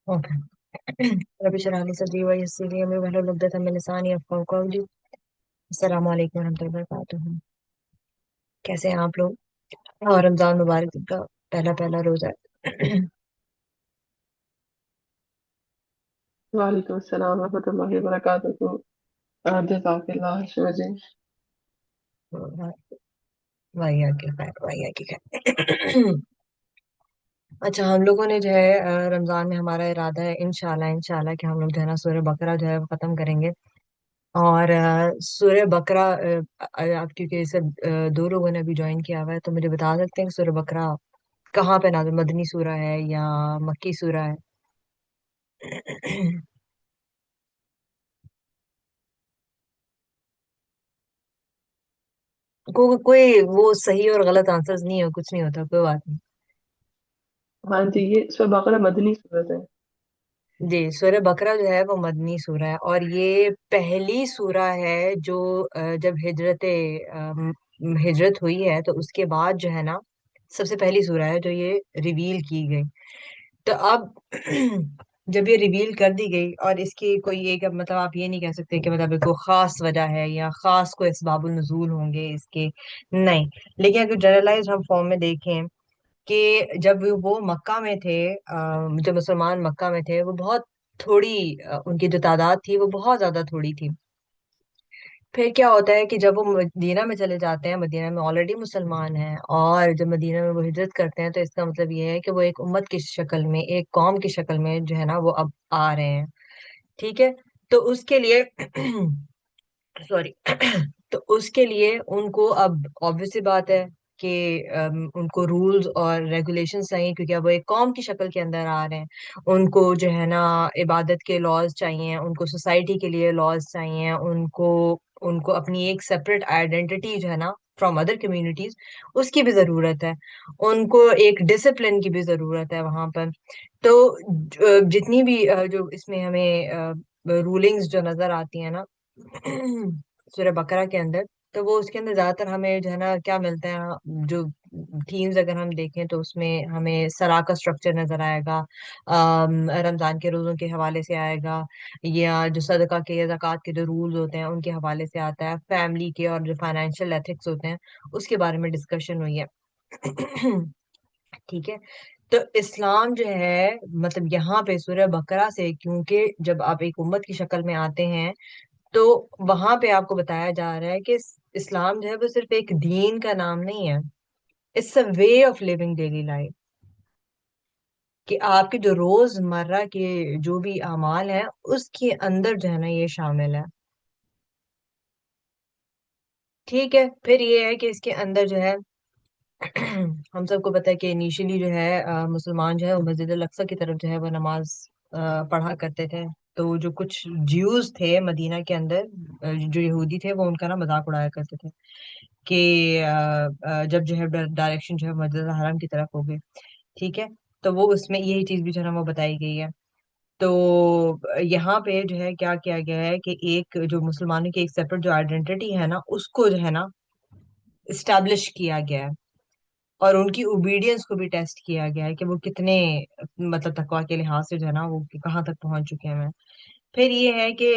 Okay. रबी शरह ली सदरी वयस्सिर ली अमरी वहलुल उक़दतम मिन लिसानी यफ़क़हू क़ौली। अस्सलामु अलैकुम वरहमतुल्लाहि वबरकातुहू। कैसे हैं आप लोग? और रमजान मुबारक दिन का पहला पहला रोजा है। वालेकुम अस्सलाम रहमतुल्लाहि व बरकातहू। जज़ाकल्लाह खैर। वही आगे खैर, वही आगे खैर। अच्छा, हम लोगों ने जो है रमजान में हमारा इरादा है इंशाल्लाह इंशाल्लाह कि हम लोग जो है ना सूरह बकरा जो है वो खत्म करेंगे। और सूरह बकरा आप क्योंकि इसे दो लोगों ने अभी ज्वाइन किया हुआ है, तो मुझे बता सकते हैं कि सूरह बकरा कहाँ पे नाज़िल, मदनी सूरा है या मक्की सूरा है? कोई वो सही और गलत आंसर्स नहीं है, कुछ नहीं होता, कोई बात नहीं। हाँ जी, ये सूरह बकरा मदनी सूरत है। जी, सूरह बकरा जो है वो मदनी सूरा है, और ये पहली सूरा है जो जब हिजरत हुई है तो उसके बाद जो है ना सबसे पहली सूरा है जो ये रिवील की गई। तो अब जब ये रिवील कर दी गई, और इसकी कोई एक, अब मतलब आप ये नहीं कह सकते कि मतलब कोई खास वजह है या खास कोई असबाबुल नुजूल होंगे इसके, नहीं। लेकिन अगर जनरलाइज हम फॉर्म में देखें कि जब वो मक्का में थे, जब मुसलमान मक्का में थे, वो बहुत थोड़ी, उनकी जो तादाद थी वो बहुत ज्यादा थोड़ी थी। फिर क्या होता है कि जब वो मदीना में चले जाते हैं, मदीना में ऑलरेडी मुसलमान हैं, और जब मदीना में वो हिजरत करते हैं तो इसका मतलब ये है कि वो एक उम्मत की शक्ल में, एक कौम की शक्ल में जो है ना वो अब आ रहे हैं। ठीक है। तो उसके लिए सॉरी। तो उसके लिए उनको अब ऑब्वियस सी बात है कि उनको रूल्स और रेगुलेशंस चाहिए, क्योंकि अब वो एक कौम की शक्ल के अंदर आ रहे हैं। उनको जो है ना इबादत के लॉज चाहिए, उनको सोसाइटी के लिए लॉज चाहिए, उनको उनको अपनी एक सेपरेट आइडेंटिटी जो है ना फ्रॉम अदर कम्युनिटीज, उसकी भी जरूरत है। उनको एक डिसिप्लिन की भी जरूरत है वहां पर। तो जितनी भी जो इसमें हमें रूलिंग्स जो नजर आती है ना सूरह बकरा के अंदर, तो वो उसके अंदर ज्यादातर हमें जो है ना क्या मिलता है, जो थीम्स अगर हम देखें तो उसमें हमें सलाह का स्ट्रक्चर नजर आएगा, रमजान के रोजों के हवाले से आएगा, या जो सदका के या ज़कात के जो रूल्स होते हैं उनके हवाले से आता है, फैमिली के और जो फाइनेंशियल एथिक्स होते हैं उसके बारे में डिस्कशन हुई है। ठीक है। तो इस्लाम जो है, मतलब यहाँ पे सूरह बकरा से, क्योंकि जब आप एक उम्मत की शक्ल में आते हैं तो वहां पे आपको बताया जा रहा है कि इस्लाम जो है वो सिर्फ एक दीन का नाम नहीं है। It's a way of living daily life, कि आपके जो रोजमर्रा के जो भी अमाल हैं उसके अंदर जो है ना ये शामिल है। ठीक है। फिर ये है कि इसके अंदर जो है हम सबको पता है कि इनिशियली जो है मुसलमान जो है वो मस्जिद अल अक्सा की तरफ जो है वो नमाज पढ़ा करते थे। तो जो कुछ ज्यूज थे मदीना के अंदर, जो यहूदी थे, वो उनका ना मजाक उड़ाया करते थे कि जब जो है डायरेक्शन जो है मस्जिद हराम की तरफ हो गई। ठीक है। तो वो उसमें यही चीज भी जो है ना वो बताई गई है। तो यहाँ पे जो है क्या किया गया है कि एक जो मुसलमानों की एक सेपरेट जो आइडेंटिटी है ना उसको जो है ना इस्टेब्लिश किया गया है, और उनकी ओबीडियंस को भी टेस्ट किया गया है कि वो कितने, मतलब तकवा के लिहाज से जो है ना वो कहाँ तक पहुंच चुके हैं। फिर ये है कि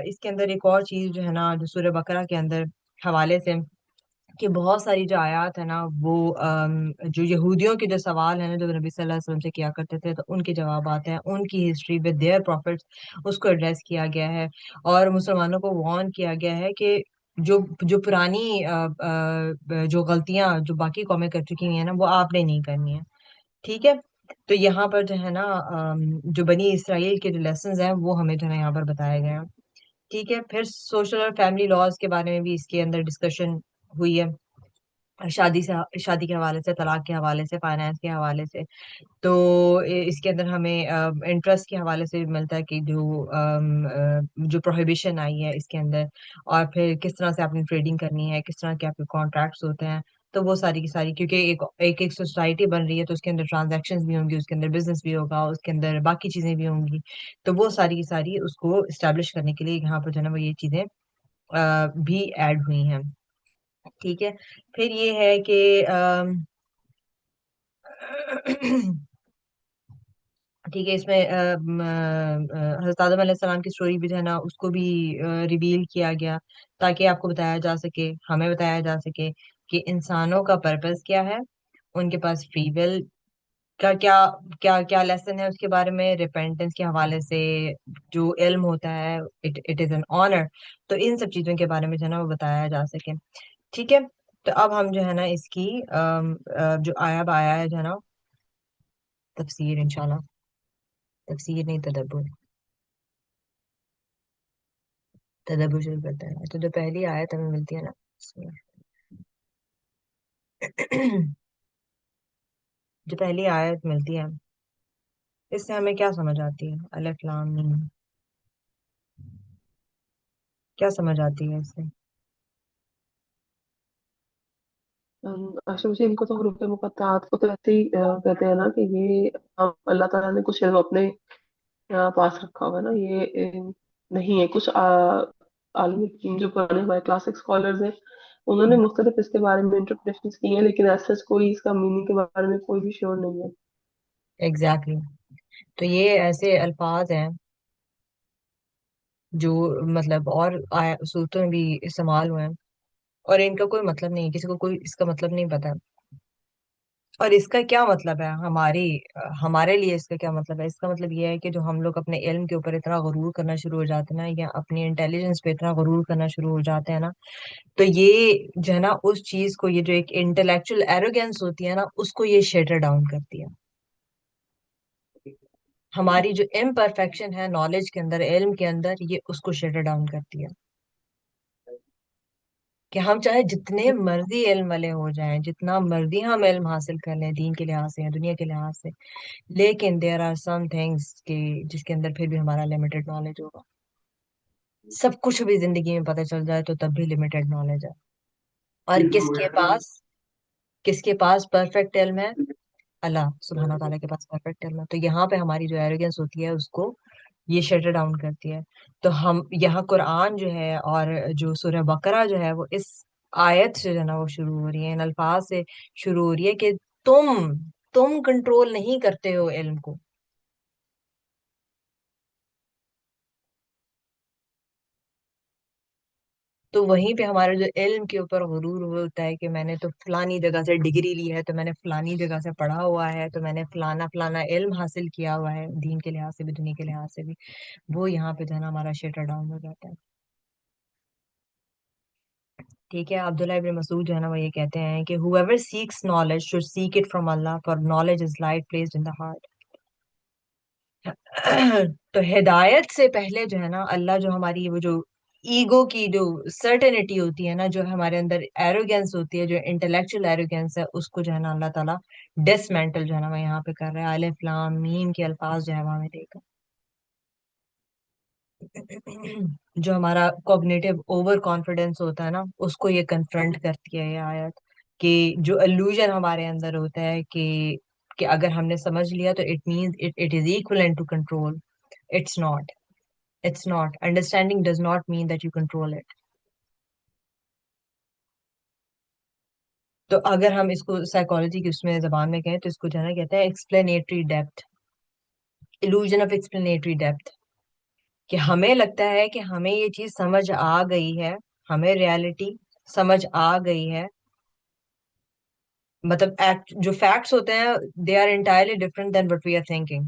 इसके अंदर एक और चीज जो है ना जो सूरह बकरा के अंदर हवाले से, कि बहुत सारी जो आयत है ना वो जो यहूदियों के जो सवाल है ना जो नबी सल्लल्लाहु अलैहि वसल्लम से किया करते थे, तो उनके जवाब आते हैं, उनकी हिस्ट्री विद देयर प्रॉफिट्स उसको एड्रेस किया गया है। और मुसलमानों को वार्न किया गया है कि जो जो पुरानी जो गलतियां जो बाकी कौमें कर चुकी हैं ना वो आपने नहीं करनी है। ठीक है। तो यहाँ पर जो है ना जो बनी इसराइल के जो लेसन हैं वो हमें जो है ना यहाँ पर बताए गए हैं। ठीक है। फिर सोशल और फैमिली लॉज के बारे में भी इसके अंदर डिस्कशन हुई है, शादी के हवाले से, तलाक के हवाले से, फाइनेंस के हवाले से। तो इसके अंदर हमें इंटरेस्ट के हवाले से भी मिलता है कि जो प्रोहिबिशन आई है इसके अंदर, और फिर किस तरह से आपने ट्रेडिंग करनी है, किस तरह के आपके कॉन्ट्रैक्ट्स होते हैं। तो वो सारी की सारी, क्योंकि एक एक एक सोसाइटी बन रही है तो उसके अंदर ट्रांजैक्शंस भी होंगी, उसके अंदर बिजनेस भी होगा, उसके अंदर बाकी चीजें भी होंगी। तो वो सारी की सारी उसको इस्टेब्लिश करने के लिए यहाँ पर जो है ना वो ये चीजें भी ऐड हुई हैं। ठीक है। फिर ये है कि ठीक है, इसमें हज़रत आदम अलैहिस्सलाम की स्टोरी भी जो है ना उसको भी रिवील किया गया, ताकि आपको बताया जा सके, हमें बताया जा सके कि इंसानों का पर्पस क्या है, उनके पास फ्री विल का क्या क्या क्या लेसन है उसके बारे में, रिपेंटेंस के हवाले से जो इल्म होता है, it it is an honour. तो इन सब चीजों के बारे में जो है ना वो बताया जा सके। ठीक है, तो अब हम जो है ना इसकी जो आया है जो है ना, तफसीर इंशाल्लाह, तफसीर नहीं तदब्बुर, तदब्बुर शुरू करते हैं। तो जो पहली आयत हमें मिलती है ना इसमें, जो पहली आयत मिलती है, इससे हमें क्या समझ आती है? अलिफ लाम मीम, क्या समझ आती है इससे? अच्छा, मुझे इनको तो हरूफ मुकत्तात को तो ऐसे ही कहते हैं ना कि ये अल्लाह ताला ने कुछ इल्म अपने पास रखा हुआ है ना, ये नहीं है कुछ आलमी जो पढ़े हुए क्लासिक स्कॉलर्स हैं, उन्होंने मुख्तलिफ इसके बारे में इंटरप्रिटेशंस की हैं, लेकिन ऐसा कोई इसका मीनिंग के बारे में कोई भी श्योर नहीं है। Exactly exactly. तो ये ऐसे अल्फाज हैं जो मतलब और सूरतों में भी इस्तेमाल हुए हैं, और इनका कोई मतलब नहीं है, किसी को कोई इसका मतलब नहीं पता। और इसका क्या मतलब है हमारे लिए? इसका क्या मतलब है? इसका मतलब ये है कि जो हम लोग अपने इल्म के ऊपर इतना गरूर करना शुरू हो जाते हैं ना, या अपनी इंटेलिजेंस पे इतना गरूर करना शुरू हो जाते हैं ना, तो ये जो है ना उस चीज को, ये जो एक इंटेलेक्चुअल एरोगेंस होती है ना, उसको ये शेटर डाउन करती है। हमारी जो इम्परफेक्शन है नॉलेज के अंदर, इल्म के अंदर, ये उसको शेटर डाउन करती है। कि हम चाहे जितने मर्जी इल्म वाले हो जाएं, जितना मर्जी हम इल्म हासिल कर लें दीन के लिहाज से या दुनिया के लिहाज से, लेकिन देयर आर सम थिंग्स के जिसके अंदर फिर भी हमारा लिमिटेड नॉलेज होगा। सब कुछ भी जिंदगी में पता चल जाए तो तब भी लिमिटेड नॉलेज है। और किसके पास परफेक्ट इल्म है? अल्लाह सुब्हाना ताला के पास परफेक्ट इल्म है। तो यहाँ पे हमारी जो एरोगेंस होती है उसको ये शटर डाउन करती है। तो हम यहाँ कुरान जो है, और जो सूरह बकरा जो है, वो इस आयत से जो है ना वो शुरू हो रही है, इन अल्फाज से शुरू हो रही है कि तुम कंट्रोल नहीं करते हो इल्म को। तो वहीं पे हमारा जो इल्म के ऊपर गुरूर होता है कि मैंने तो फलानी जगह से डिग्री ली है, तो मैंने फलानी जगह से पढ़ा हुआ है, तो मैंने फलाना फलाना इल्म हासिल किया हुआ है, दीन के लिहाज से भी दुनिया के लिहाज से भी, वो यहाँ पे जो है ना हमारा शटर डाउन हो जाता है। ठीक है, अब्दुल्ला इब्न मसूद जो है ना वो ये कहते हैं कि whoever seeks knowledge should seek it from Allah, for knowledge is light placed in the heart। तो हिदायत से पहले जो है ना अल्लाह जो हमारी वो जो ईगो की जो सर्टेनिटी होती है ना, जो हमारे अंदर एरोगेंस होती है, जो इंटेलेक्चुअल एरोगेंस है, उसको जो है ना अल्लाह ताला डिसमेंटल जो है ना वो यहाँ पे कर रहा है, अलिफ लाम मीम के अल्फाज जो है वहां में देकर। जो हमारा कॉग्निटिव ओवर कॉन्फिडेंस होता है ना, उसको ये कन्फ्रंट करती है ये आयत। कि जो इल्यूजन हमारे अंदर होता है कि अगर हमने समझ लिया तो it means it is equivalent to control. It's not. It's not. Understanding does not mean that you control it. तो अगर हम इसको साइकोलॉजी की उसमें जबान में कहें तो इसको जो है ना कहते हैं explanatory depth, illusion of explanatory depth. कि हमें लगता है कि हमें ये चीज समझ आ गई है, हमें रियलिटी समझ आ गई है, मतलब एक्ट जो फैक्ट्स होते हैं they are entirely different than what we are thinking.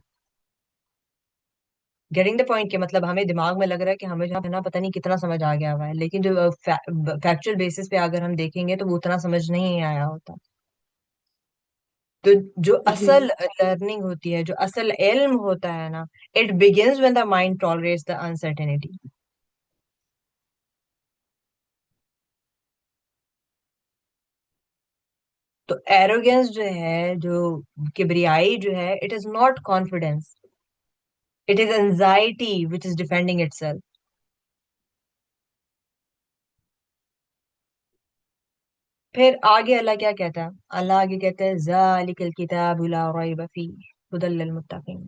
Getting the point, के मतलब हमें दिमाग में लग रहा है कि हमें जो है ना पता नहीं कितना समझ आ गया हुआ है, लेकिन जो फैक्चुअल बेसिस पे अगर हम देखेंगे तो वो उतना समझ नहीं आया होता। तो जो जी। असल लर्निंग होती है, जो असल इल्म होता है ना, it begins when the mind tolerates the uncertainty. तो एरोगेंस जो है, जो किब्रियाई जो है, it is not confidence, it is anxiety which is defending itself. फिर आगे अल्लाह क्या कहता है? अल्लाह आगे कहता है ज़ालिकल किताबु ला रैब फीह हुदल लिल मुत्तकीन।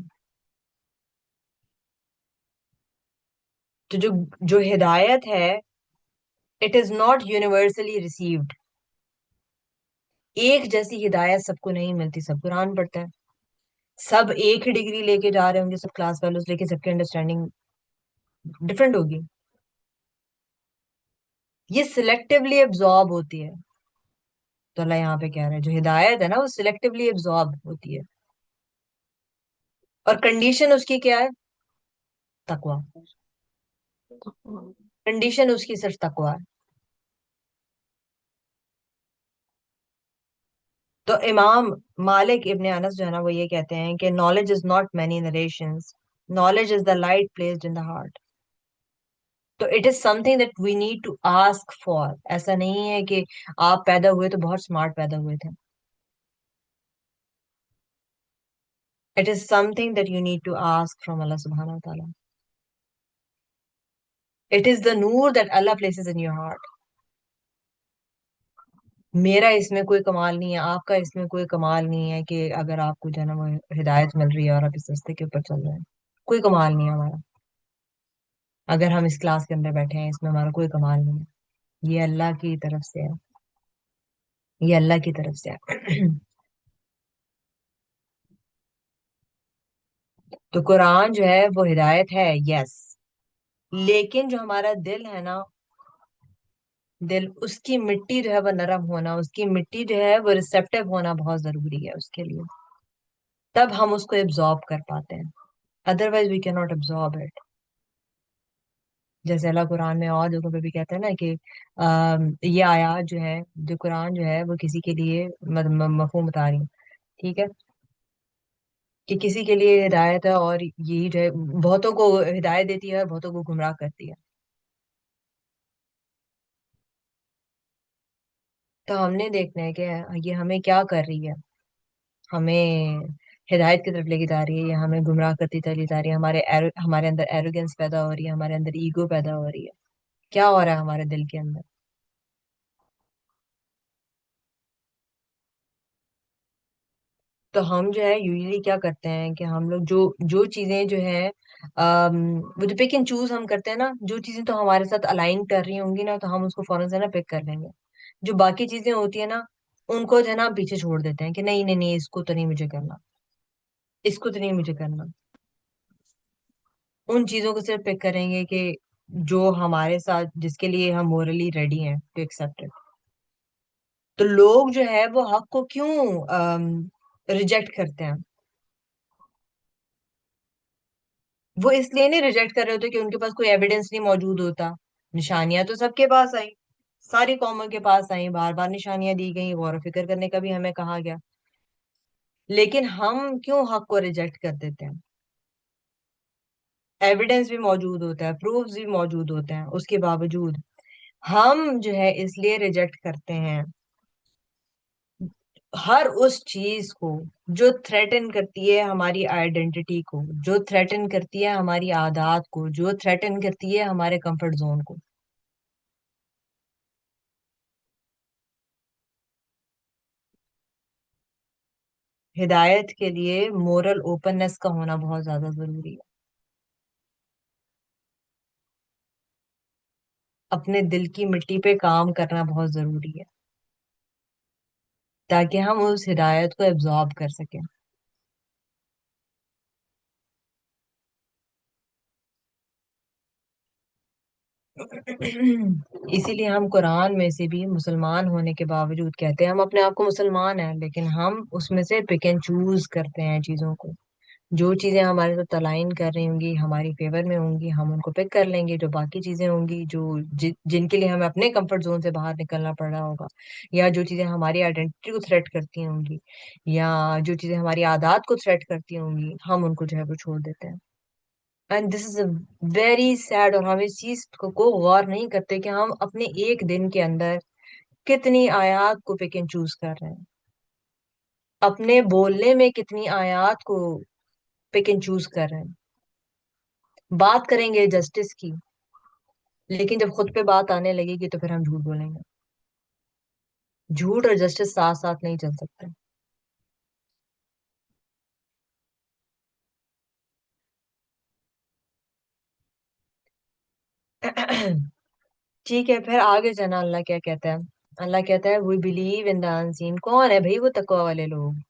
तो जो जो हिदायत है, it is not universally received. एक जैसी हिदायत सबको नहीं मिलती। सब कुरान पढ़ते हैं, सब एक ही डिग्री लेके जा रहे होंगे, सब क्लास फेलोज, लेके सबकी अंडरस्टैंडिंग डिफरेंट होगी। ये सिलेक्टिवली एब्जॉर्ब होती है। तो अल्लाह यहाँ पे कह रहा है जो हिदायत है ना वो सिलेक्टिवली एब्जॉर्ब होती है। और कंडीशन उसकी क्या है? तकवा। कंडीशन उसकी सिर्फ तकवा है। तो इमाम मालिक इब्ने अनस जो है ना वो ये कहते हैं कि knowledge is not many narrations, knowledge is the light placed in the heart. तो it is something that we need to ask for. ऐसा नहीं है कि आप पैदा हुए तो बहुत स्मार्ट पैदा हुए थे। It is something that you need to ask from Allah सुब्हानहू व तआला। इट इज द नूर that Allah places in your heart. मेरा इसमें कोई कमाल नहीं है, आपका इसमें कोई कमाल नहीं है कि अगर आपको जो है ना वो हिदायत मिल रही है और आप इस रास्ते के ऊपर चल रहे हैं। कोई कमाल नहीं है हमारा। अगर हम इस क्लास के अंदर बैठे हैं इसमें हमारा कोई कमाल नहीं है। ये अल्लाह की तरफ से है। ये अल्लाह की तरफ से है। तो कुरान जो है वो हिदायत है, यस। लेकिन जो हमारा दिल है ना, दिल, उसकी मिट्टी जो है वो नरम होना, उसकी मिट्टी जो है वो रिसेप्टिव होना बहुत जरूरी है उसके लिए। तब हम उसको एब्जॉर्ब कर पाते हैं। Otherwise we can not absorb it. जैसे अल्लाह कुरान में और जगहों पे भी कहते हैं ना कि ये आयत जो है, जो कुरान जो है वो किसी के लिए मफहूम बता रही है। ठीक है, कि किसी के लिए हिदायत है और यही जो है बहुतों को हिदायत देती है और बहुतों को गुमराह करती है। तो हमने देखना है कि ये हमें क्या कर रही है। हमें हिदायत की तरफ लेके जा रही है या हमें गुमराह करती चली जा रही है। हमारे अंदर एरोगेंस पैदा हो रही है, हमारे अंदर ईगो पैदा हो रही है। क्या हो रहा है हमारे दिल के अंदर? तो हम जो है यूजली क्या करते हैं कि हम लोग जो जो चीजें जो है वो जो पिक एंड चूज हम करते हैं ना, जो चीजें तो हमारे साथ अलाइन कर रही होंगी ना तो हम उसको फौरन से ना पिक कर लेंगे। जो बाकी चीजें होती है ना उनको जो है ना हम पीछे छोड़ देते हैं कि नहीं नहीं नहीं, इसको तो नहीं मुझे करना, इसको तो नहीं मुझे करना। उन चीजों को सिर्फ पिक करेंगे कि जो हमारे साथ, जिसके लिए हम मोरली रेडी हैं टू एक्सेप्ट इट। तो लोग जो है वो हक को क्यों रिजेक्ट करते हैं? वो इसलिए नहीं रिजेक्ट कर रहे होते कि उनके पास कोई एविडेंस नहीं मौजूद होता। निशानियां तो सबके पास आई, सारी कौमों के पास आई, बार बार निशानियां दी गई, गौर व फिक्र करने का भी हमें कहा गया। लेकिन हम क्यों हक को रिजेक्ट कर देते हैं? एविडेंस भी मौजूद होता है, प्रूफ्स भी मौजूद होते हैं, उसके बावजूद हम जो है इसलिए रिजेक्ट करते हैं हर उस चीज को जो थ्रेटन करती है हमारी आइडेंटिटी को, जो थ्रेटन करती है हमारी आदत को, जो थ्रेटन करती है हमारे कंफर्ट जोन को। हिदायत के लिए मोरल ओपननेस का होना बहुत ज्यादा जरूरी है। अपने दिल की मिट्टी पे काम करना बहुत जरूरी है ताकि हम उस हिदायत को एब्जॉर्ब कर सकें। इसीलिए हम कुरान में से भी मुसलमान होने के बावजूद कहते हैं हम अपने आप को मुसलमान हैं, लेकिन हम उसमें से पिक एंड चूज करते हैं चीजों को। जो चीजें हमारे साथ अलाइन कर रही होंगी, हमारी फेवर में होंगी, हम उनको पिक कर लेंगे। जो बाकी चीजें होंगी जिनके लिए हमें अपने कंफर्ट जोन से बाहर निकलना पड़ रहा होगा, या जो चीजें हमारी आइडेंटिटी को थ्रेट करती होंगी, या जो चीजें हमारी आदत को थ्रेट करती होंगी, हम उनको जो है वो छोड़ देते हैं। And this is very sad. और हम इस चीज को गौर नहीं करते कि हम अपने एक दिन के अंदर कितनी आयत को पिक एंड चूज कर रहे हैं। अपने बोलने में कितनी आयत को पिक एंड चूज कर रहे हैं। बात करेंगे जस्टिस की, लेकिन जब खुद पे बात आने लगेगी तो फिर हम झूठ बोलेंगे। झूठ और जस्टिस साथ साथ नहीं चल सकते। ठीक है, फिर आगे जाना अल्लाह क्या कहता है। अल्लाह कहता है we believe in the unseen. कौन है भाई वो तकवा वाले लोग?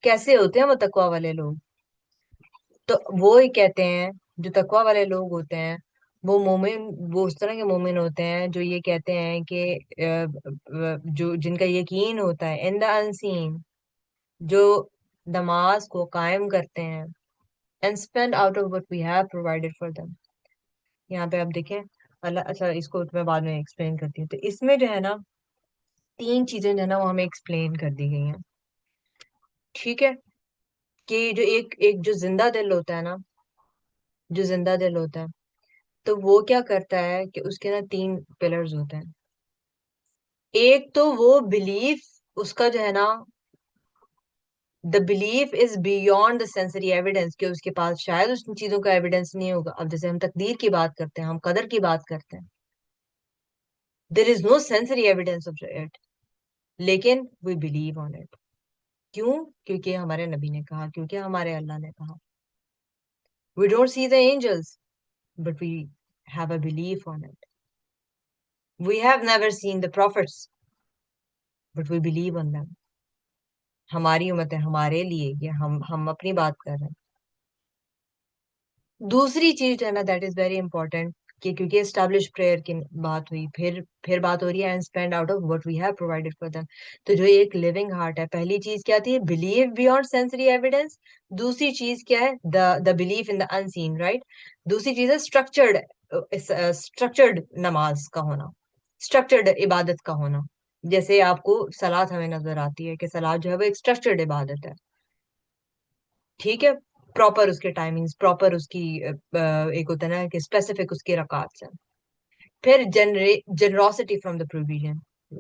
कैसे होते हैं वो तकवा वाले लोग? तो वो ही कहते हैं, जो तकवा वाले लोग होते हैं, वो मोमिन, वो उस तरह के मोमिन होते हैं जो ये कहते हैं कि जो जिनका यकीन होता है इन द अनसीन, जो नमाज को कायम करते हैं, and spend out of what we have provided for them. यहाँ पे आप देखें, अल्लाह, अच्छा इसको मैं बाद में एक्सप्लेन करती हूँ। तो इसमें जो है ना, तीन चीजें जो है ना वो हमें एक्सप्लेन कर दी गई हैं। ठीक है, कि जो एक एक जो जिंदा दिल होता है ना, जो जिंदा दिल होता है, तो वो क्या करता है कि उसके ना तीन पिलर्स होते हैं। एक तो वो बिलीफ, उसका जो है ना, the belief is beyond the sensory evidence, कि उसके पास शायद उन चीजों का एविडेंस नहीं होगा। अब जैसे हम तकदीर की बात करते हैं, हम कदर की बात करते हैं, there is no sensory evidence of it, लेकिन वी बिलीव ऑन इट। क्यों? क्योंकि हमारे नबी ने कहा, क्योंकि हमारे अल्लाह ने कहा। We don't see the angels, but we have a belief on it. We have never seen the prophets, but we believe on them. हमारी उम्मत है, हमारे लिए ये, हम अपनी बात कर रहे हैं। दूसरी चीज है ना, दैट इज वेरी इंपॉर्टेंट, कि क्योंकि एस्टैब्लिश प्रेयर की बात हुई, फिर बात हो रही है and spend out of what we have provided for them. तो जो एक लिविंग हार्ट है, पहली चीज क्या थी? Believe beyond sensory evidence. दूसरी चीज क्या है? The belief in the unseen, right. दूसरी चीज है स्ट्रक्चर्ड, स्ट्रक्चर्ड नमाज का होना, स्ट्रक्चर्ड इबादत का होना। जैसे आपको सलात हमें नजर आती है कि सलात जो है वो एक स्ट्रक्चर्ड इबादत है। ठीक है, प्रॉपर उसके टाइमिंग्स, प्रॉपर उसकी एक होता है ना कि स्पेसिफिक उसकी रकात है। फिर generosity from the provision.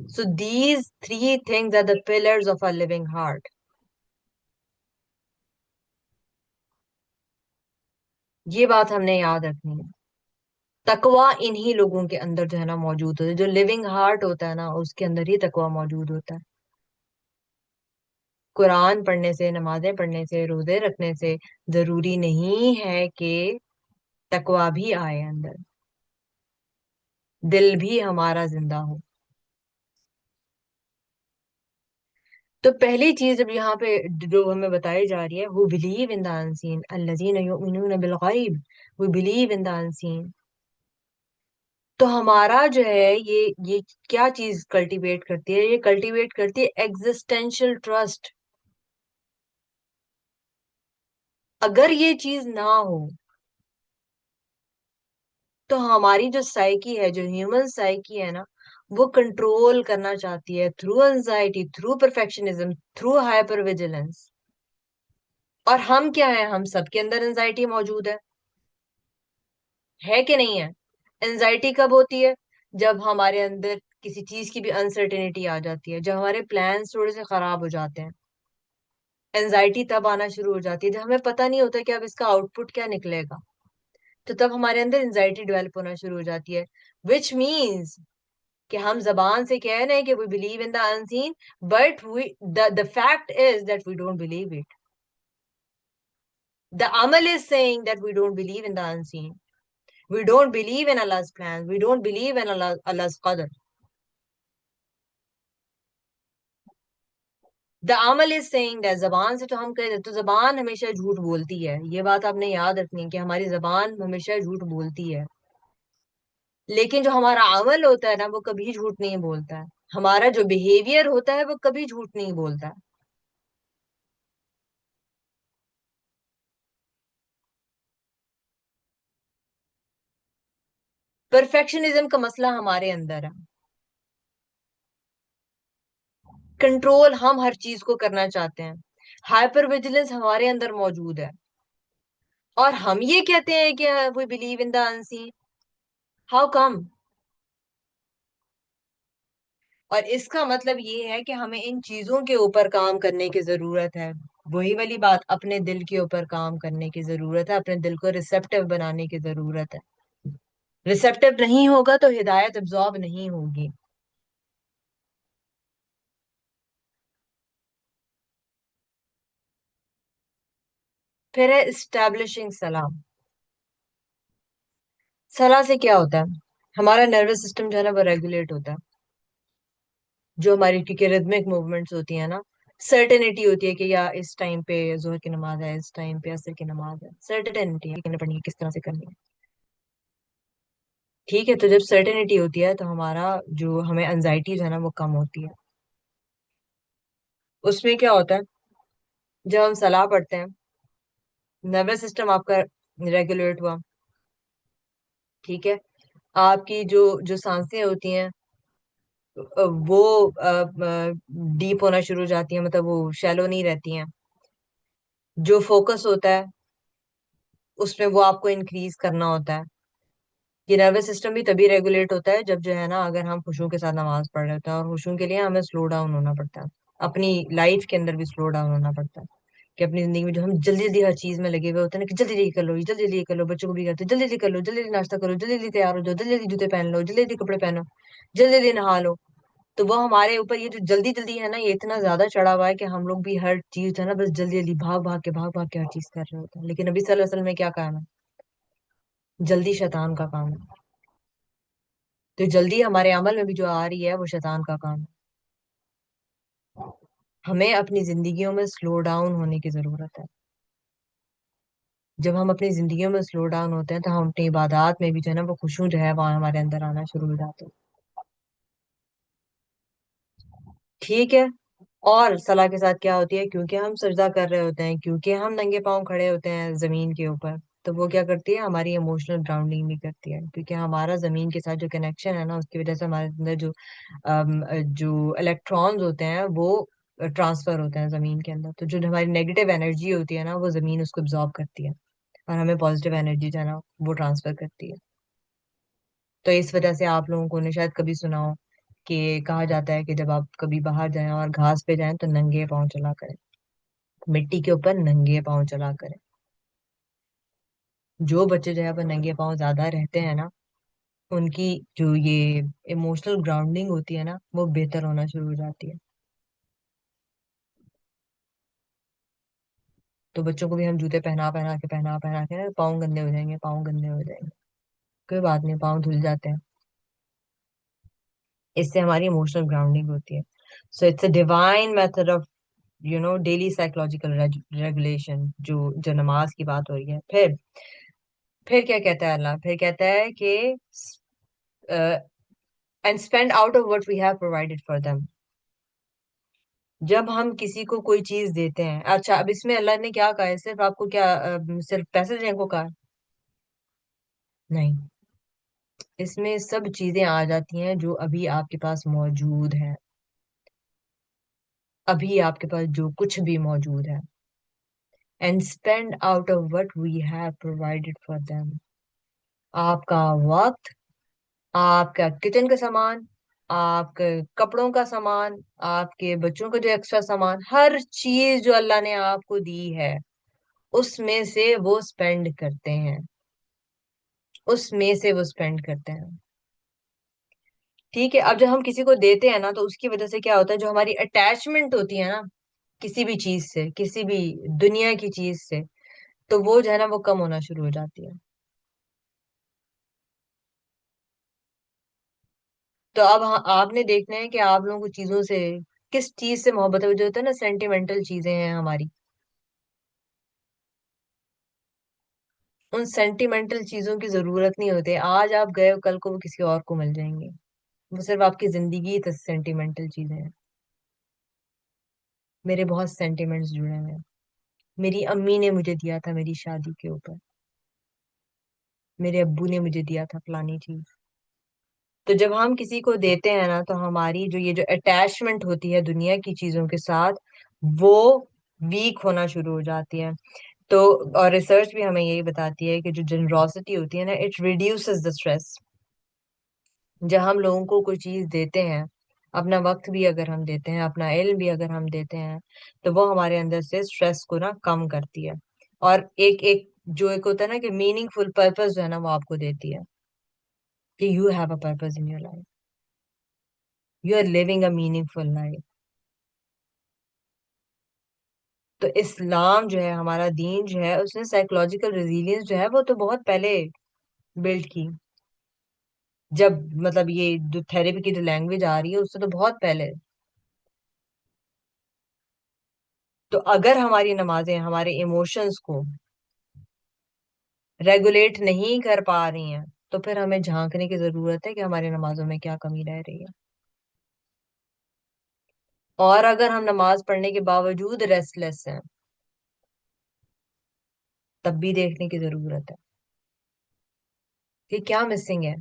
So these three things are the pillars of a living heart. ये बात हमने याद रखनी है। तकवा इन्हीं लोगों के अंदर जो है ना मौजूद होता है। जो लिविंग हार्ट होता है ना, उसके अंदर ही तकवा मौजूद होता है। कुरान पढ़ने से, नमाजें पढ़ने से, रोजे रखने से जरूरी नहीं है कि तकवा भी आए अंदर, दिल भी हमारा जिंदा हो। तो पहली चीज अब यहाँ पे जो हमें बताई जा रही है, वो बिलीव इन द अनसीन, अल्लज़ीना युमिनून बिल गैब, वो बिलीव इन द अनसीन। तो हमारा जो है ये क्या चीज कल्टीवेट करती है? ये कल्टीवेट करती है एग्जिस्टेंशियल ट्रस्ट। अगर ये चीज ना हो, तो हमारी जो साइकी है, जो ह्यूमन साइकी है ना, वो कंट्रोल करना चाहती है through anxiety, through perfectionism, through hyper vigilance. और हम क्या है? हम सबके अंदर एंजाइटी मौजूद है कि नहीं है? एंजाइटी कब होती है? जब हमारे अंदर किसी चीज की भी अनसर्टेनिटी आ जाती है, जब हमारे प्लान्स थोड़े से खराब हो जाते हैं। एंजाइटी तब आना शुरू हो जाती है जब हमें पता नहीं होता कि अब इसका आउटपुट क्या निकलेगा। तो तब हमारे अंदर एंजाइटी डेवलप होना शुरू हो जाती है, विच मीन्स कि हम जबान से कह रहे हैं कि we believe in the unseen, but we, the fact is that we don't believe it. The अमल is saying that we don't believe in the unseen. We don't believe in Allah's plans. We don't believe in Allah's qadr. The amal is saying that, जबान से तो हम कह देते, तो जबान हमेशा झूठ बोलती है। ये बात आपने याद रखनी है कि हमारी जबान हमेशा झूठ बोलती है, लेकिन जो हमारा अमल होता है ना, वो कभी झूठ नहीं बोलता है। हमारा जो बिहेवियर होता है वो कभी झूठ नहीं बोलता है। परफेक्शनिज्म का मसला हमारे अंदर है। कंट्रोल हम हर चीज को करना चाहते हैं। हाइपर विजिलेंस हमारे अंदर मौजूद है। और हम ये कहते हैं कि we believe in the unseen. How come? और इसका मतलब ये है कि हमें इन चीजों के ऊपर काम करने की जरूरत है। वही वाली बात, अपने दिल के ऊपर काम करने की जरूरत है, अपने दिल को रिसेप्टिव बनाने की जरूरत है। रिसेप्टिव नहीं होगा तो हिदायत अब्सॉर्ब नहीं होगी। फिर है इस्टेब्लिशिंग सलाम। सलाह से क्या होता है? हमारा नर्वस सिस्टम जो है ना वो रेगुलेट होता है। जो हमारी, क्योंकि रिदमिक मूवमेंट्स होती है ना, सर्टेनिटी होती है कि या इस टाइम पे जोहर की नमाज है, इस टाइम पे असर की नमाज है, सर्टेनिटी है कि पढ़नी है, किस तरह से करनी है। ठीक है, तो जब सर्टेनिटी होती है तो हमारा जो हमें एंजाइटी है ना वो कम होती है। उसमें क्या होता है, जब हम सलाह पढ़ते हैं, नर्वस सिस्टम आपका रेगुलेट हुआ। ठीक है, आपकी जो जो सांसें होती हैं वो डीप होना शुरू हो जाती हैं, मतलब वो शैलो नहीं रहती हैं। जो फोकस होता है उसमें वो आपको इंक्रीज करना होता है। ये नर्वस सिस्टम भी तभी रेगुलेट होता है जब जो है ना, अगर हम खुशू के साथ नमाज पढ़ रहे होते हैं, और खुशू के लिए हमें स्लो डाउन होना पड़ता है। अपनी लाइफ के अंदर भी स्लो डाउन होना पड़ता है। कि अपनी जिंदगी में जो हम जल्दी जल्दी हर चीज में लगे हुए होते हैं ना, कि जल्दी जल्दी कर लो, जल्दी जल्दी कर लो, बच्चों को भी कहते हैं जल्दी जल्दी कर लो, जल्दी जल्दी नाश्ता करो, जल्दी जल्दी तैयार हो जाओ, जल्दी जल्दी जूते पहन लो, जल्दी जल्दी कपड़े पहनो, जल्दी जल्दी नहा लो। तो वो हमारे ऊपर ये जो जल्दी जल्दी है ना, ये इतना ज्यादा चढ़ा हुआ है कि हम लोग भी हर चीज है ना बस जल्दी जल्दी भाग भाग के हर चीज कर रहे होते हैं। लेकिन अभी असल में क्या काम है? जल्दी शैतान का काम है। तो जल्दी हमारे अमल में भी जो आ रही है वो शैतान का काम है। हमें अपनी जिंदगियों में स्लो डाउन होने की जरूरत है। जब हम अपनी जिंदगियों में स्लो डाउन होते हैं तो हम अपनी इबादत में भी जो है ना वो खुशू जो है वहां हमारे अंदर आना शुरू हो जाते हैं। ठीक है। और सलाह के साथ क्या होती है, क्योंकि हम सजदा कर रहे होते हैं, क्योंकि हम नंगे पांव खड़े होते हैं जमीन के ऊपर, तो वो क्या करती है, हमारी इमोशनल ग्राउंडिंग भी करती है। क्योंकि हमारा जमीन के साथ जो कनेक्शन है ना, उसकी वजह से हमारे अंदर जो इलेक्ट्रॉन्स होते हैं वो ट्रांसफर होते हैं जमीन के अंदर। तो जो हमारी नेगेटिव एनर्जी होती है ना, वो जमीन उसको एब्जॉर्ब करती है, और हमें पॉजिटिव एनर्जी जो है ना वो ट्रांसफर करती है। तो इस वजह से आप लोगों को ने शायद कभी सुना हो कि कहा जाता है कि जब आप कभी बाहर जाएं और घास पे जाएं तो नंगे पाँव चला करें, मिट्टी के ऊपर नंगे पाँव चला करें। जो बच्चे जो है वो नंगे पाँव ज्यादा रहते हैं ना, उनकी जो ये इमोशनल ग्राउंडिंग होती है ना वो बेहतर होना शुरू हो जाती है। तो बच्चों को भी हम जूते पहना पहना के ना, पाँव गंदे हो जाएंगे, पाँव गंदे हो जाएंगे, कोई बात नहीं, पाँव धुल जाते हैं। इससे हमारी इमोशनल ग्राउंडिंग होती है। So it's a divine method of daily psychological regulation, जो जो नमाज की बात हो रही है। फिर क्या कहता है अल्लाह, फिर कहता है कि and spend out of what we have provided for them. जब हम किसी को कोई चीज देते हैं, अच्छा अब इसमें अल्लाह ने क्या कहा है, सिर्फ आपको क्या सिर्फ पैसे देने को कहा है? नहीं, इसमें सब चीजें आ जाती हैं जो अभी आपके पास मौजूद है। अभी आपके पास जो कुछ भी मौजूद है, and spend out of what we have provided for them. आपका वक्त, आपका किचन का सामान, आपके कपड़ों का सामान, आपके बच्चों का जो एक्स्ट्रा सामान, हर चीज जो अल्लाह ने आपको दी है उसमें से वो स्पेंड करते हैं, उसमें से वो स्पेंड करते हैं। ठीक है, अब जब हम किसी को देते हैं ना तो उसकी वजह से क्या होता है, जो हमारी अटैचमेंट होती है ना किसी भी चीज से, किसी भी दुनिया की चीज से, तो वो जो है ना वो कम होना शुरू हो जाती है। तो अब आपने देखना है कि आप लोगों को चीजों से किस चीज से मोहब्बत है। जो होता है ना सेंटिमेंटल चीजें हैं हमारी, उन सेंटिमेंटल चीजों की जरूरत नहीं होती। आज आप गए हो, कल को वो किसी और को मिल जाएंगे। वो सिर्फ आपकी जिंदगी तक सेंटिमेंटल चीजें हैं। मेरे बहुत सेंटिमेंट्स जुड़े हुए हैं। मेरी अम्मी ने मुझे दिया था मेरी शादी के ऊपर, मेरे अब्बू ने मुझे दिया था फलानी चीज। तो जब हम किसी को देते हैं ना तो हमारी जो ये जो अटैचमेंट होती है दुनिया की चीजों के साथ, वो वीक होना शुरू हो जाती है। तो और रिसर्च भी हमें यही बताती है कि जो जनरोसिटी होती है ना, इट रिड्यूसेस द स्ट्रेस। जब हम लोगों को कोई चीज देते हैं, अपना वक्त भी अगर हम देते हैं, अपना इल्म भी अगर हम देते हैं, तो वो हमारे अंदर से स्ट्रेस को ना कम करती है। और एक एक जो एक होता है ना कि मीनिंगफुल पर्पस जो है ना वो आपको देती है, कि you have a purpose in your life, you are living a meaningful life. तो इस्लाम जो है, हमारा दीन जो है, उसने साइकोलॉजिकल रेजिलियंस जो है वो तो बहुत पहले बिल्ड की। जब मतलब ये जो थेरेपी की जो लैंग्वेज आ रही है उससे तो बहुत पहले। तो अगर हमारी नमाजें हमारे इमोशंस को रेगुलेट नहीं कर पा रही हैं, तो फिर हमें झांकने की जरूरत है कि हमारी नमाजों में क्या कमी रह रही है। और अगर हम नमाज पढ़ने के बावजूद रेस्टलेस हैं, तब भी देखने की जरूरत है कि क्या मिसिंग है,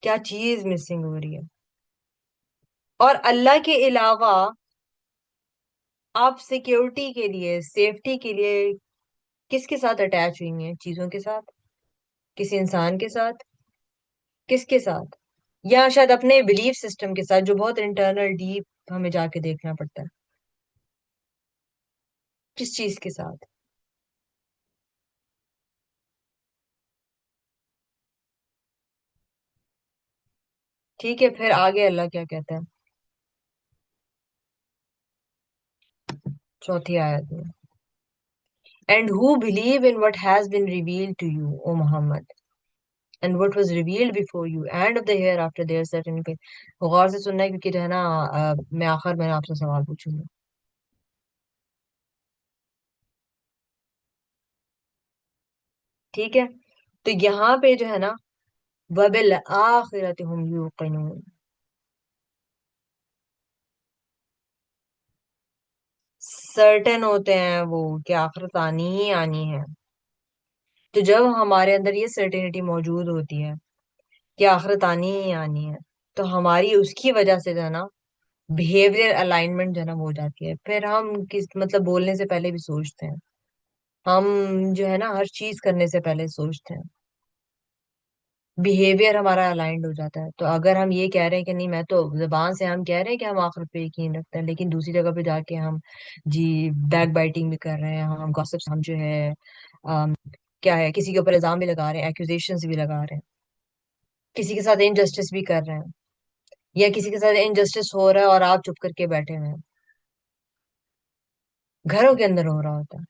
क्या चीज मिसिंग हो रही है। और अल्लाह के अलावा आप सिक्योरिटी के लिए, सेफ्टी के लिए किसके साथ अटैच हुई हैं? चीजों के साथ, किसी इंसान के साथ, किसके साथ? या शायद अपने बिलीफ सिस्टम के साथ, जो बहुत इंटरनल डीप हमें जाके देखना पड़ता है। किस चीज के साथ? ठीक है, फिर आगे अल्लाह क्या कहता है चौथी आयत में? And who believe in what has been revealed to you O Muhammad, and what was revealed before you and of the hereafter they're certain पे। गौर से सुनना है, क्योंकि जो है ना, मैं आखिर में आपसे सवाल पूछूंगी। ठीक है, तो यहाँ पे जो है ना, वबिल आखिरति हुम यूकिनून, सर्टेन होते हैं वो कि आखिरत आनी ही आनी है। तो जब हमारे अंदर ये सर्टेनिटी मौजूद होती है कि आखिरत आनी ही आनी है, तो हमारी उसकी वजह से जो है ना, बिहेवियर अलाइनमेंट जो है ना हो जाती है। फिर हम किस मतलब बोलने से पहले भी सोचते हैं, हम जो है ना हर चीज करने से पहले सोचते हैं। बिहेवियर हमारा अलाइंड हो जाता है। तो अगर हम ये कह रहे हैं कि नहीं, मैं तो जुबान से हम कह रहे हैं कि हम आखिरत पे यकीन रखते हैं, लेकिन दूसरी जगह पे जाके हम जी बैक बाइटिंग भी कर रहे हैं, हम गॉसिप्स, हम जो है क्या है, किसी के ऊपर इल्जाम भी लगा रहे हैं, एक्यूजेशंस भी लगा रहे हैं, किसी के साथ इनजस्टिस भी कर रहे हैं, या किसी के साथ इनजस्टिस हो रहा है और आप चुप करके बैठे हुए हैं, घरों के अंदर हो रहा होता है।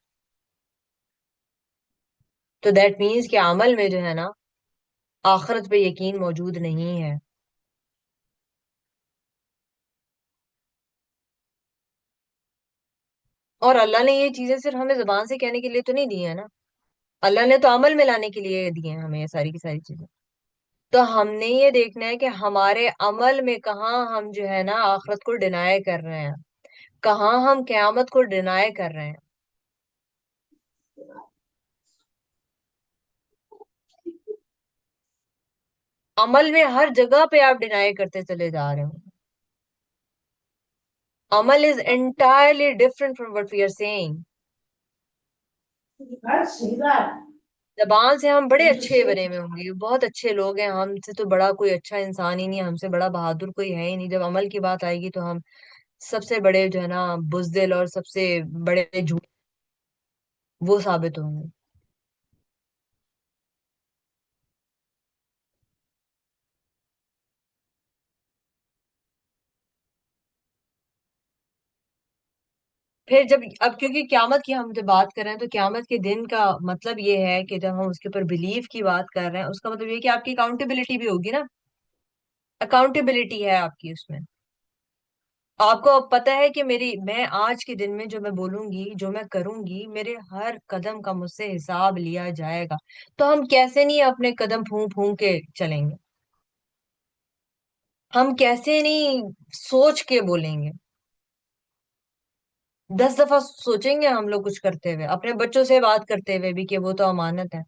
तो दैट मीन्स कि अमल में जो है ना, आखिरत पे यकीन मौजूद नहीं है। और अल्लाह ने ये चीजें सिर्फ हमें जुबान से कहने के लिए तो नहीं दी है ना, अल्लाह ने तो अमल में लाने के लिए दिए हैं हमें ये सारी की सारी चीजें। तो हमने ये देखना है कि हमारे अमल में कहाँ हम जो है ना आखिरत को डिनाई कर रहे हैं, कहाँ हम क़यामत को डिनाई कर रहे हैं। अमल में हर जगह पे आप डिनाई करते चले जा रहे हो। अमल is entirely different from what we are saying. जबान से हम बड़े अच्छे बने हुए होंगे, बहुत अच्छे लोग हैं, हमसे तो बड़ा कोई अच्छा इंसान ही नहीं है, हमसे बड़ा बहादुर कोई है ही नहीं। जब अमल की बात आएगी तो हम सबसे बड़े जो है ना बुजदिल और सबसे बड़े झूठ वो साबित होंगे। फिर जब अब क्योंकि क्यामत की हम जब बात कर रहे हैं, तो क्यामत के दिन का मतलब ये है कि जब हम उसके ऊपर बिलीव की बात कर रहे हैं, उसका मतलब ये है कि आपकी अकाउंटेबिलिटी भी होगी ना। अकाउंटेबिलिटी है आपकी उसमें। आपको अब पता है कि मेरी मैं आज के दिन में जो मैं बोलूंगी, जो मैं करूंगी, मेरे हर कदम का मुझसे हिसाब लिया जाएगा। तो हम कैसे नहीं अपने कदम फूंक फूंक के चलेंगे? हम कैसे नहीं सोच के बोलेंगे? 10 दफा सोचेंगे हम लोग कुछ करते हुए, अपने बच्चों से बात करते हुए भी, कि वो तो अमानत है,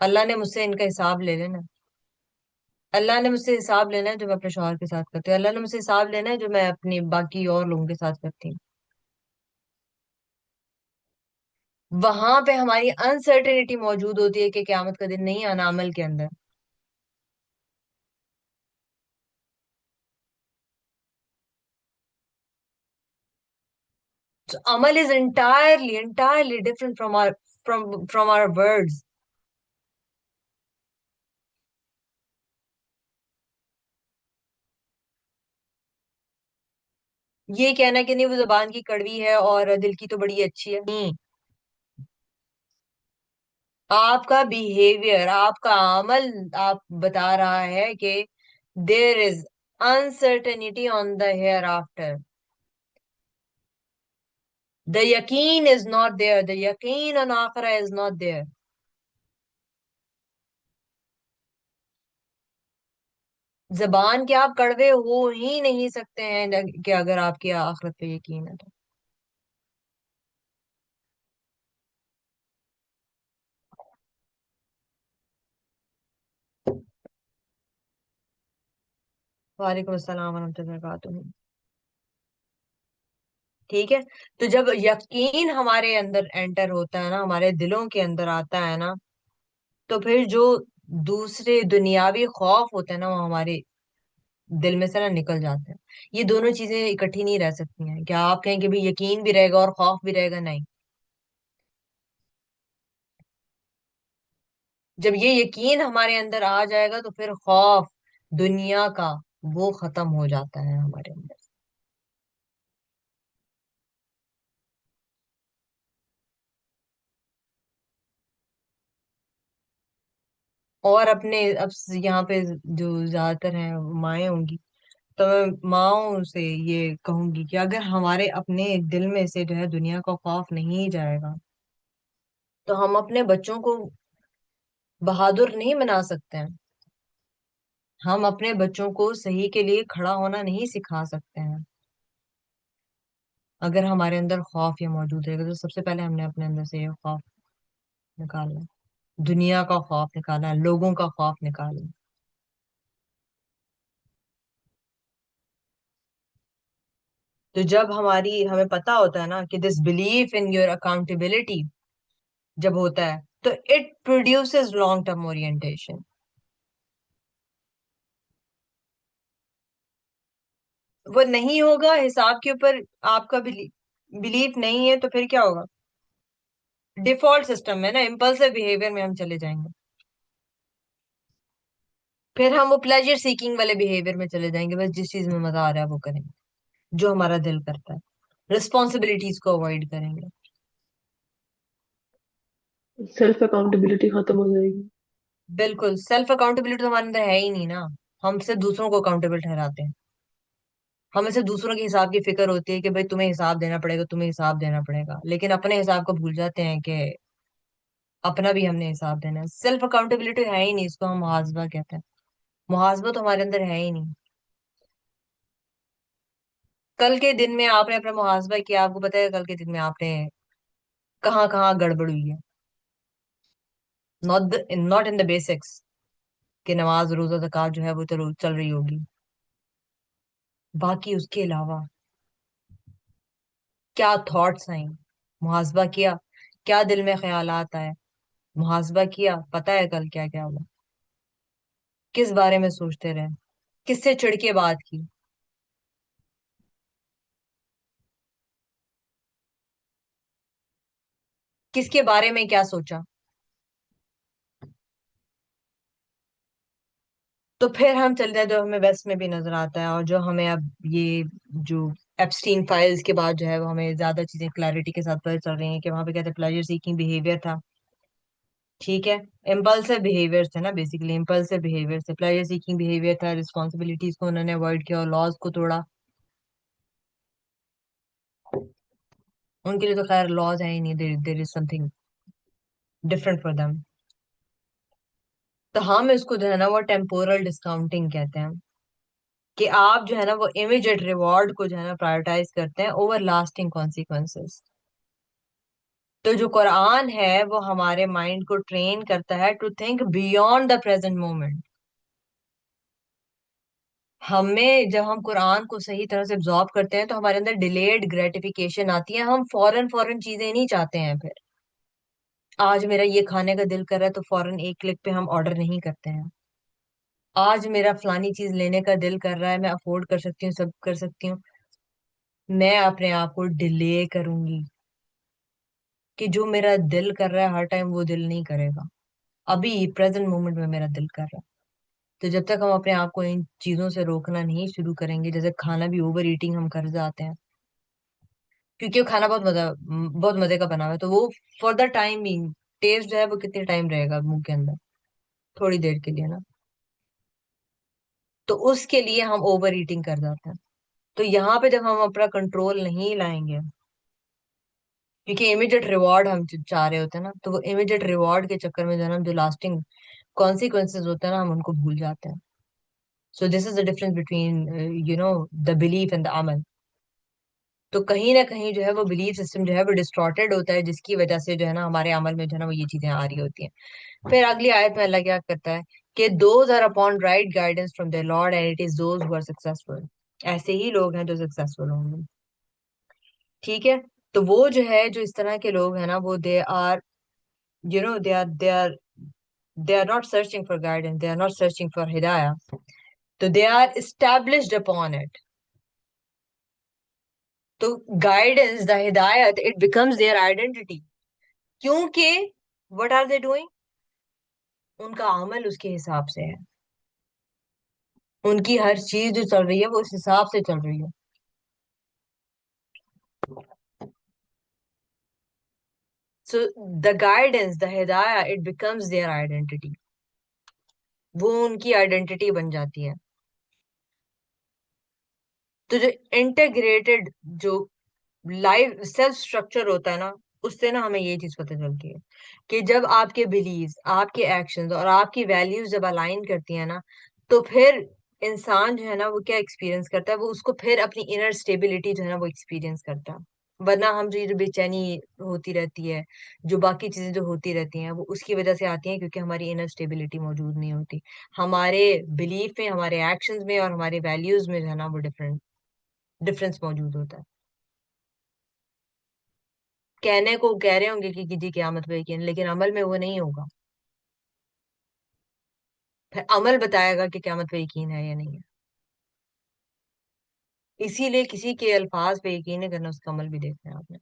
अल्लाह ने मुझसे इनका हिसाब ले लेना। अल्लाह ने मुझसे हिसाब लेना है जो मैं अपने शौहर के साथ करती हूँ, अल्लाह ने मुझसे हिसाब लेना है जो मैं अपनी बाकी और लोगों के साथ करती हूँ। वहां पे हमारी अनसर्टेनिटी मौजूद होती है कि क्यामत का दिन नहीं आना अमल के अंदर। So, अमल is entirely different from our words. ये कहना कि नहीं वो जुबान की कड़वी है और दिल की तो बड़ी अच्छी है, नहीं। आपका बिहेवियर, आपका अमल आप बता रहा है कि there is uncertainty on the hereafter. The yaqeen is not there. The yaqeen on akhirah is not there. जबान के आप कड़वे हो ही नहीं सकते हैं कि अगर आपकी आखिरत पे यकीन है तो। वालेकुम अस्सलाम वरहमतुल्लाहि वबरकातुहू। ठीक है। तो जब यकीन हमारे अंदर एंटर होता है ना, हमारे दिलों के अंदर आता है ना, तो फिर जो दूसरे दुनियावी खौफ होते हैं ना, वो हमारे दिल में से ना निकल जाते हैं। ये दोनों चीजें इकट्ठी नहीं रह सकती हैं। क्या आप कहें कि भाई यकीन भी रहेगा और खौफ भी रहेगा? नहीं। जब ये यकीन हमारे अंदर आ जाएगा तो फिर खौफ दुनिया का वो खत्म हो जाता है हमारे अंदर। और अपने अब यहाँ पे जो ज्यादातर हैं वो माएँ होंगी, तो मैं माँओं से ये कहूंगी कि अगर हमारे अपने दिल में से जो है दुनिया का खौफ नहीं जाएगा, तो हम अपने बच्चों को बहादुर नहीं बना सकते हैं। हम अपने बच्चों को सही के लिए खड़ा होना नहीं सिखा सकते हैं। अगर हमारे अंदर खौफ ये मौजूद रहेगा, तो सबसे पहले हमने अपने अंदर से ये खौफ निकालना है। दुनिया का खौफ निकालना है, लोगों का खौफ निकालना है। तो जब हमें पता होता है ना कि this belief in your accountability जब होता है, तो it produces long term orientation. वो नहीं होगा हिसाब के ऊपर, आपका बिलीफ नहीं है, तो फिर क्या होगा? डिफॉल्ट सिस्टम में ना, इम्पल्सिव बिहेवियर में हम चले जाएंगे। फिर हम वो प्लेजर सीकिंग वाले बिहेवियर में चले जाएंगे, बस जिस चीज में मजा आ रहा है वो करेंगे, जो हमारा दिल करता है। रिस्पॉन्सिबिलिटीज को अवॉइड करेंगे। सेल्फ अकाउंटेबिलिटी खत्म हो जाएगी। बिल्कुल, सेल्फ अकाउंटेबिलिटी तो हमारे अंदर है ही नहीं ना। हम सिर्फ दूसरों को अकाउंटेबल ठहराते हैं। हमें सिर्फ दूसरों के हिसाब की फिक्र होती है कि भाई तुम्हें हिसाब देना पड़ेगा, तुम्हें हिसाब देना पड़ेगा, लेकिन अपने हिसाब को भूल जाते हैं कि अपना भी हमने हिसाब देना है। सेल्फ अकाउंटेबिलिटी है ही नहीं, इसको हम मुहासबा कहते हैं। मुहासबा तो हमारे अंदर है ही नहीं। कल के दिन में आपने अपना मुहासबा किया, आपको पता है कल के दिन में आपने कहाँ कहाँ गड़बड़ हुई है। नॉट इन द बेसिक्स, कि नमाज रोजा ज़कात जो है वो तो चल रही होगी। बाकी उसके अलावा क्या थॉट्स आई, मुहासबा किया। क्या दिल में ख्यालात आए, मुहासबा किया। पता है कल क्या क्या हुआ, किस बारे में सोचते रहे, किससे चिढ़ के बात की, किसके बारे में क्या सोचा। तो फिर हम चल जाए, जो हमें वेस्ट में भी नजर आता है, और जो हमें अब ये जो एप्स्टीन फाइल्स के बाद जो है वो हमें ज्यादा चीजें क्लैरिटी के साथ पता चल रही हैं कि वहां पे कहते हैं प्लेजर सीकिंग बिहेवियर था। ठीक है। इम्पल्सिव बिहेवियर थे ना, बेसिकली इम्पल्सिव बिहेवियर थे, प्लेजर सीकिंग बिहेवियर था, रिस्पॉन्सिबिलिटीज को उन्होंने अवॉइड किया और लॉज को तोड़ा। उनके लिए तो खैर लॉज है ही नहीं, there is something different for them. तो हम इसको जो है ना वो टेम्पोरल डिस्काउंटिंग कहते हैं, कि आप जो है ना वो इमीडिएट रिवॉर्ड को जो है ना प्रायोरिटाइज करते हैं ओवर लास्टिंग कॉन्सिक्वेंसेस। तो जो कुरान है वो हमारे माइंड को ट्रेन करता है to think beyond the present moment. हमें जब हम कुरान को सही तरह से एब्जॉर्ब करते हैं, तो हमारे अंदर डिलेड ग्रेटिफिकेशन आती है। हम फौरन फौरन चीजें नहीं चाहते हैं। फिर आज मेरा ये खाने का दिल कर रहा है, तो फौरन एक क्लिक पे हम ऑर्डर नहीं करते हैं। आज मेरा फलानी चीज लेने का दिल कर रहा है, मैं अफोर्ड कर सकती हूँ, सब कर सकती हूँ, मैं अपने आप को डिले करूंगी। कि जो मेरा दिल कर रहा है हर टाइम वो दिल नहीं करेगा, अभी प्रेजेंट मोमेंट में मेरा दिल कर रहा है। तो जब तक हम अपने आप को इन चीजों से रोकना नहीं शुरू करेंगे, जैसे खाना भी ओवर ईटिंग हम कर जाते हैं, क्योंकि वो खाना बहुत मजे का बना हुआ है, तो वो for the time being test जो है वो कितने टाइम रहेगा मुंह के अंदर? थोड़ी देर के लिए ना। तो उसके लिए हम ओवर ईटिंग कर जाते हैं। तो यहाँ पे जब हम अपना कंट्रोल नहीं लाएंगे, क्योंकि इमीडिएट रिवॉर्ड हम चाह रहे होते हैं ना, तो वो इमीडिएट रिवॉर्ड के चक्कर में जो है ना, जो लास्टिंग कॉन्सिक्वेंसेज होते हैं ना, हम उनको भूल जाते हैं. So this is the difference between the belief and the अमल. तो कहीं ना कहीं जो है वो बिलीफ सिस्टम जो है वो डिस्टॉर्टेड होता है, जिसकी वजह से जो है ना हमारे अमल में जो है ना वो ये चीजें आ रही होती हैं. फिर अगली आयत में अल्लाह क्या करता है कि those are upon right guidance from the lord and it is those who are successful. ऐसे ही लोग हैं जो सक्सेसफुल होंगे. ठीक है. तो वो जो है, जो इस तरह के लोग हैं ना, वो they are, they are not searching for guidance, they are not searching for hidayah, तो they are established upon it. तो गाइडेंस, द हिदायत, इट बिकम्स देयर आइडेंटिटी. क्योंकि व्हाट आर दे डूइंग, उनका अमल उसके हिसाब से है. उनकी हर चीज जो चल रही है वो उस हिसाब से चल रही है. सो द गाइडेंस, द हिदाया, इट बिकम्स देयर आइडेंटिटी. वो उनकी आइडेंटिटी बन जाती है. तो जो इंटीग्रेटेड, जो लाइफ सेल्फ स्ट्रक्चर होता है ना, उससे ना हमें ये चीज पता चलती है कि जब आपके बिलीव्स, आपके एक्शंस और आपकी वैल्यूज जब अलाइन करती है ना, तो फिर इंसान जो है ना वो क्या एक्सपीरियंस करता है, वो उसको फिर अपनी इनर स्टेबिलिटी जो है ना वो एक्सपीरियंस करता है. वरना हम जो ये जो बेचैनी होती रहती है, जो बाकी चीजें जो होती रहती हैं, वो उसकी वजह से आती हैं क्योंकि हमारी इनर स्टेबिलिटी मौजूद नहीं होती. हमारे बिलीफ में, हमारे एक्शंस में और हमारे वैल्यूज में जो है ना वो डिफरेंस मौजूद होता है. कहने को कह रहे होंगे कि कीजिए क़यामत पे यकीन, लेकिन अमल में वो नहीं होगा. फिर अमल बताएगा कि क़यामत पे यकीन है या नहीं है. इसीलिए किसी के अल्फाज पे यकीन नहीं करना, उसका अमल भी देखना है आपने.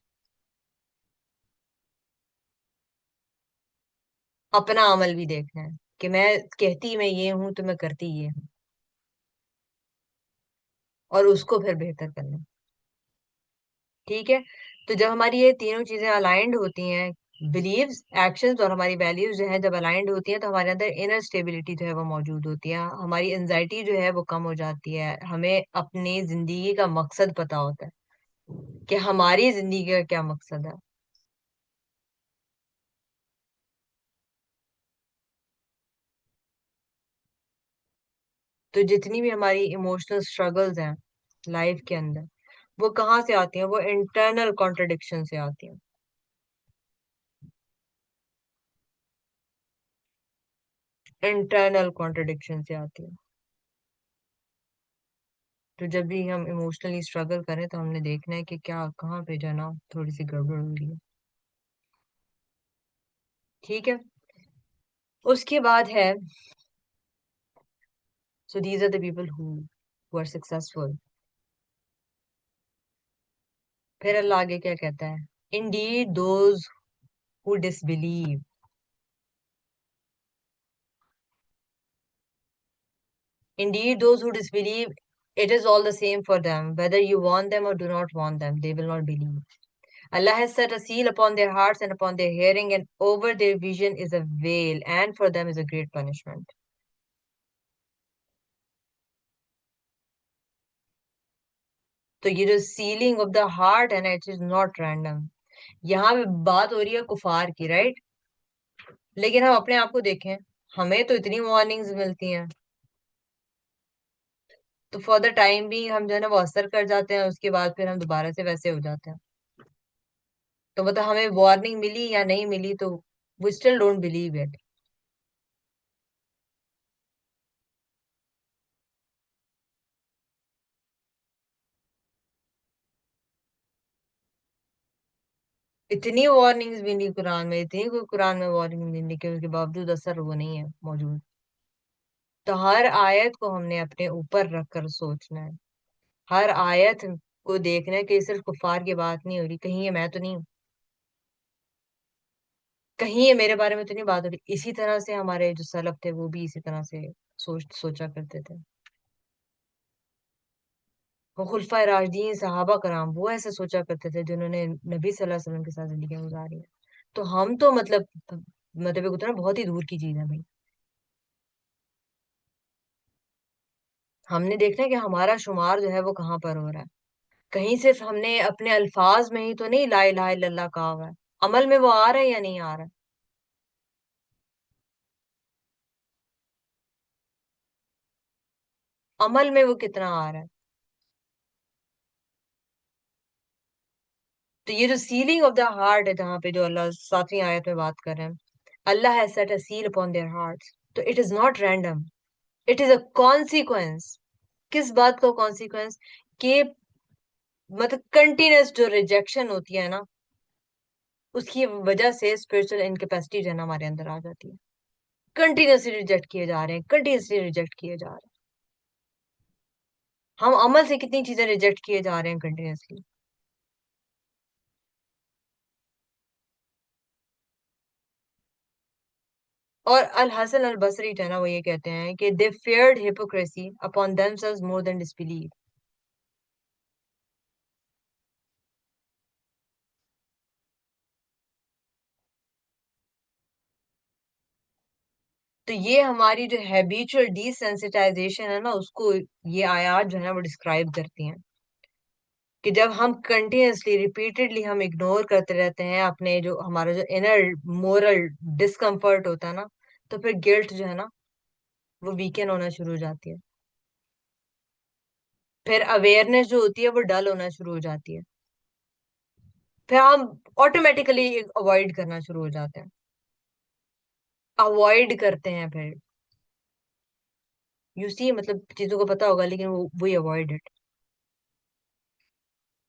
अपना अमल भी देखना है कि मैं कहती मैं ये हूं तो मैं करती ये हूँ, और उसको फिर बेहतर करना है. ठीक है. तो जब हमारी ये तीनों चीजें अलाइंड होती हैं, बिलीव्स, एक्शंस और हमारी वैल्यूज जो है जब अलाइंड होती हैं, तो हमारे अंदर इनर स्टेबिलिटी जो है वो मौजूद होती है. हमारी एंजाइटी जो है वो कम हो जाती है. हमें अपनी जिंदगी का मकसद पता होता है कि हमारी जिंदगी का क्या मकसद है. तो जितनी भी हमारी इमोशनल स्ट्रगल्स हैं लाइफ के अंदर, वो कहाँ से आती हैं? वो इंटरनल कॉन्ट्रडिक्शन से आती हैं. इंटरनल कॉन्ट्रडिक्शन से आती हैं. तो जब भी हम इमोशनली स्ट्रगल करें तो हमने देखना है कि क्या कहाँ पे जाना थोड़ी सी गड़बड़ हो रही है. ठीक है. उसके बाद है, so these are the people who are successful. फिर अल्लाह आगे क्या कहता है? Indeed those who disbelieve. Indeed, those who disbelieve, it is all the same for them. Whether you want them or do not want them, they will not believe. Allah has set a seal upon their hearts and upon their hearing, and over their vision is a veil, and for them is a great punishment. तो ये जो ceiling of the heart है ना, it is not random. यहाँ पे बात हो रही है कुफार की, राइट? लेकिन हम अपने आप को देखें, हमें तो इतनी वार्निंग्स मिलती हैं, तो फॉर द टाइम भी हम जो है ना वो असर कर जाते हैं, उसके बाद फिर हम दोबारा से वैसे हो जाते हैं. तो मतलब हमें वार्निंग मिली या नहीं मिली, तो we still don't believe it. इतनी वार्निंग्स भी नहीं कुरान में, इतनी कोई कुरान में वार्निंग नहीं लिखी, उसके बावजूद असर वो नहीं है मौजूद. तो हर आयत को हमने अपने ऊपर रख कर सोचना है. हर आयत को देखना है कि ये सिर्फ कुफार की बात नहीं हो रही, कहीं ये मैं तो नहीं हूँ, कहीं ये मेरे बारे में तो नहीं बात हो रही. इसी तरह से हमारे जो सलफ थे वो भी इसी तरह से सोचा करते थे. वो खुलफा राशिदीन, सहाबा कराम, वो ऐसे सोचा करते थे जिन्होंने नबी सल्लल्लाहु अलैहि वसल्लम के साथ जिंदगी गुजारी है. तो हम तो मतलब एक होता है ना, बहुत ही दूर की चीज है भाई. हमने देखना है कि हमारा शुमार जो है वो कहाँ पर हो रहा है. कहीं सिर्फ हमने अपने अल्फाज में ही तो नहीं ला इलाहा इल्लल्लाह कहा हुआ है, अमल में वो आ रहा है या नहीं आ रहा है? अमल में वो कितना आ रहा है? तो ये जो सीलिंग ऑफ द हार्ट है, जहाँ पे जो अल्लाह 7वीं आयत में बात कर रहे हैं, Allah has set a seal upon their hearts, तो it is not random, it is a consequence. किस बात का कॉन्सिक्वेंस? कि मतलब कंटिन्यूस जो रिजेक्शन होती है ना, उसकी वजह से स्पिरिचुअल इनकेपेसिटी जो है ना हमारे अंदर आ जाती है। कंटिन्यूसली रिजेक्ट किए जा रहे हैं, कंटिन्यूसली रिजेक्ट किए जा रहे हैं। हम अमल से कितनी चीजें रिजेक्ट किए जा रहे हैं कंटिन्यूसली। और अल हसन अल बसरी जो है ना, वो ये कहते हैं कि दे feared hypocrisy upon themselves more than disbelief। तो ये हमारी जो हैबिचुअल डिसेंसिटाइजेशन है ना, उसको ये आयत जो है ना वो डिस्क्राइब करती हैं। कि जब हम कंटिन्यूसली रिपीटेडली हम इग्नोर करते रहते हैं अपने जो हमारा जो इनर मोरल डिस्कम्फर्ट होता है ना, तो फिर गिल्ट जो है ना वो वीकेन होना शुरू हो जाती है। फिर अवेयरनेस जो होती है वो डल होना शुरू हो जाती है। फिर हम ऑटोमेटिकली अवॉइड करना शुरू हो जाते हैं, अवॉइड करते हैं फिर। यू सी मतलब चीजों को पता होगा लेकिन वो वही avoid it.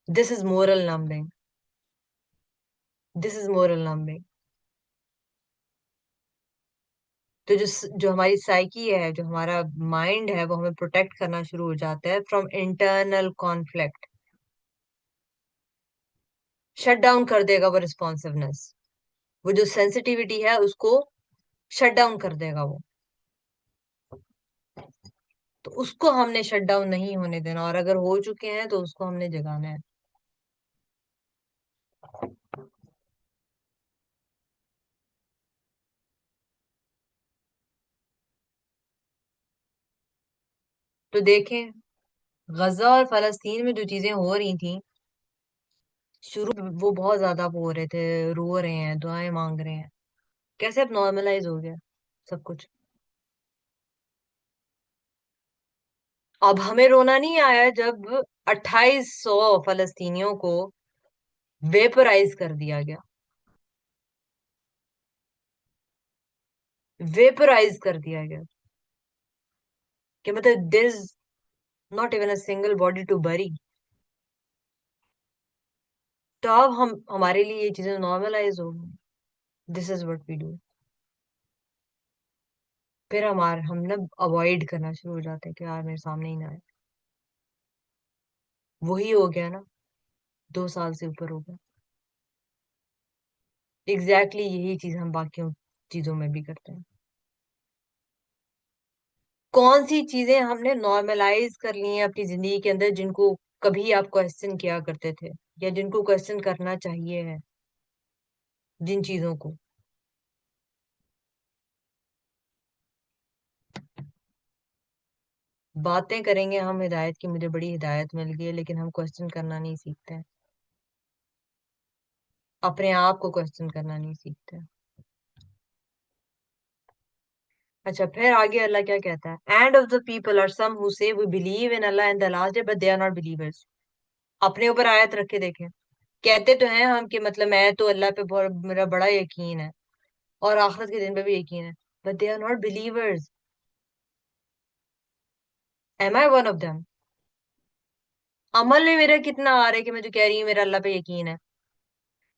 This is moral numbing, this is moral numbing. तो जो हमारी साइकी है, जो हमारा माइंड है, वो हमें प्रोटेक्ट करना शुरू हो जाता है from internal conflict. Shut down कर देगा वो रिस्पॉन्सिवनेस, वो जो सेंसिटिविटी है उसको शट डाउन कर देगा वो। तो उसको हमने शट डाउन नहीं होने देना, और अगर हो चुके हैं तो उसको हमने जगाना है। तो देखें, गजा और फलस्तीन में जो चीजें हो रही थी, शुरू में वो बहुत ज्यादा वो हो रहे थे, रो रहे हैं, दुआएं मांग रहे हैं, कैसे अब नॉर्मलाइज हो गया सब कुछ। अब हमें रोना नहीं आया जब 2800 फलस्तीनियों को वेपराइज कर दिया गया। वेपराइज कर दिया गया कि मतलब there is not even a single body to bury. तो अब हम हमारे लिए ये चीजें नॉर्मलाइज हो गई। This is what we do. फिर हम ना अवॉइड करना शुरू हो जाते हैं कि यार मेरे सामने ही ना आए। वही हो गया ना, 2 साल से ऊपर हो गया। एग्जैक्टली यही चीज हम बाकी चीजों में भी करते हैं। कौन सी चीजें हमने नॉर्मलाइज कर ली हैं अपनी जिंदगी के अंदर, जिनको कभी आप क्वेश्चन किया करते थे, या जिनको क्वेश्चन करना चाहिए है, जिन चीजों को। बातें करेंगे हम हिदायत की, मुझे बड़ी हिदायत मिल गई है, लेकिन हम क्वेश्चन करना नहीं सीखते हैं, अपने आप को क्वेश्चन करना नहीं सीखते हैं। अच्छा, फिर आगे अल्लाह क्या कहता है? And of the people are some who say we believe in Allah and the last day but they are not believers. अपने ऊपर आयत रख के देखें। कहते तो हैं हम कि मतलब मैं तो अल्लाह पे मेरा बड़ा यकीन है और आखिरत के दिन पे भी यकीन है, but they are not believers. Am I one of them? अमल में मेरा कितना आ रहा है कि मैं जो कह रही हूँ मेरा अल्लाह पे यकीन है,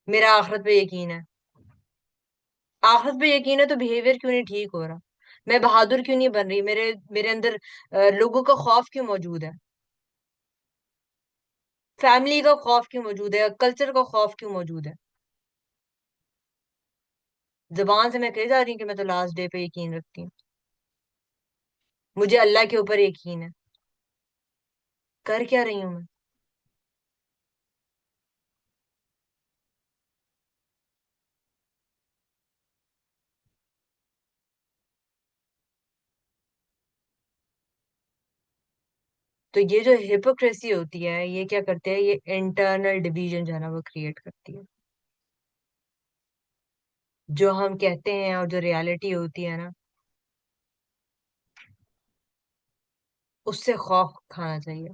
मेरा आखिरत पे यकीन है। आखिरत पे यकीन है तो बिहेवियर क्यों नहीं ठीक हो रहा? मैं बहादुर क्यों नहीं बन रही? मेरे मेरे अंदर लोगों का खौफ क्यों मौजूद है? फैमिली का खौफ क्यों मौजूद है? कल्चर का खौफ क्यों मौजूद है? जबान से मैं कही जा रही हूँ कि मैं तो लास्ट डे पे यकीन रखती हूँ, मुझे अल्लाह के ऊपर यकीन है। कर क्या रही हूँ मैं? तो ये जो हिपोक्रेसी होती है, ये क्या करते हैं, ये इंटरनल डिवीजन जो है ना वो क्रिएट करती है। जो हम कहते हैं और जो रियलिटी होती है ना, उससे खौफ खाना चाहिए।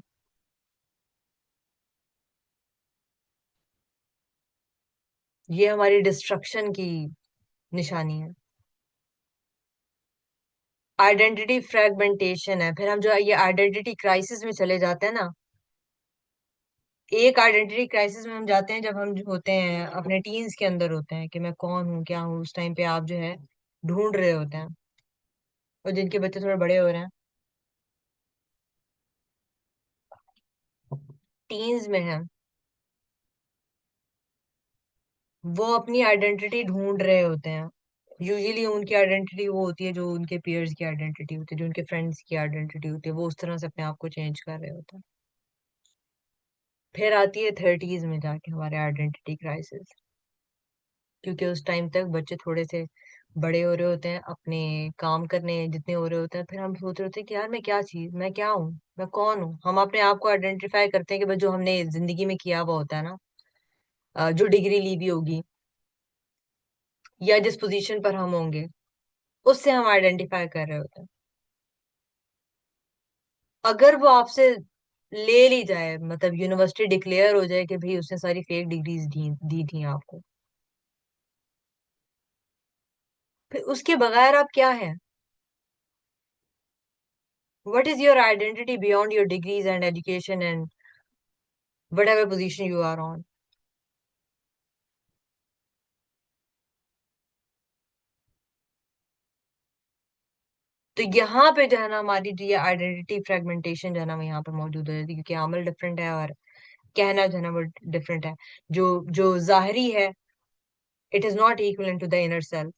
ये हमारी डिस्ट्रक्शन की निशानी है। आइडेंटिटी फ्रेगमेंटेशन है। फिर हम जो ये आइडेंटिटी क्राइसिस में चले जाते हैं ना, एक आइडेंटिटी क्राइसिस में हम जाते हैं जब हम जो होते हैं अपने टीन्स के अंदर होते हैं कि मैं कौन हूँ क्या हूँ। उस टाइम पे आप जो है ढूंढ रहे होते हैं। और जिनके बच्चे थोड़े बड़े हो रहे हैं, टीन्स में हैं, वो अपनी आइडेंटिटी ढूंढ रहे होते हैं। यूजुअली उनकी आइडेंटिटी वो होती है जो उनके पीयर्स की आइडेंटिटी होती है, जो उनके फ्रेंड्स की आइडेंटिटी होती है, वो उस तरह से अपने आप को चेंज कर रहे होते हैं। फिर आती है थर्टीज में जाके हमारे आइडेंटिटी क्राइसिस, क्योंकि उस टाइम तक बच्चे थोड़े से बड़े हो रहे होते हैं, अपने काम करने जितने हो रहे होते हैं। फिर हम सोच रहे होते हैं कि यार मैं क्या चीज, मैं क्या हूँ, मैं कौन हूँ। हम अपने आप को आइडेंटिफाई करते हैं कि बस जो हमने जिंदगी में किया हुआ होता है ना, जो डिग्री ली भी होगी या जिस पोजीशन पर हम होंगे, उससे हम आइडेंटिफाई कर रहे होते हैं। अगर वो आपसे ले ली जाए, मतलब यूनिवर्सिटी डिक्लेयर हो जाए कि भाई उसने सारी फेक डिग्रीज दी थी आपको, फिर उसके बगैर आप क्या है? What is your identity beyond your degrees and education and whatever position you are on? तो यहाँ पे जो है ना हमारी जो ये आइडेंटिटी फ्रेगमेंटेशन जो है ना वो यहाँ पे मौजूद हो जाती है, क्योंकि अमल डिफरेंट है और कहना जो है ना वो डिफरेंट है। जो जो जाहिरी है, it is not equal to the inner self.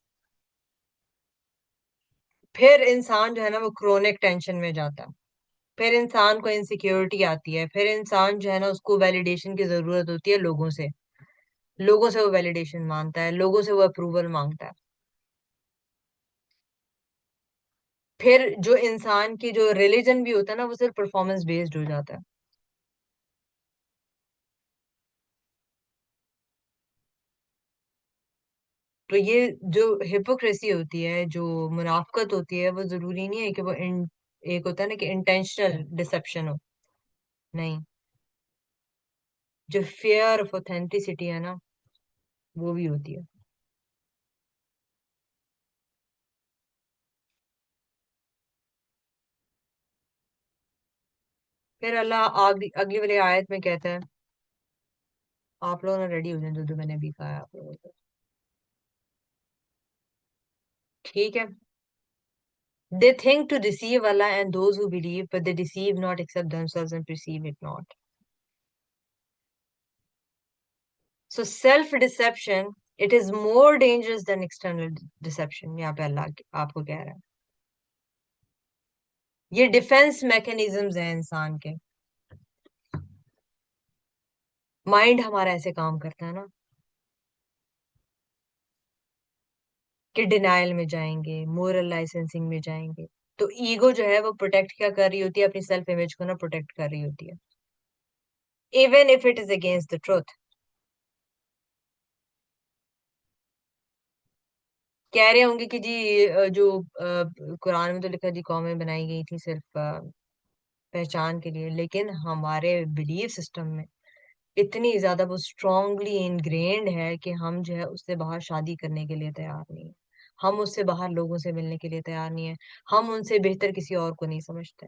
फिर इंसान जो है ना वो क्रोनिक टेंशन में जाता है। फिर इंसान को इनसिक्योरिटी आती है। फिर इंसान जो है ना उसको वैलिडेशन की जरूरत होती है लोगों से। लोगों से वो वैलिडेशन मांगता है, लोगों से वो अप्रूवल मांगता है। फिर जो इंसान की जो रिलीजन भी होता है ना वो सिर्फ परफॉर्मेंस बेस्ड हो जाता है। तो ये जो हिपोक्रेसी होती है, जो मुनाफकत होती है, वो जरूरी नहीं है कि वो एक होता है ना कि इंटेंशनल डिसेप्शन हो। नहीं, जो फेयर ऑफ ऑथेंटिसिटी है ना, वो भी होती है। फिर अल्लाह अगली वाली आयत में कहता है, आप लोग ना रेडी हो जाए, जो जो मैंने भी कहा है आप लोगों को। ठीक है। They think to deceive Allah and those who believe, but they deceive not except themselves and perceive it not. So self-deception, it is more dangerous than external deception. यहाँ पे अल्लाह आपको कह रहा है। ये डिफेंस मैकेनिज्म्स हैं इंसान के। माइंड हमारा ऐसे काम करता है ना कि डिनायल में जाएंगे, मोरल लाइसेंसिंग में जाएंगे। तो ईगो जो है वो प्रोटेक्ट क्या कर रही होती है, अपनी सेल्फ इमेज को ना प्रोटेक्ट कर रही होती है, even if it is against the truth. कह रहे होंगे कि जी जो कुरान में तो लिखा जी कौमें बनाई गई थी सिर्फ पहचान के लिए, लेकिन हमारे बिलीफ सिस्टम में इतनी ज्यादा वो स्ट्रांगली इनग्रेन्ड है कि हम जो है उससे बाहर शादी करने के लिए तैयार नहीं है। हम उससे बाहर लोगों से मिलने के लिए तैयार नहीं है। हम उनसे बेहतर किसी और को नहीं समझते।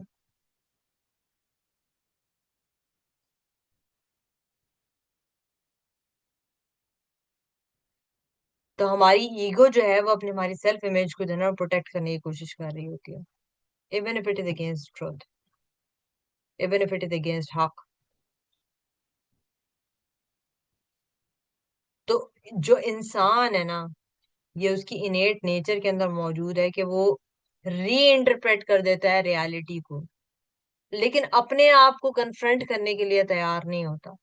तो हमारी ईगो जो है वो अपनी हमारी सेल्फ इमेज को जो है ना प्रोटेक्ट करने की कोशिश कर रही होती है, even if it is against truth, even if it is against हक। तो जो इंसान है ना, ये उसकी इनेट नेचर के अंदर मौजूद है कि वो री इंटरप्रेट कर देता है रियलिटी को, लेकिन अपने आप को कन्फ्रंट करने के लिए तैयार नहीं होता।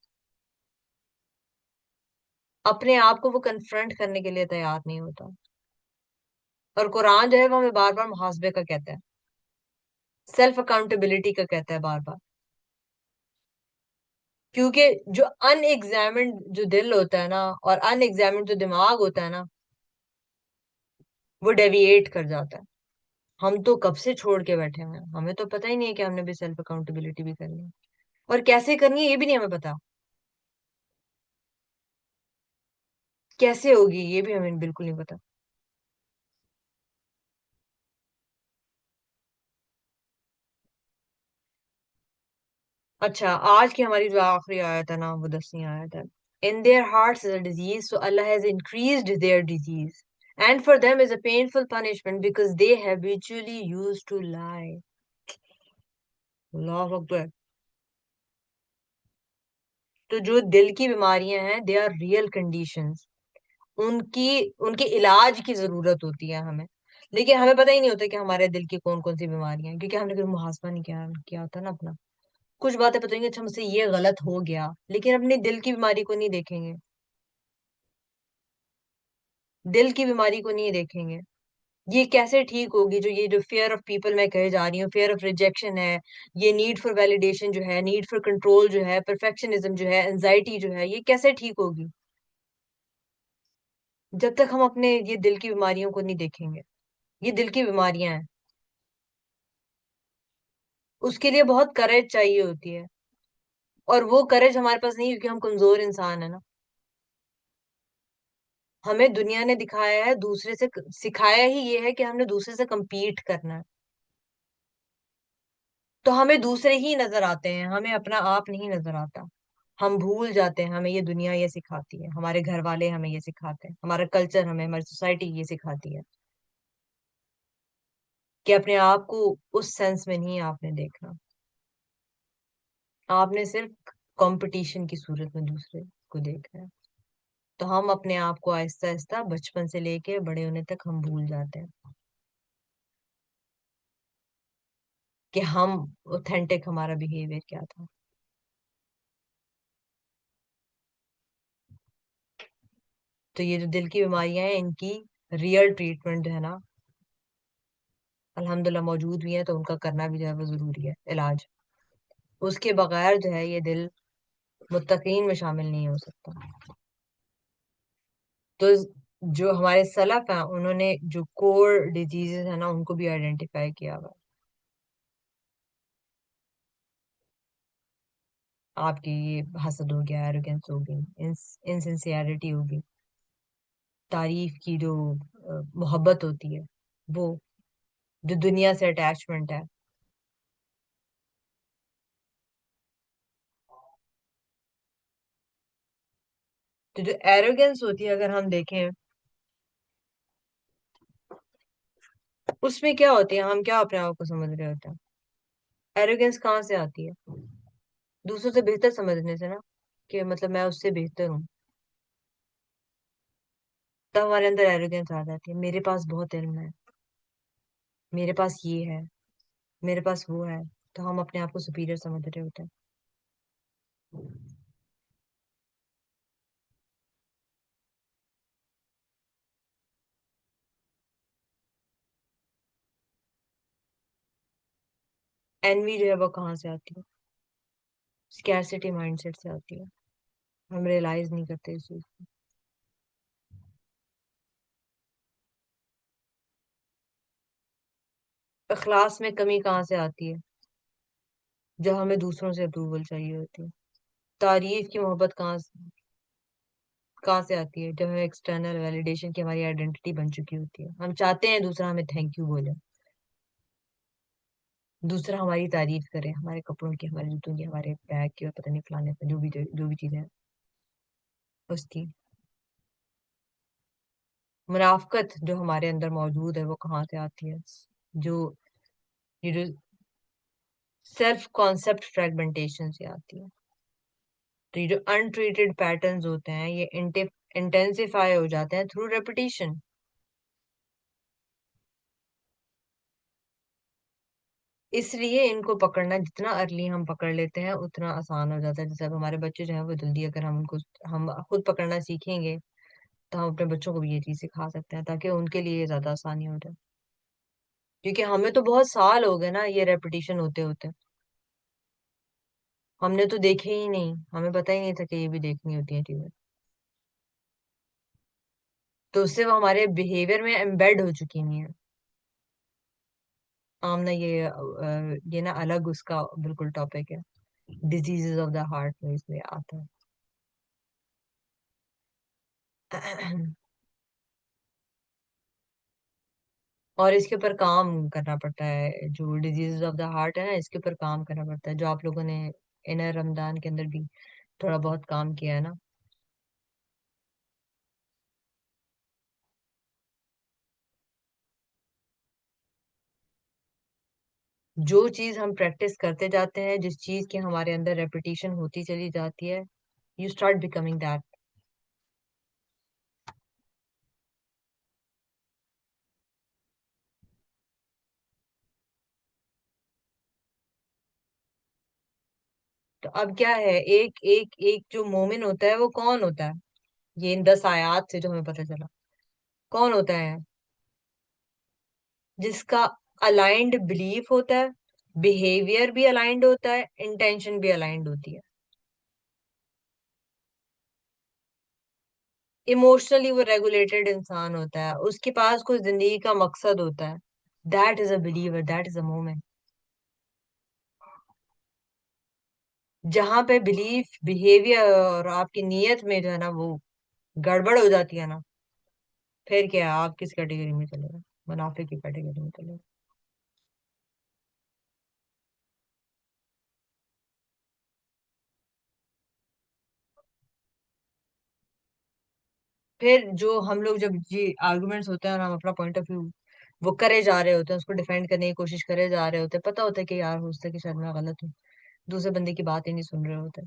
अपने आप को वो कन्फ्रंट करने के लिए तैयार नहीं होता। और कुरान जो है वो हमें बार बार मुहासबे का कहता है, सेल्फ अकाउंटेबिलिटी का कहता है बार बार। क्योंकि जो अनएग्जामिन्ड जो दिल होता है ना, और अनएग्जामिन्ड जो दिमाग होता है ना, वो डेविएट कर जाता है। हम तो कब से छोड़ के बैठे हुए हैं, हमें तो पता ही नहीं है कि हमने भी सेल्फ अकाउंटेबिलिटी भी करनी है, और कैसे करनी है ये भी नहीं हमें पता। कैसे होगी ये भी हमें बिल्कुल नहीं पता। अच्छा, आज की हमारी जो आखिरी आयत है ना, वो 10वीं आयत है। In their hearts is a disease, so Allah has increased their disease, and for them is a painful punishment because they habitually used to lie. Allah अकबर। तो जो दिल की बीमारियां हैं, दे आर रियल कंडीशंस। उनकी उनके इलाज की जरूरत होती है हमें, लेकिन हमें पता ही नहीं होता कि हमारे दिल की कौन कौन सी बीमारियां हैं, क्योंकि हमने कभी मुहासमा नहीं किया किया होता ना अपना। कुछ बातें पता नहीं, अच्छा मुझसे ये गलत हो गया, लेकिन अपनी दिल की बीमारी को नहीं देखेंगे। दिल की बीमारी को नहीं देखेंगे। ये कैसे ठीक होगी, जो ये जो फियर ऑफ पीपल मैं कहे जा रही हूँ, फियर ऑफ रिजेक्शन है, ये नीड फॉर वैलिडेशन जो है, नीड फॉर कंट्रोल जो है, परफेक्शनिज्म जो है, एंजाइटी जो है, ये कैसे ठीक होगी जब तक हम अपने ये दिल की बीमारियों को नहीं देखेंगे। ये दिल की बीमारियां हैं, उसके लिए बहुत करेज चाहिए होती है, और वो करेज हमारे पास नहीं है, क्योंकि हम कमजोर इंसान है ना। हमें दुनिया ने दिखाया है, दूसरे से सिखाया ही ये है कि हमने दूसरे से compete करना है। तो हमें दूसरे ही नजर आते हैं, हमें अपना आप नहीं नजर आता। हम भूल जाते हैं, हमें ये दुनिया ये सिखाती है, हमारे घर वाले हमें ये सिखाते हैं, हमारा कल्चर हमें, हमारी सोसाइटी ये सिखाती है कि अपने आप को उस सेंस में नहीं आपने देखना। आपने सिर्फ कंपटीशन की सूरत में दूसरे को देखना है। तो हम अपने आप को आहिस्ता आहिस्ता बचपन से लेके बड़े होने तक हम भूल जाते हैं कि हम ऑथेंटिक हमारा बिहेवियर क्या था। तो ये जो दिल की बीमारियां हैं, इनकी रियल ट्रीटमेंट जो है ना, अल्हम्दुलिल्लाह मौजूद भी है, तो उनका करना भी जो है वो जरूरी है, इलाज। उसके बगैर जो है ये दिल मुत्तकीन में शामिल नहीं हो सकता। तो जो हमारे सलफ हैं, उन्होंने जो कोर डिजीजेस है ना, उनको भी आइडेंटिफाई किया हुआ है। आपकी ये हसद हो गया, एरोगेंस हो गई, इनसिंसियरिटी होगी, तारीफ की जो मोहब्बत होती है, वो जो दुनिया से अटैचमेंट है। तो जो एरोगेंस होती है, अगर हम देखें, उसमें क्या होती है, हम क्या अपने आप को समझ रहे होते हैं। एरोगेंस कहाँ से आती है? दूसरों से बेहतर समझने से ना, कि मतलब मैं उससे बेहतर हूँ। तब हमारे अंदर एरोगेंस आ जाती है, मेरे पास बहुत इल्म है, मेरे पास ये है, मेरे पास वो है। तो हम अपने आप को सुपीरियर समझ रहे होते हैं। एनवी जो है वो कहाँ से आती है? स्कैरसिटी माइंडसेट से आती है। हम रियलाइज नहीं करते इस चीज को। इखलास में कमी कहाँ से आती है? जब हमें दूसरों से अप्रूवल चाहिए होती है। तारीफ की मोहब्बत कहाँ से आती है? जब हमें एक्सटर्नल वैलिडेशन की हमारी आइडेंटिटी बन चुकी होती है, हम चाहते हैं दूसरा हमें थैंक यू बोले, दूसरा हमारी तारीफ करे, हमारे कपड़ों की, हमारे जूतों की, हमारे बैग की, और पता नहीं फलाने का, जो भी चीजें हैं उसकी। मुनाफकत जो हमारे अंदर मौजूद है, वो कहाँ से आती है? जो ये जो सेल्फ कॉन्सेप्ट फ्रेगमेंटेशन से आती है। तो ये जो अनट्रीटेड पैटर्न्स होते हैं, ये इंटेंसिफाई हो जाते हैं थ्रू रेपिटेशन। इसलिए इनको पकड़ना जितना अर्ली हम पकड़ लेते हैं, उतना आसान हो जाता है। जैसे अब हमारे बच्चे जो हैं वो जल्दी, अगर हम खुद पकड़ना सीखेंगे, तो हम अपने बच्चों को भी ये चीज सिखा सकते हैं, ताकि उनके लिए ये ज्यादा आसानी हो जाए। क्योंकि हमें तो बहुत साल हो गए ना ये रेपिटेशन होते होते। हमने तो देखे ही नहीं, हमें पता ही नहीं था कि ये भी देखनी होती है चीजें। तो उससे वो हमारे बिहेवियर में एम्बेड हो चुकी हुई है। आमना ये ना अलग उसका बिल्कुल टॉपिक है। डिजीजेस ऑफ द हार्ट में इसमें आता है। और इसके ऊपर काम करना पड़ता है, जो डिजीजेस ऑफ द हार्ट है ना, इसके ऊपर काम करना पड़ता है, जो आप लोगों ने इनर रमजान के अंदर भी थोड़ा बहुत काम किया है ना। जो चीज हम प्रैक्टिस करते जाते हैं, जिस चीज की हमारे अंदर रेपिटेशन होती चली जाती है, यू स्टार्ट बिकमिंग दैट। तो अब क्या है, एक एक एक जो मोमिन होता है वो कौन होता है? ये इन 10 आयात से जो हमें पता चला, कौन होता है? जिसका अलाइंड बिलीफ होता है, बिहेवियर भी अलाइंड होता है, इंटेंशन भी अलाइंड होती है। इमोशनली वो रेगुलेटेड इंसान होता है, उसके पास कोई जिंदगी का मकसद होता है। That is a believer, that is a moment. जहां पे बिलीफ, बिहेवियर और आपकी नीयत में जो है ना वो गड़बड़ हो जाती है ना, फिर क्या है, आप किस कैटेगरी में चले गए? मुनाफे की कैटेगरी में चले गए। फिर जो हम लोग जब ये आर्गुमेंट्स होते हैं और हम अपना पॉइंट ऑफ व्यू वो करे जा रहे होते हैं, उसको डिफेंड करने की कोशिश करे जा रहे होते हैं, पता होता है कि यार हो सकता है कि शायद मैं गलत हूँ, दूसरे बंदे की बात ही नहीं सुन रहे होते,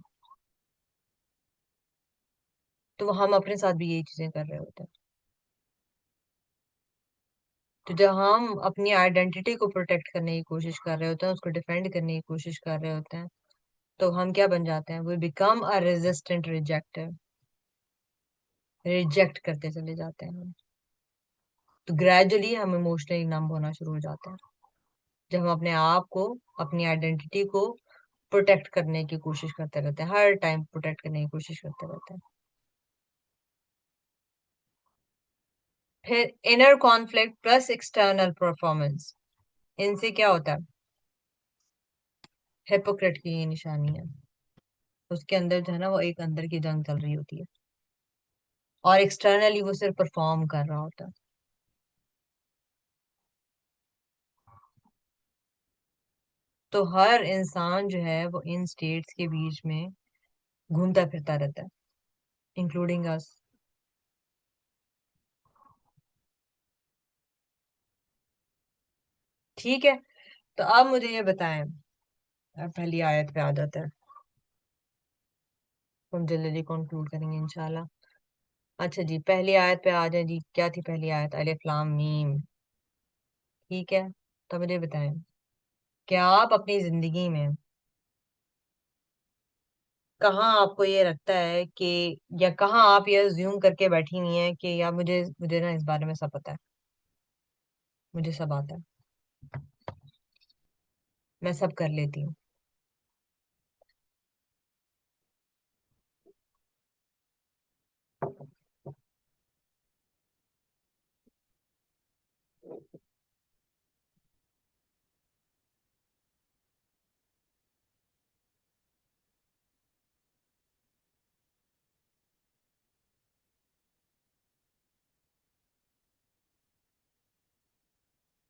तो हम अपने साथ भी यही चीजें कर रहे होते हैं। तो जब हम अपनी आइडेंटिटी को प्रोटेक्ट करने की कोशिश कर रहे होते हैं, उसको डिफेंड करने की कोशिश कर रहे होते हैं, तो हम क्या बन जाते हैं? We become a resistant rejecter. Reject करते चले जाते हैं हम। तो ग्रेजुअली हम इमोशनली नम होना शुरू हो जाते हैं, जब हम अपने आप को, अपनी आइडेंटिटी को प्रोटेक्ट करने की कोशिश करते रहते हैं, हर टाइम प्रोटेक्ट करने की कोशिश करते रहते हैं। फिर inner conflict plus external performance, इनसे क्या होता है? हिपोक्रेट की ये निशानी है। उसके अंदर जो है ना वो एक अंदर की जंग चल रही होती है, और एक्सटर्नली वो सिर्फ परफॉर्म कर रहा होता है। तो हर इंसान जो है वो इन स्टेट्स के बीच में घूमता फिरता रहता है, इंक्लूडिंग अस। ठीक है, तो अब मुझे ये बताएं, अब पहली आयत पे आ जाता है, हम जल्दी कंक्लूड करेंगे इंशाल्लाह। अच्छा जी, पहली आयत पे आ जाए जी। क्या थी पहली आयत? अलिफ लाम मीम। ठीक है, तो मुझे बताएं, क्या आप अपनी जिंदगी में, कहाँ आपको ये लगता है कि, या कहाँ आप ये ज्यूम करके बैठी हुई हैं कि यार मुझे मुझे ना इस बारे में सब पता है, मुझे सब आता है, मैं सब कर लेती हूँ?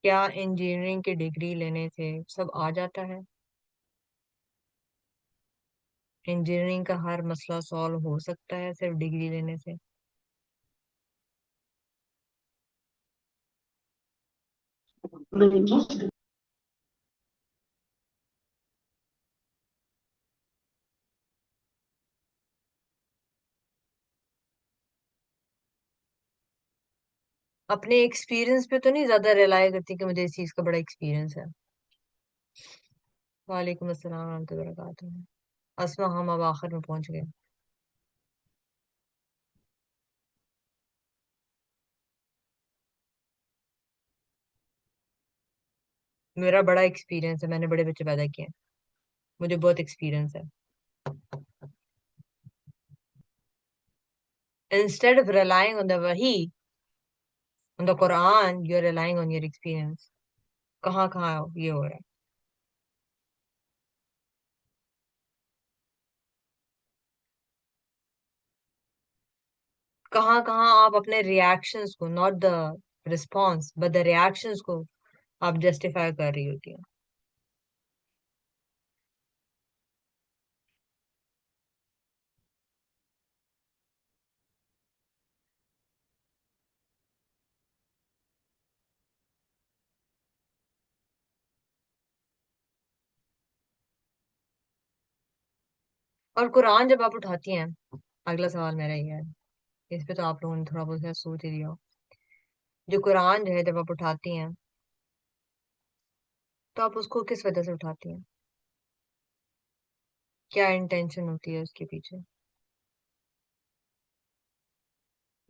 क्या इंजीनियरिंग की डिग्री लेने से सब आ जाता है? इंजीनियरिंग का हर मसला सॉल्व हो सकता है सिर्फ डिग्री लेने से? नहीं। अपने एक्सपीरियंस पे तो नहीं ज्यादा रिलाई करती कि मुझे इस चीज का बड़ा एक्सपीरियंस है? वालेकुम अस्सलाम वरहमतुल्लाहि वबरकातुहू। अस्मा, हम अब आखिर में पहुंच गए। मेरा बड़ा एक्सपीरियंस है, मैंने बड़े बच्चे पैदा किए हैं, मुझे बहुत एक्सपीरियंस है। Instead of relying on the Wahi, on the Quran, you're relying on your experience. कहाँ कहाँ ये हो रहा है? कहाँ कहाँ आप अपने रिएक्शंस को, not the response but the reactions को आप जस्टिफाई कर रही होती है। और कुरान जब आप उठाती हैं, अगला सवाल मेरा ये है, इस पे तो आप लोगों ने थोड़ा बहुत शायद सोच ही लिया हो। जो कुरान जो है जब आप उठाती हैं, तो आप उसको किस वजह से उठाती हैं? क्या इंटेंशन होती है उसके पीछे?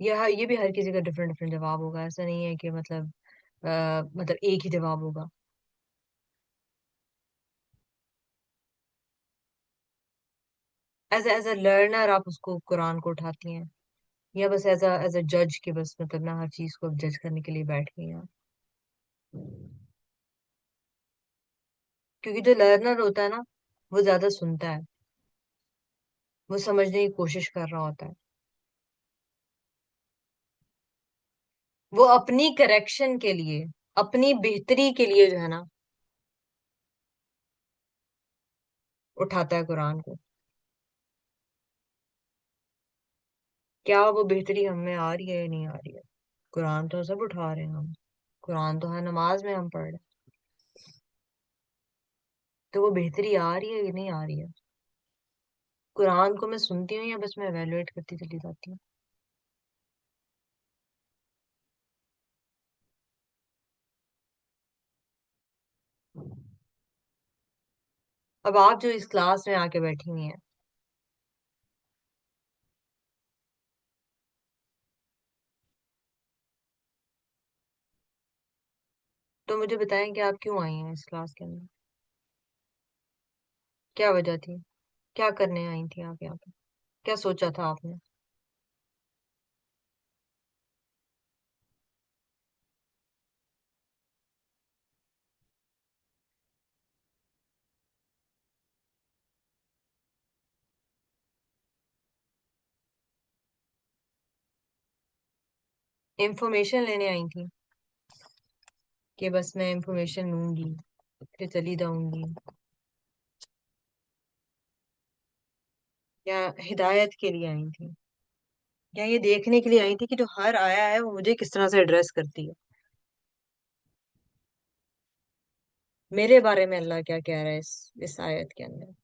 ये भी हर किसी का डिफरेंट डिफरेंट जवाब होगा, ऐसा नहीं है कि मतलब मतलब एक ही जवाब होगा। एज अ लर्नर आप उसको कुरान को उठाती हैं, या बस एज अ जज के बस मतलब ना हर चीज को जज करने के लिए बैठ गई हैं? क्योंकि जो लर्नर होता है ना, वो ज्यादा सुनता है, वो समझने की कोशिश कर रहा होता है, वो अपनी करेक्शन के लिए, अपनी बेहतरी के लिए जो है ना, उठाता है कुरान को। क्या वो बेहतरी हमें आ रही है या नहीं आ रही है? कुरान तो सब उठा रहे हैं हम, कुरान तो हर नमाज में हम पढ़ रहे हैं, तो वो बेहतरी आ रही है या नहीं आ रही है? कुरान को मैं सुनती हूँ या बस मैं एवेलुएट करती चली जाती हूँ? अब आप जो इस क्लास में आके बैठी हुई हैं, तो मुझे बताएं कि आप क्यों आई हैं इस क्लास के अंदर? क्या वजह थी? क्या करने आई थी आप यहाँ पे? क्या सोचा था आपने? इंफॉर्मेशन लेने आई थी कि बस मैं इंफॉर्मेशन लूंगी फिर चली जाऊंगी, या हिदायत के लिए आई थी, या ये देखने के लिए आई थी कि जो हर आया है वो मुझे किस तरह से एड्रेस करती है? मेरे बारे में अल्लाह क्या कह रहा है इस आयत के अंदर?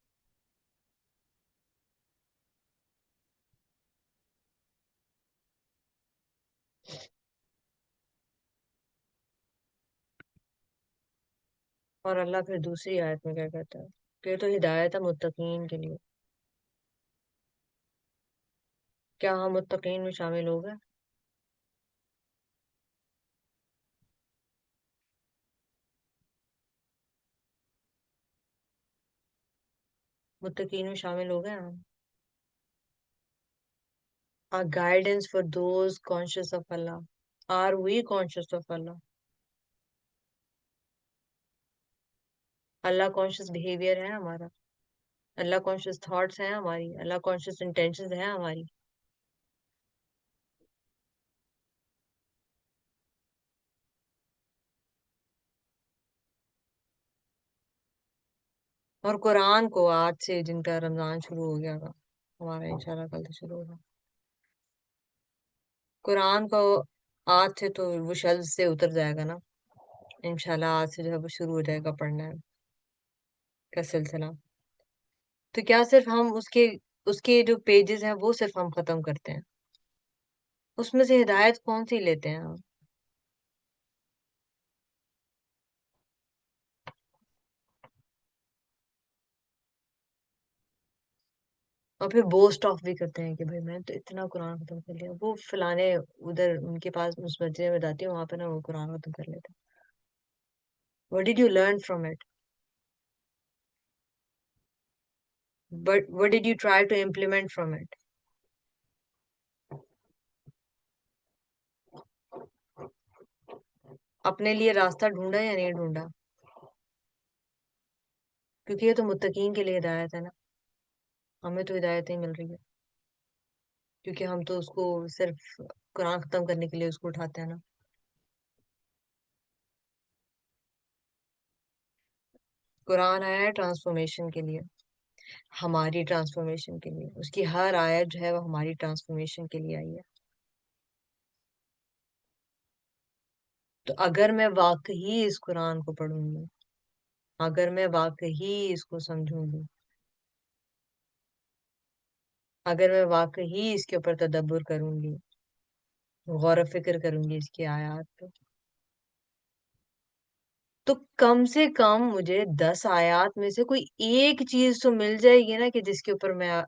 और अल्लाह फिर दूसरी आयत में क्या कहता है? कि ये तो हिदायत है मुत्तकीन के लिए। क्या हम मुत्तकीन में शामिल हो गए? मुत्तकीन में शामिल हो गए हम? A guidance for those conscious of Allah. Are we conscious of Allah? Allah conscious behaviour है हमारा? अल्लाह कॉन्शियस थॉट्स हैं हमारी? अल्लाह कॉन्शियस इंटेंशंस हैं हमारी? और कुरान को आज से जिनका रमजान शुरू हो गया था, हमारा इंशाल्लाह कल से शुरू होगा, कुरान को आज से तो वो शेल्फ से उतर जाएगा ना, इंशाल्लाह आज से जो है वो शुरू हो जाएगा पढ़ना है का सिलसिला। तो क्या सिर्फ हम उसके उसके जो पेजेस हैं वो सिर्फ हम खत्म करते हैं? उसमें से हिदायत कौन सी लेते हैं हम? और फिर बोस्ट ऑफ भी करते हैं कि भाई मैं तो इतना कुरान खत्म कर लिया, वो फलाने उधर उनके पास उस मस्जिद में जाती है, वहां पे ना वो कुरान खत्म कर लेते हैं। What did you learn from it? But what did you try to implement from it? अपने लिए रास्ता ढूंढा या नहीं ढूंढा? क्योंकि ये तो मुत्तकीन के लिए हिदायत है ना। हमें तो हिदायत ही मिल रही है, क्योंकि हम तो उसको सिर्फ कुरान खत्म करने के लिए उसको उठाते हैं ना। कुरान आया है ट्रांसफॉर्मेशन के लिए, हमारी ट्रांसफॉर्मेशन के लिए। उसकी हर आयत जो है वो हमारी ट्रांसफॉर्मेशन के लिए आई है। तो अगर मैं वाकई इस कुरान को पढ़ूंगी, अगर मैं वाकई इसको समझूंगी, अगर मैं वाकई इसके ऊपर तदब्बुर करूंगी, गौर फिक्र करूंगी इसकी आयत पे, तो कम से कम मुझे 10 आयत में से कोई एक चीज तो मिल जाएगी ना, कि जिसके ऊपर मैं,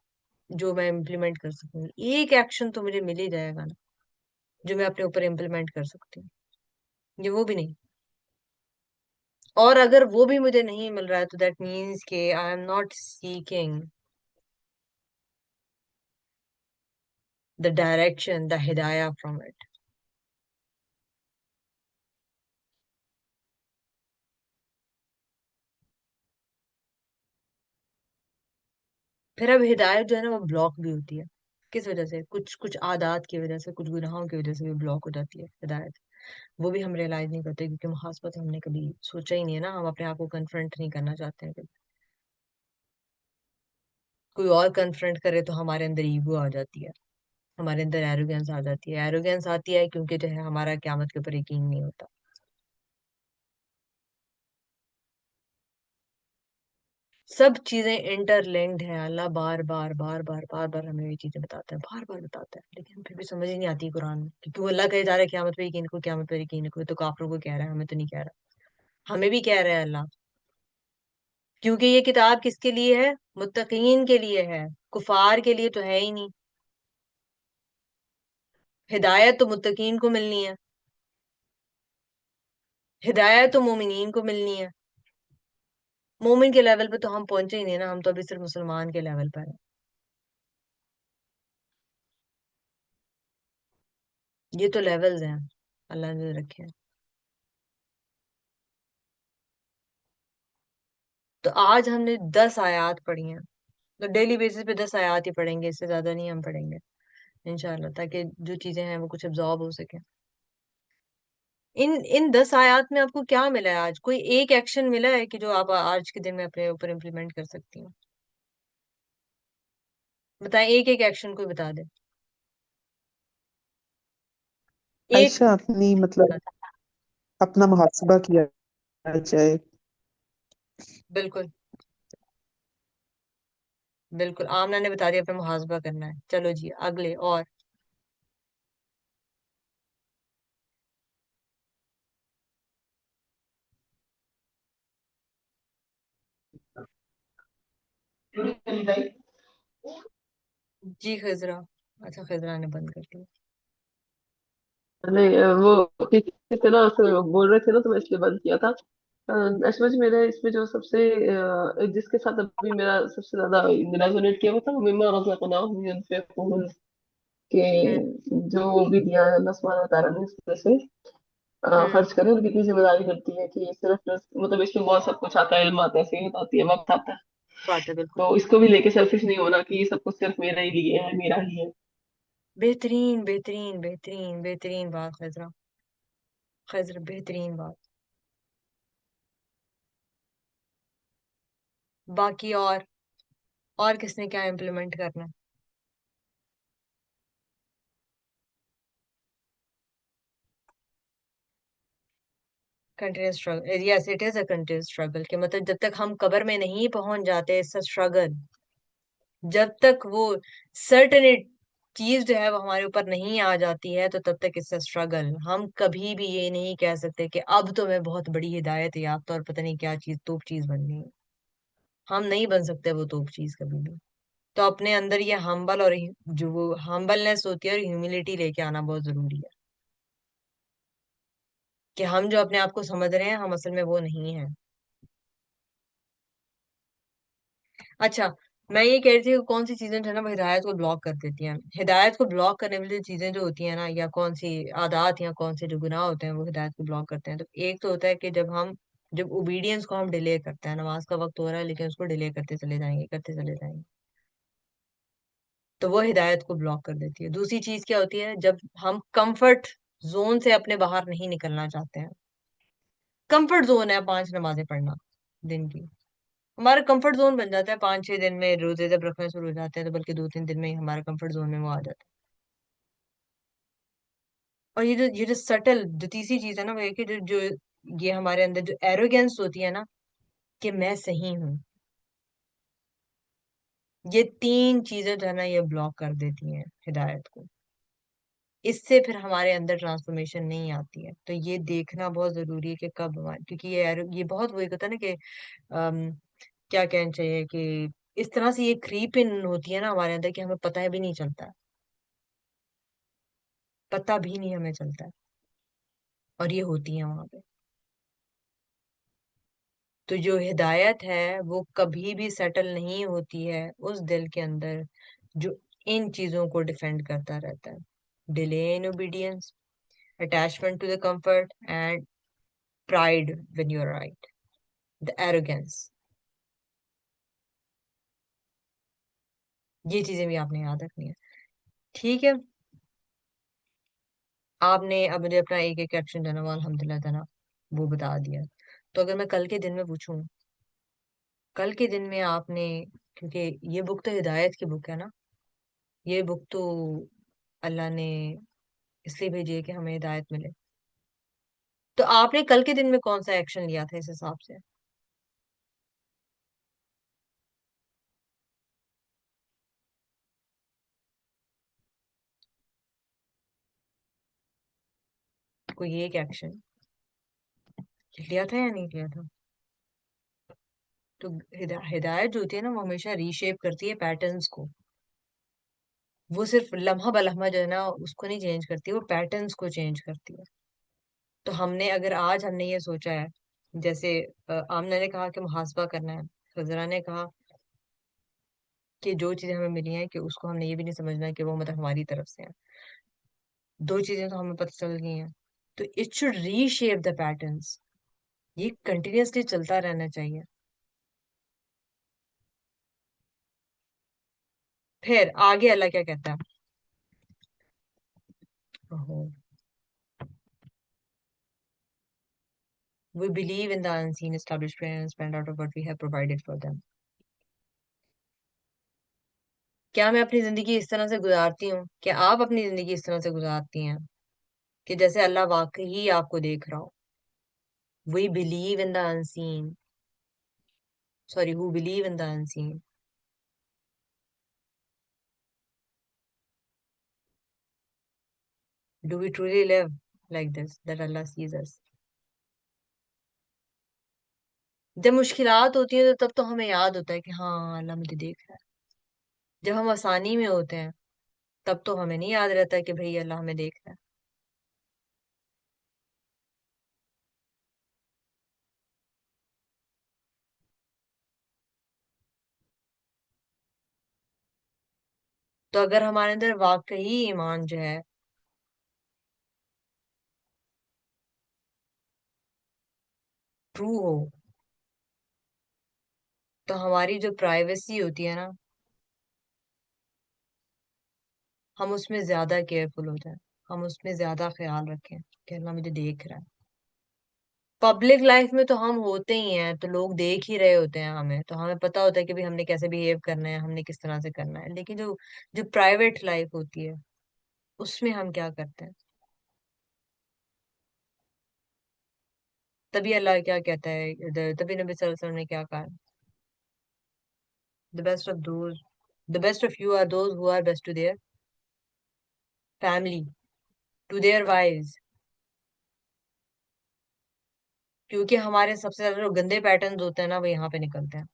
जो मैं इम्प्लीमेंट कर सकूंगी। एक एक्शन तो मुझे मिल ही जाएगा ना, जो मैं अपने ऊपर इम्प्लीमेंट कर सकती हूँ। ये वो भी नहीं। और अगर वो भी मुझे नहीं मिल रहा है, तो दैट मीन्स के I am not seeking the direction, the हिदाया फ्रॉम इट। फिर अब हिदायत जो है ना वो ब्लॉक भी होती है। किस वजह से? कुछ कुछ आदात की वजह से, कुछ गुनाहों की वजह से भी ब्लॉक हो जाती है हिदायत। वो भी हम रियलाइज नहीं करते, क्योंकि मुहासबा तो हमने कभी सोचा ही नहीं है ना, हम अपने आप को कन्फ्रंट नहीं करना चाहते हैं कभी। कोई और कन्फ्रंट करे तो हमारे अंदर ईगो आ जाती है, हमारे अंदर एरोगेंस आ जाती है। एरोगेंस आती है क्योंकि जो है हमारा क़यामत के ऊपर यकीन नहीं होता। सब चीजें इंटरलिंक्ड है। अल्लाह बार बार बार बार बार बार हमें ये चीजें बताता है, बार बार बताता है, लेकिन फिर भी समझ ही नहीं आती कुरान में कि क्यों अल्लाह कहे जा रहा है क़यामत पे यकीन को, क़यामत पे यकीन को। ये तो काफिरों को कह रहा है, हमें तो नहीं कह रहा। हमें भी कह रहा है अल्लाह, क्योंकि ये किताब किसके लिए है? मुत्तकीन के लिए है, कुफार के लिए तो है ही नहीं। हिदायत तो मुत्तकीन को मिलनी है, हिदायत तो मोमिनीन को मिलनी है। मोमिन के लेवल पे तो हम पहुंचे ही नहीं ना, हम तो अभी सिर्फ मुसलमान के लेवल पर है। ये तो लेवल्स हैं, अल्लाह ने रखे हैं। तो आज हमने 10 आयत पढ़ी हैं, तो डेली बेसिस पे 10 आयत ही पढ़ेंगे, इससे ज्यादा नहीं हम पढ़ेंगे इंशाल्लाह, ताकि जो चीजें हैं वो कुछ अब्जॉर्ब हो सके। इन इन 10 आयत में आपको क्या मिला है? आज कोई एक एक्शन मिला है कि जो आप आज के दिन में अपने ऊपर इम्प्लीमेंट कर सकती हैं? बताएं, एक एक एक्शन कोई बता दे। एक। आयशा, अपनी मतलब अपना मुहासबा किया जाए। बिल्कुल, बिल्कुल आमना ने बता दिया, अपना मुहासबा करना है। चलो जी अगले। और जी खजरा। अच्छा, खजरा ने बंद कर दिया। नहीं, वो किसी से ना बोल रहे थे ना, तो मैं इसलिए बंद किया था। असल में मेरे इसमें जो सबसे जिसके साथ अभी मेरा सबसे ज्यादा रेजोनेट किया वो था मिम्मा रज़क़नाहुम युनफ़िक़ून के। हम्म। जो भी दिया है अल्लाह सुब्हानहू व तआला ने उसमें से हम्म। खर्च करें। उनकी इतनी जिम्मेदारी बनती है कि सिर्फ मतलब इसमें बहुत सब कुछ आता है, इल्म आता है, सेहत आती है, वक्त आता है। बात है बिल्कुल। तो इसको भी लेके सेल्फिश नहीं होना कि ये सब कुछ सिर्फ मेरा ही लिए है, मेरा ही है। बेहतरीन बेहतरीन बेहतरीन बेहतरीन बात खजरा। खजरा बेहतरीन बात। बाकी और किसने क्या इम्प्लीमेंट करना है? Continuous struggle, yes it is a continuous struggle. के मतलब जब तक हम कब्र में नहीं पहुंच जाते, इट्स अ स्ट्रगल। जब तक वो सर्टेन चीज जो है वो हमारे ऊपर नहीं आ जाती है, तो तब तक इट्स अ स्ट्रगल। हम कभी भी ये नहीं कह सकते कि अब तो मैं बहुत बड़ी हिदायत याफ्ता और पता नहीं क्या चीज, तोप चीज बन गई हूं। हम नहीं बन सकते वो तोप चीज कभी भी। तो अपने अंदर ये हम्बल और जो वो हम्बलनेस होती है और ह्यूमिलिटी लेके आना बहुत जरूरी है, कि हम जो अपने आप को समझ रहे हैं, हम असल में वो नहीं है। अच्छा, मैं ये कह रही थी कि कौन सी चीजें जो है ना वो हिदायत को ब्लॉक कर देती हैं। हिदायत को ब्लॉक करने वाली चीजें जो होती हैं ना, या कौन सी आदत या कौन से जो गुनाह होते हैं वो हिदायत को ब्लॉक करते हैं। तो एक तो होता है कि जब ओबीडियंस को हम डिले करते हैं, नमाज का वक्त हो रहा है लेकिन उसको डिले करते चले जाएंगे, तो वो हिदायत को ब्लॉक कर देती है। दूसरी चीज क्या होती है, जब हम कंफर्ट जोन से अपने बाहर नहीं निकलना चाहते हैं। कंफर्ट जोन है 5 नमाजें पढ़ना दिन की, हमारा कंफर्ट जोन बन जाता है। 5-6 दिन में रोजे जब रखने शुरू हो जाते हैं तो बल्कि 2-3 दिन में ही हमारा कंफर्ट जोन में वो आ जाता है। और ये जो सटल जो तीसरी चीज है ना वो ये कि जो जो ये हमारे अंदर जो एरोगेंस होती है ना, कि मैं सही हूँ, ये तीन चीजें जो है ना ये ब्लॉक कर देती हैं हिदायत को। इससे फिर हमारे अंदर ट्रांसफॉर्मेशन नहीं आती है। तो ये देखना बहुत जरूरी है कि कब हमारे, क्योंकि ये बहुत वही होता है ना कि क्या कहना चाहिए कि इस तरह से ये क्रीप इन होती है ना हमारे अंदर कि हमें पता भी नहीं चलता है। पता भी नहीं हमें चलता है, और ये होती है वहां पे। तो जो हिदायत है वो कभी भी सेटल नहीं होती है उस दिल के अंदर जो इन चीजों को डिफेंड करता रहता है। Delay in obedience, attachment to the comfort, and pride when you are right, the arrogance. ये चीजें भी आपने याद रखनी है। ठीक है, आपने अब मुझे अपना एक एक एक्शन जो है ना वो अल्हम्दुलिल्लाह था वो बता दिया। तो अगर मैं कल के दिन में पूछूं, कल के दिन में आपने, क्योंकि ये बुक तो हिदायत की बुक है ना, ये बुक तो अल्लाह ने इसलिए भेजी है कि हमें हिदायत मिले। तो आपने कल के दिन में कौन सा एक्शन लिया था इस हिसाब से? कोई एक एक्शन लिया था या नहीं लिया था? तो हिदायत जो होती है ना वो हमेशा रीशेप करती है पैटर्न्स को। वो सिर्फ लम्हा बलम्हा जो है ना उसको नहीं चेंज करती, वो पैटर्न्स को चेंज करती है। तो हमने अगर आज हमने ये सोचा है, जैसे आमना ने कहा कि मुहासबा करना है, खजरा ने कहा कि जो चीजें हमें मिली हैं कि उसको हमने ये भी नहीं समझना है कि वो मतलब हमारी तरफ से है। दो चीजें तो हमें पता चल गई हैं। तो it should reshape the patterns, ये कंटिन्यूअसली चलता रहना चाहिए। फिर आगे अल्लाह क्या कहता है? ओहो, we believe in the unseen established prayer and spend out of what we have provided for them। क्या मैं अपनी जिंदगी इस तरह से गुजारती हूँ, क्या आप अपनी जिंदगी इस तरह से गुजारती हैं कि जैसे अल्लाह वाकई आपको देख रहा हो? we believe in the unseen, sorry, who believe in the unseen, do we truly live like this, that Allah sees us? जब मुश्किलात होती है तो तब तो हमें याद होता है कि हाँ अल्लाह मुझे देख रहा है। जब हम आसानी में होते हैं तब तो हमें नहीं याद रहता कि भाई अल्लाह हमें देख रहा है। तो अगर हमारे अंदर वाकई ईमान जो है ट्रू हो, तो हमारी जो प्राइवेसी होती है ना, हम उसमें ज्यादा केयरफुल हो जाए, हम उसमें ज्यादा ख्याल रखें कि अल्लाह मुझे देख रहा है। पब्लिक लाइफ में तो हम होते ही हैं, तो लोग देख ही रहे होते हैं हमें, तो हमें पता होता है कि भाई हमने कैसे बिहेव करना है, हमने किस तरह से करना है। लेकिन जो जो प्राइवेट लाइफ होती है उसमें हम क्या करते हैं? तभी अल्लाह क्या कहता है, तभी नबी सल्लल्लाहु अलैहि वसल्लम ने क्या कहा, the best of those the best of you are those who are best to their family, to their wives. क्योंकि हमारे सबसे ज्यादा जो गंदे पैटर्न्स होते हैं ना वो यहाँ पे निकलते हैं।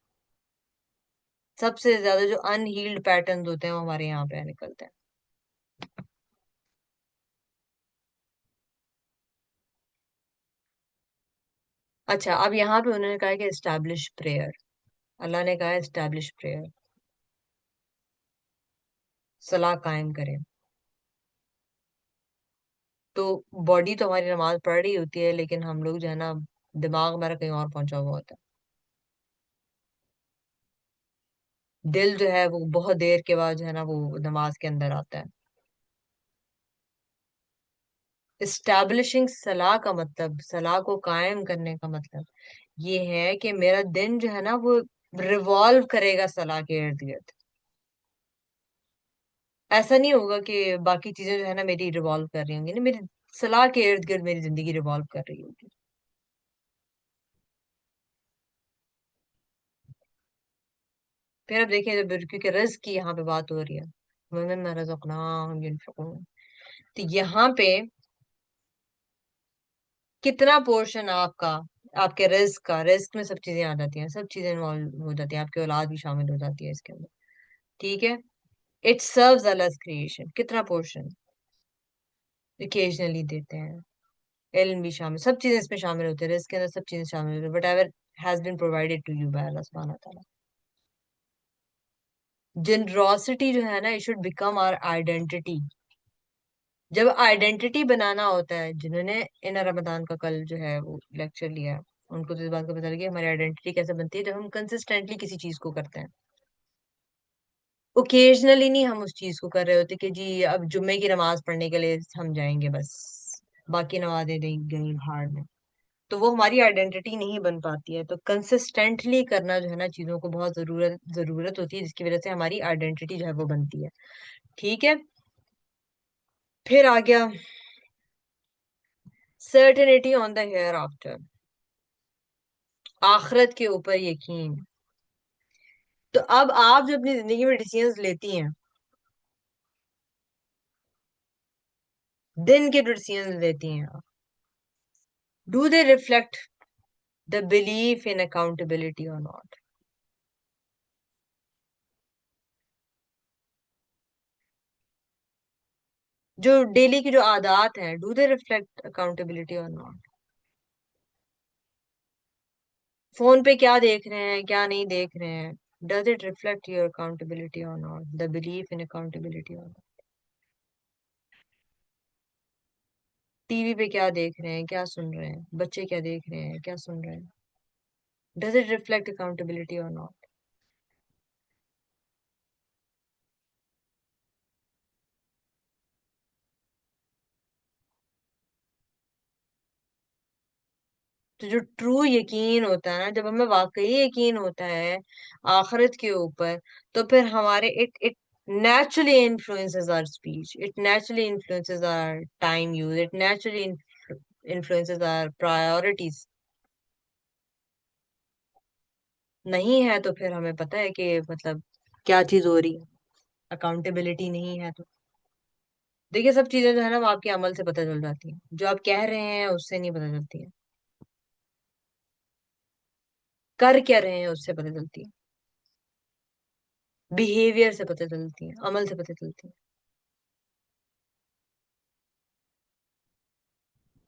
सबसे ज्यादा जो अनहील्ड पैटर्न्स होते हैं वो हमारे यहाँ पे निकलते हैं। अच्छा, अब यहाँ पे उन्होंने कहा है कि एस्टैब्लिश प्रेयर। अल्लाह ने कहा है एस्टैब्लिश प्रेयर। सलाह कायम करें। तो बॉडी तो हमारी नमाज पढ़ रही होती है, लेकिन हम लोग जो है ना, दिमाग हमारा कहीं और पहुंचा हुआ होता है। दिल जो है वो बहुत देर के बाद जो है ना वो नमाज के अंदर आता है। इस्टेब्लिशिंग सलाह का मतलब, सलाह को कायम करने का मतलब ये है कि मेरा दिन जो है ना वो रिवॉल्व करेगा सलाह के इर्द गिर्द। ऐसा नहीं होगा कि बाकी चीजें जो है ना मेरी रिवॉल्व कर रही होंगी, ना, मेरी सलाह के इर्द गिर्द मेरी जिंदगी रिवॉल्व कर रही होगी। फिर अब देखिए, जब क्योंकि रिस्क की यहाँ पे बात हो रही है, वमन रज़क़नाहुम युनफ़िक़ून, तो यहाँ पे कितना पोर्शन आपका, आपके रिस्क का, रिस्क में सब चीजें आ जाती हैं, सब चीजें इन्वॉल्व हो जाती हैं, आपकी औलाद भी शामिल हो जाती है इसके अंदर। ठीक है। इट सर्व्स अल्लाह's क्रिएशन, कितना पोर्शन ओकेजनली देते हैं। इल्म भी शामिल, सब चीजें इसमें शामिल होती है, रिस्क के अंदर सब चीजें शामिल होती है, what ever has been provided to you by Allah सुब्हानहू व तआला। जनरोसिटी जो है ना, it should become our identity. जब आइडेंटिटी बनाना होता है, जिन्होंने इन रमदान का कल जो है वो लेक्चर लिया है, उनको तो इस बात का पता लगे हमारी आइडेंटिटी कैसे बनती है, जब हम कंसिस्टेंटली किसी चीज को करते हैं। ओकेजनली नहीं हम उस चीज को कर रहे होते कि जी अब जुम्मे की नमाज पढ़ने के लिए हम जाएंगे बस, बाकी नमाजें नहीं गई भाड़ में, तो वो हमारी आइडेंटिटी नहीं बन पाती है। तो कंसिस्टेंटली करना जो है ना चीजों को बहुत जरूरत जरूरत होती है, जिसकी वजह से हमारी आइडेंटिटी जो है वो बनती है। ठीक है। फिर आ गया certainty on the hereafter, आखिरत के ऊपर यकीन। तो अब आप जो अपनी जिंदगी में डिसीजंस लेती हैं, दिन के डिसीजंस लेती हैं, do they reflect the belief in accountability और नॉट? जो डेली की जो आदत हैं, डू दे रिफ्लेक्ट अकाउंटेबिलिटी और नॉट? फोन पे क्या देख रहे हैं, क्या नहीं देख रहे हैं, does it reflect your accountability और not, the belief in accountability और नॉट? टीवी पे क्या देख रहे हैं, क्या सुन रहे हैं, बच्चे क्या देख रहे हैं, क्या सुन रहे हैं, डज इट रिफ्लेक्ट अकाउंटेबिलिटी और नॉट? तो जो ट्रू यकीन होता है ना, जब हमें वाकई यकीन होता है आखिरत के ऊपर, तो फिर हमारे it it naturally influences our speech, it naturally influences our time use, it naturally influences our priorities. नहीं है तो फिर हमें पता है कि मतलब क्या चीज हो रही है, अकाउंटेबिलिटी नहीं है तो देखिए सब चीजें जो है ना वो आपके अमल से पता चल जाती हैं, जो आप कह रहे हैं उससे नहीं पता चलती है, कर क्या रहे हैं उससे पता चलती है, बिहेवियर से पता चलती है, अमल से पता चलती है।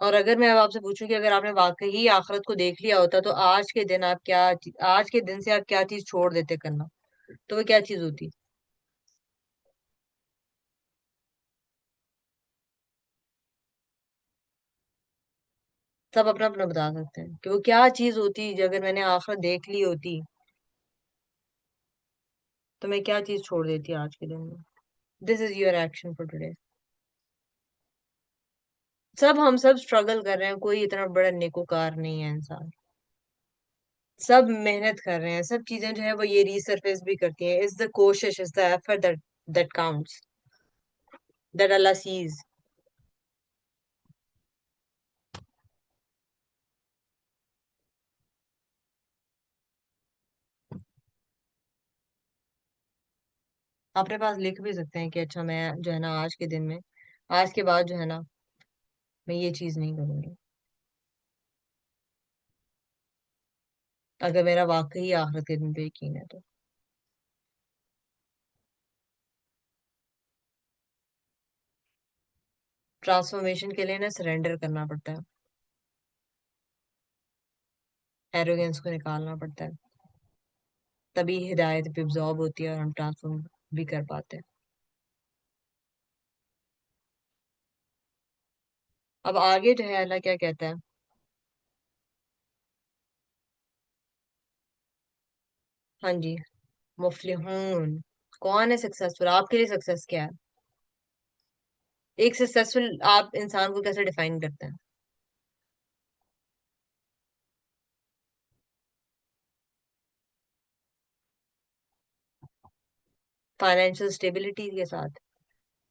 और अगर मैं अब आपसे पूछूं कि अगर आपने वाकई आखिरत को देख लिया होता, तो आज के दिन आप क्या, आज के दिन से आप क्या चीज छोड़ देते करना, तो वो क्या चीज होती? सब अपना अपना बता सकते हैं कि वो क्या चीज होती, जो अगर मैंने आखिरत देख ली होती तो मैं क्या चीज छोड़ देती आज के दिन में। This is your action for today. हम सब स्ट्रगल कर रहे हैं, कोई इतना बड़ा नेकोकार नहीं है इंसान, सब मेहनत कर रहे हैं, सब चीजें जो है वो ये रीसरफेस भी करती हैं, इज द कोशिश, is the effort that that counts, that Allah sees. अपने पास लिख भी सकते हैं कि अच्छा मैं जो है ना आज के दिन में, आज के बाद जो है ना मैं ये चीज नहीं करूंगी, अगर मेरा वाकई आखिरत के दिन पे यकीन है तो। ट्रांसफॉर्मेशन के लिए ना सरेंडर करना पड़ता है, एरोगेंस को निकालना पड़ता है, तभी हिदायत पे अब्जॉर्ब होती है और हम ट्रांसफॉर्म भी कर पाते हैं। अब आगे जो है अल्लाह क्या कहता है। हाँ जी। मुफलिहून। कौन है सक्सेसफुल? आपके लिए सक्सेस क्या है? एक सक्सेसफुल आप इंसान को कैसे डिफाइन करते हैं? फाइनेंशियल स्टेबिलिटी के साथ,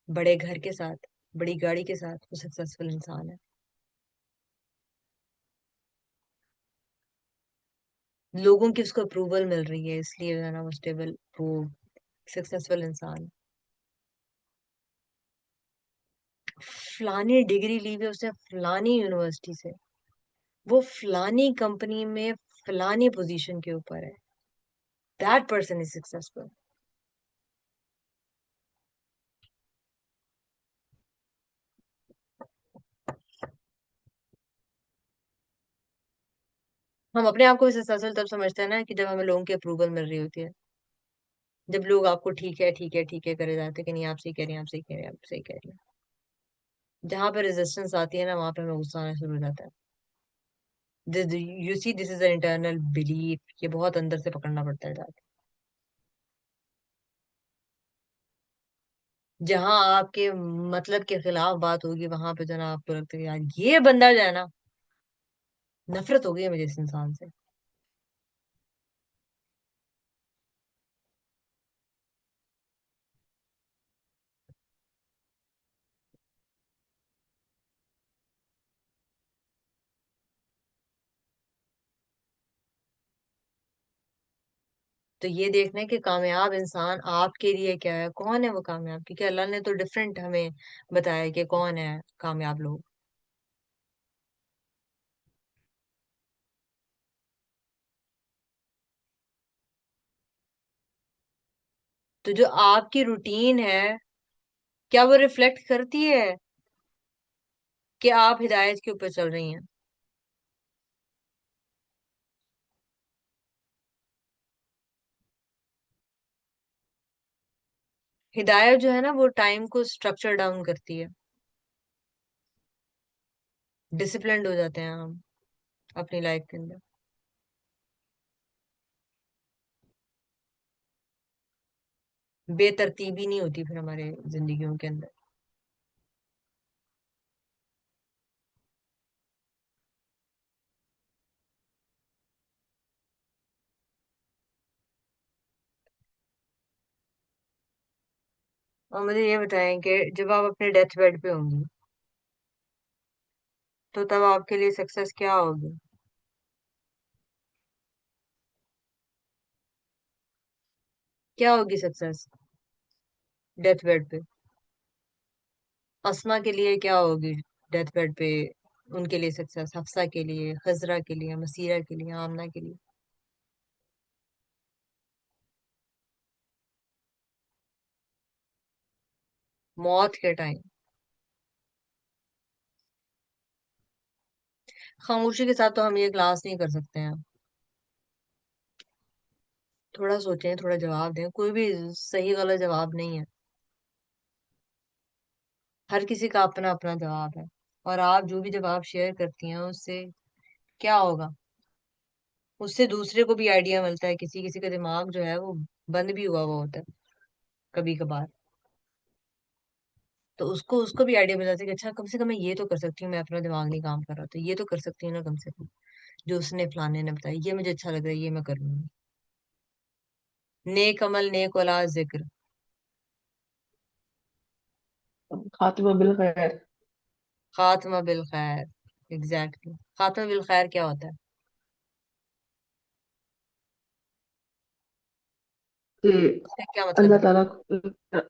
बड़े घर के साथ, बड़ी गाड़ी के साथ, वो सक्सेसफुल इंसान है। लोगों की उसको अप्रूवल मिल रही है, इसलिए जो है ना वो स्टेबल, वो सक्सेसफुल इंसान है। फलानी डिग्री ली हुई है उसने फलानी यूनिवर्सिटी से, वो फलानी कंपनी में फलानी पोजीशन के ऊपर है, दैट पर्सन इज सक्सेसफुल। हम अपने आप को सक्सेसफुल तब समझते हैं ना कि जब हमें लोगों की अप्रूवल मिल रही होती है। जब लोग आपको ठीक है ठीक है ठीक है करे जाते हैं कि नहीं आप सही कह रही हैं, आप सही कह रही हैं, आप सही कह रही हैं। जहां पर रेजिस्टेंस आती है ना वहां पे हमें गुस्सा आना शुरू हो जाता है। You see this is a internal belief, ये बहुत अंदर से पकड़ना पड़ता है जाके। जहां आपके मतलब के खिलाफ बात होगी वहां पे जो है ना आपको लगता है कि यार ये बंदा जो है ना, नफरत हो गई है मुझे इस इंसान से। तो ये देखना है कि कामयाब इंसान आपके लिए क्या है, कौन है वो कामयाब, क्योंकि अल्लाह ने तो डिफरेंट हमें बताया है कि कौन है कामयाब लोग। तो जो आपकी रूटीन है, क्या वो रिफ्लेक्ट करती है कि आप हिदायत के ऊपर चल रही हैं? हिदायत जो है ना वो टाइम को स्ट्रक्चर डाउन करती है। डिसिप्लिन्ड हो जाते हैं हम अपनी लाइफ के अंदर। बेतरतीबी नहीं होती फिर हमारे जिंदगियों के अंदर। और मुझे ये बताएं कि जब आप अपने डेथ बेड पे होंगी तो तब आपके लिए सक्सेस क्या होगी? क्या होगी सक्सेस डेथ बेड पे? अस्मा के लिए क्या होगी डेथ बेड पे? उनके लिए सक्सेस, हफ्सा के लिए, खजरा के लिए, मसीरा के लिए, आमना के लिए। मौत के टाइम खामोशी के साथ तो हम ये क्लास नहीं कर सकते हैं। थोड़ा सोचें, थोड़ा जवाब दें, कोई भी सही गलत जवाब नहीं है। हर किसी का अपना अपना जवाब है। और आप जो भी जवाब शेयर करती हैं उससे क्या होगा? उससे दूसरे को भी आइडिया मिलता है, किसी किसी का दिमाग जो है वो बंद भी हुआ हुआ होता है कभी कभार। तो उसको उसको भी आइडिया मिल जाता है कि अच्छा कम से कम मैं ये तो कर सकती हूँ, मैं अपना दिमाग नहीं काम कर रहा तो ये तो कर सकती हूँ ना कम से कम। जो उसने फलाने ने बताया ये मुझे अच्छा लग रहा है, ये मैं कर लूंगी। नेक अमल नेक औलाद जिक्र। खातिमा बिल खैर। खात्मा बिल खैर। एग्जैक्टली, खात्मा बिल खैर क्या होता है? कि इसका क्या मतलब अल्लाह है? ताला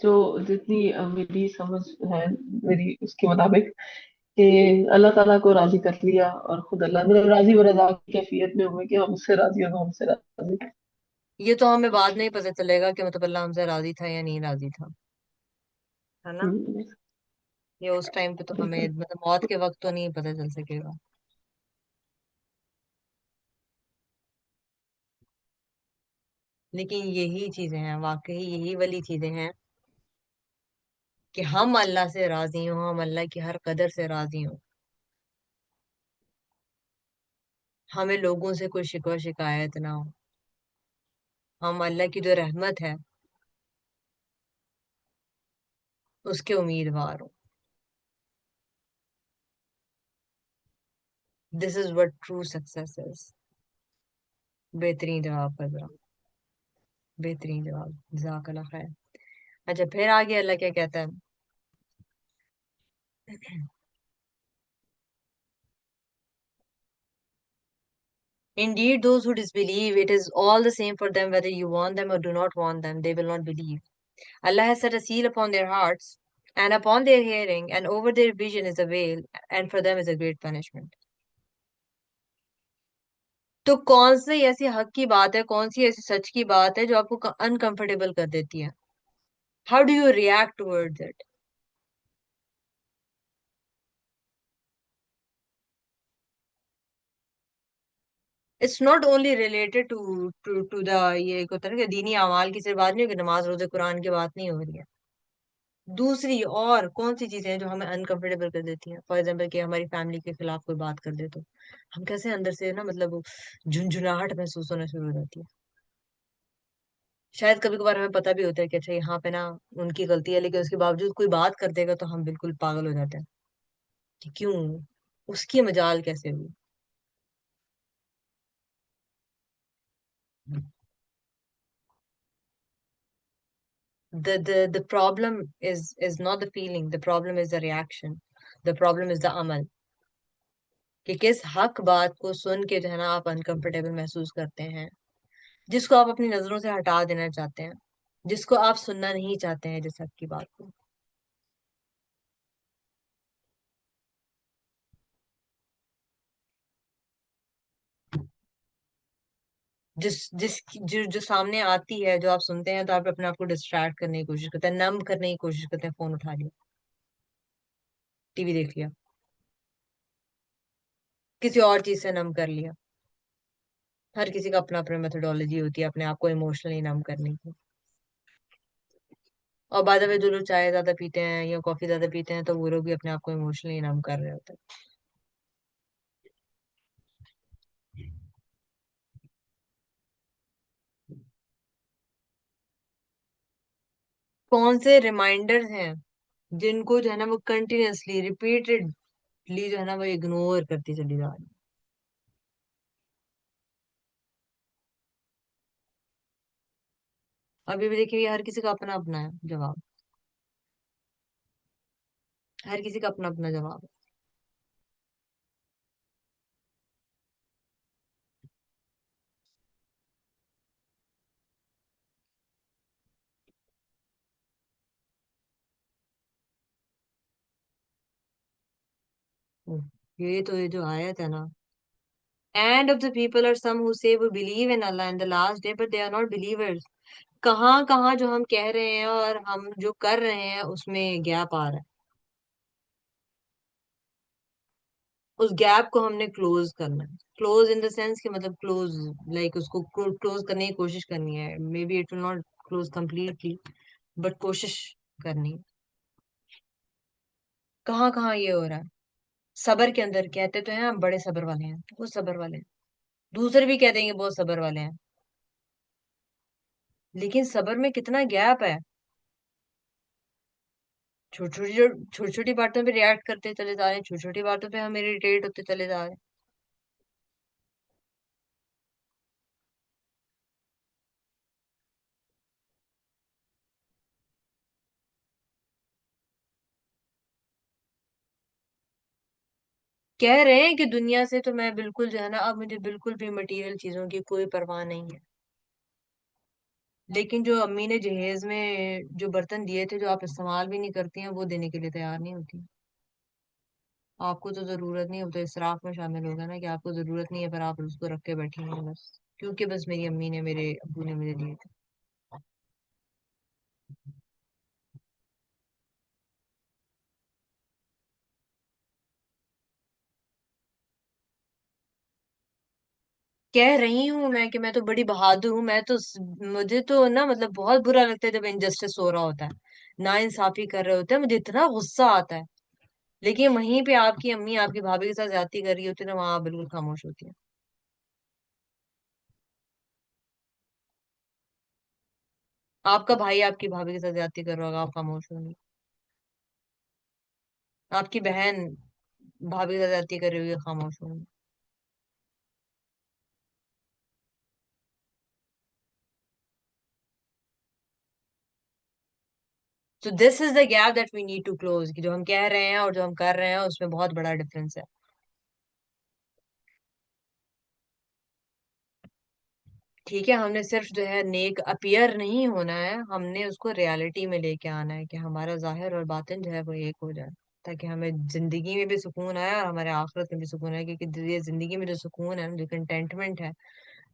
जो जितनी मेरी समझ है, मेरी उसके मुताबिक, कि अल्लाह ताला को राजी कर लिया और खुद अल्लाह मतलब राजी व रजा की कैफियत में हुए कि हम उससे राजी हो तो हमसे राजी। ये तो हमें बाद में ही पता चलेगा कि मतलब अल्लाह हमसे राजी था या नहीं राजी था, है ना? हम्म, ये उस टाइम पे तो हमें बिल्कुल। मतलब मौत के वक्त तो नहीं पता चल सकेगा। लेकिन यही चीजें हैं, वाकई यही वाली चीजें हैं कि हम अल्लाह से राजी हों, हम अल्लाह की हर कदर से राजी हों, हमें लोगों से कोई शिकवा शिकायत ना हो, हम अल्लाह की जो रहमत है उसके उम्मीदवार हो। This is what true success is. बेहतरीन जवाब फजरा, बेहतरीन जवाब, जज़ाकल्लाह खैर। अच्छा, फिर आगे अल्लाह क्या कहता है? Indeed, those who disbelieve, it is all the same for them whether you want them or do not want them, they will not believe. Allah has set a seal upon their hearts and upon their hearing, and over their vision is a veil, and for them is a great punishment. तो कौन सी ऐसी हक की बात है, कौन सी ऐसी सच की बात है जो आपको अनकंफर्टेबल कर देती है? How do you react towards it? It's not only related to the, ये एक होता है ना कि दीनी अमाल की सिर्फ बात नहीं हो कि नमाज रोजे कुरान की बात नहीं हो रही है। दूसरी और कौन सी चीजें हैं जो हमें अनकंफर्टेबल कर देती हैं? फॉर एग्जाम्पल कि हमारी फैमिली के खिलाफ कोई बात कर दे तो हम कैसे अंदर से ना, मतलब वो झुंझुनाहट महसूस होना शुरू हो जाती है। शायद कभी कभार हमें पता भी होता है कि अच्छा यहाँ पे ना उनकी गलती है, लेकिन उसके बावजूद कोई बात कर देगा तो हम बिल्कुल पागल हो जाते हैं कि क्यों, उसकी मजाल कैसे हुई। The problem is not the feeling, the problem is the reaction, the problem is the amal, कि किस हक बात को सुन के जो है ना आप अनकंफर्टेबल महसूस करते हैं, जिसको आप अपनी नजरों से हटा देना चाहते हैं, जिसको आप सुनना नहीं चाहते हैं, जिस हक की बात को, जिस जिस जो सामने आती है, जो आप सुनते हैं तो आप अपने आप को डिस्ट्रैक्ट करने की कोशिश करते हैं, नम करने की कोशिश करते हैं, फोन उठा लिया, टीवी देख लिया, किसी और चीज से नम कर लिया। हर किसी का अपना अपना मेथोडोलॉजी होती है अपने आप को इमोशनली नम करने की। और बाद में जो लोग चाय ज्यादा पीते हैं या कॉफी ज्यादा पीते हैं तो वो लोग भी अपने आप को इमोशनली नम कर रहे होते हैं। कौन से रिमाइंडर्स हैं जिनको जो है ना वो कंटिन्यूअसली रिपीटेडली जो है ना वो इग्नोर करती चली जा रही है? अभी भी देखिए, ये हर किसी का अपना अपना है जवाब, हर किसी का अपना अपना जवाब है। ये जो आयत है ना, and of the people are some who say वो believe in Allah in the last day but they are not believers. कहाँ कहाँ जो हम कह रहे हैं और हम जो कर रहे हैं उसमें गैप आ रहा है। उस गैप को हमने क्लोज करना है। क्लोज इन द सेंस कि मतलब क्लोज, लाइक उसको क्लोज करने की कोशिश करनी है। May be it will not close completely, but कोशिश करनी है। कहाँ कहाँ ये हो रहा है? सबर के अंदर कहते तो हैं हम बड़े सबर वाले हैं, बहुत सबर वाले हैं, दूसरे भी कह देंगे बहुत सबर वाले हैं, लेकिन सबर में कितना गैप है। छोटी छोटी बातों पे रिएक्ट करते चले जा रहे हैं, छोटी छोटी बातों पे हम इरिटेट होते चले जा रहे हैं। कह रहे हैं कि दुनिया से तो मैं बिल्कुल जो है ना, अब मुझे बिल्कुल भी मटेरियल चीजों की कोई परवाह नहीं है, लेकिन जो अम्मी ने जहेज में जो बर्तन दिए थे जो आप इस्तेमाल भी नहीं करती हैं वो देने के लिए तैयार नहीं होती। आपको तो जरूरत नहीं, हो तो इसराफ में शामिल होगा ना कि आपको जरूरत नहीं है पर आप उसको रख के बैठी हैं बस, क्योंकि बस मेरी अम्मी ने, मेरे अब्बू ने मुझे दिए थे। कह रही हूँ मैं कि मैं तो बड़ी बहादुर हूँ, मैं तो मुझे तो ना मतलब बहुत बुरा लगता है जब इनजस्टिस हो रहा होता है, ना इंसाफी कर रहे होते हैं, मुझे इतना गुस्सा आता है। लेकिन वहीं पे आपकी अम्मी आपकी भाभी के साथ ज्यादती कर रही होती है ना, वहां आप बिल्कुल खामोश होती है। आपका भाई आपकी भाभी के साथ ज्यादती कर रहा होगा, आप खामोश होंगे। आपकी बहन भाभी के साथ ज्यादती कर रही होगी, खामोश होंगे। तो this is the gap that we need to close, कि जो हम कह रहे हैं और जो हम कर रहे हैं उसमें बहुत बड़ा डिफरेंस है। ठीक है, हमने सिर्फ जो है नेक अपीयर नहीं होना है, हमने उसको रियलिटी में लेके आना है कि हमारा जाहिर और बातिन जो है वो एक हो जाए, ताकि हमें जिंदगी में भी सुकून आए और हमारे आखिरत में भी सुकून आए, क्योंकि ये जिंदगी में जो सुकून है ना, जो कंटेंटमेंट है,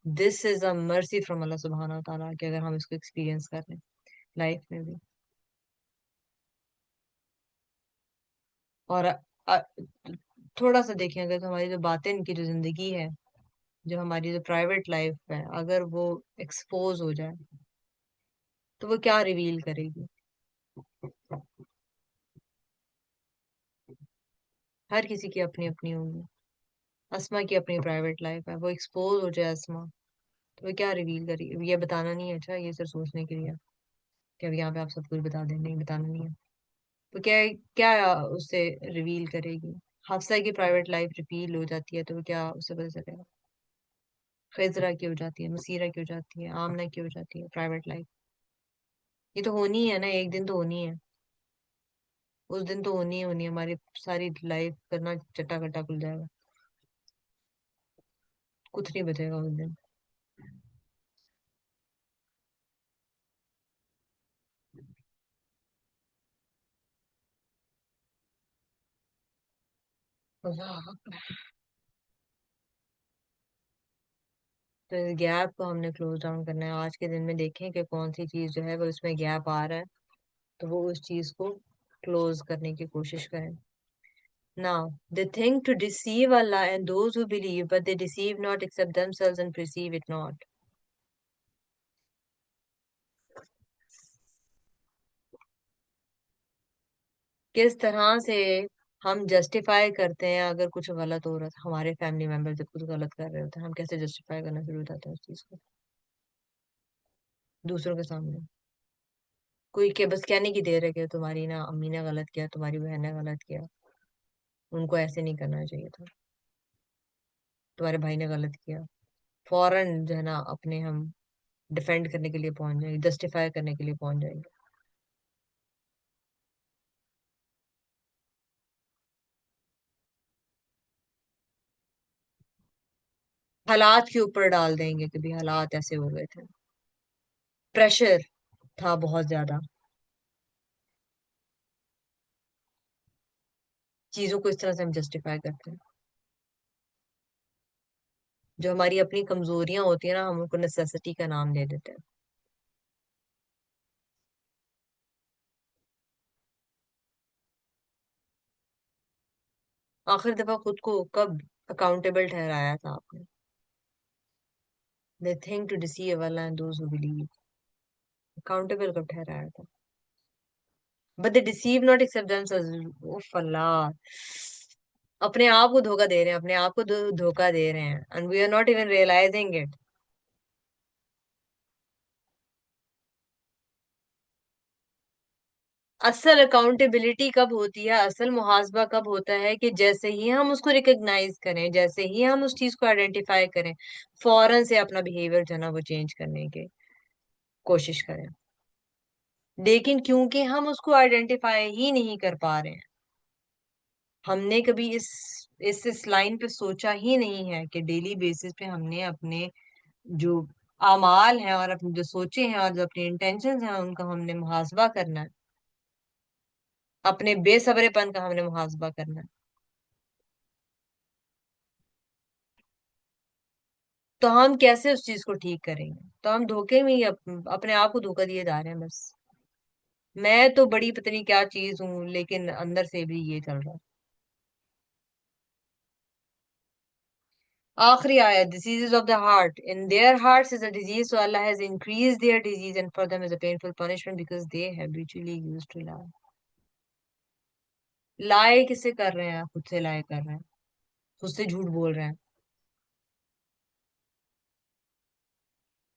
this is a mercy from Allah सुब्हाना व तआला, कि अगर हम इसको एक्सपीरियंस कर लें लाइफ में भी। और थोड़ा सा देखें, अगर तो हमारी जो बातिन की जो जिंदगी है, जो हमारी जो प्राइवेट लाइफ है, अगर वो एक्सपोज हो जाए तो वो क्या रिवील करेगी। हर किसी की अपनी अपनी होगी। अस्मा की अपनी प्राइवेट लाइफ है, वो एक्सपोज हो जाए अस्मा, तो वो क्या रिवील करेगी, ये बताना नहीं है। अच्छा, ये सिर्फ सोचने के लिए है कि अब यहाँ पे आप सब कुछ बता दें, नहीं बताना नहीं है। तो क्या क्या उससे रिवील करेगी। हफ्सा की प्राइवेट लाइफ रिवील हो जाती है तो वो क्या उससे पता चलेगा। खिजरा की हो जाती है, मसीरा की हो जाती है, आमना की हो जाती है प्राइवेट लाइफ। ये तो होनी है ना, एक दिन तो होनी है। उस दिन तो होनी ही होनी है, हमारी सारी लाइफ करना चट्टा कट्टा खुल जाएगा, कुछ नहीं बचेगा उस दिन। अल्लाह। तो इस गैप को हमने क्लोज डाउन करना है आज के दिन में। देखें कि कौन सी चीज जो है वो इसमें गैप आ रहा है, तो वो उस चीज को क्लोज करने की कोशिश करें। Now, they think to deceive Allah and those who believe, but they deceive not except themselves and perceive it not. किस तरह से हम जस्टिफाई करते हैं अगर कुछ गलत हो रहा था, हमारे फैमिली मेंबर जब कुछ गलत कर रहे होते हैं, हम कैसे जस्टिफाई करना शुरू हो जाते हैं उस चीज को दूसरों के सामने। कोई के बस कहने की देर है कि तुम्हारी ना अम्मी ने गलत किया, तुम्हारी बहन ने गलत किया, उनको ऐसे नहीं करना चाहिए था, तुम्हारे भाई ने गलत किया, फौरन जो है ना अपने हम डिफेंड करने के लिए पहुंच जाएंगे, जस्टिफाई करने के लिए पहुंच जाएंगे। हालात के ऊपर डाल देंगे कि भी हालात ऐसे हो गए थे, प्रेशर था बहुत ज्यादा। चीजों को इस तरह से हम जस्टिफाई करते हैं। जो हमारी अपनी कमजोरियां होती है ना, हम उनको नेसेसिटी का नाम दे देते हैं। आखिर दफा खुद को कब अकाउंटेबल ठहराया था आपने। They think to deceive Allah and those who believe, accountable कब ठहराया था। But they deceive not except themselves. उफ अल्लाह, अपने आप को धोखा दे रहे हैं, अपने आप को धोखा दे रहे हैं, and we are not even realising it. असल अकाउंटेबिलिटी कब होती है, असल मुहासबा कब होता है, कि जैसे ही हम उसको रिकॉग्नाइज करें, जैसे ही हम उस चीज को आइडेंटिफाई करें, फौरन से अपना बिहेवियर जो है ना वो चेंज करने की कोशिश करें। लेकिन क्योंकि हम उसको आइडेंटिफाई ही नहीं कर पा रहे हैं, हमने कभी इस लाइन पे सोचा ही नहीं है कि डेली बेसिस पे हमने अपने जो अमाल हैं और अपने जो सोचे हैं और जो अपने इंटेंशंस हैं उनका हमने मुहासबा करना है, अपने बेसब्रेपन का हमने मुहासबा करना है। तो हम कैसे उस चीज को ठीक करेंगे। तो हम धोखे में ही अपने आप को धोखा दिए जा रहे हैं बस। मैं तो बड़ी पता नहीं क्या चीज हूँ, लेकिन अंदर से भी ये चल रहा है। आखिरी आयत, diseases of the heart. In their hearts is a disease, so Allah has increased their disease, and for them is a painful punishment because they habitually used to lie. lie किससे कर रहे हैं? खुद से lie कर रहे हैं, खुद से झूठ बोल रहे हैं।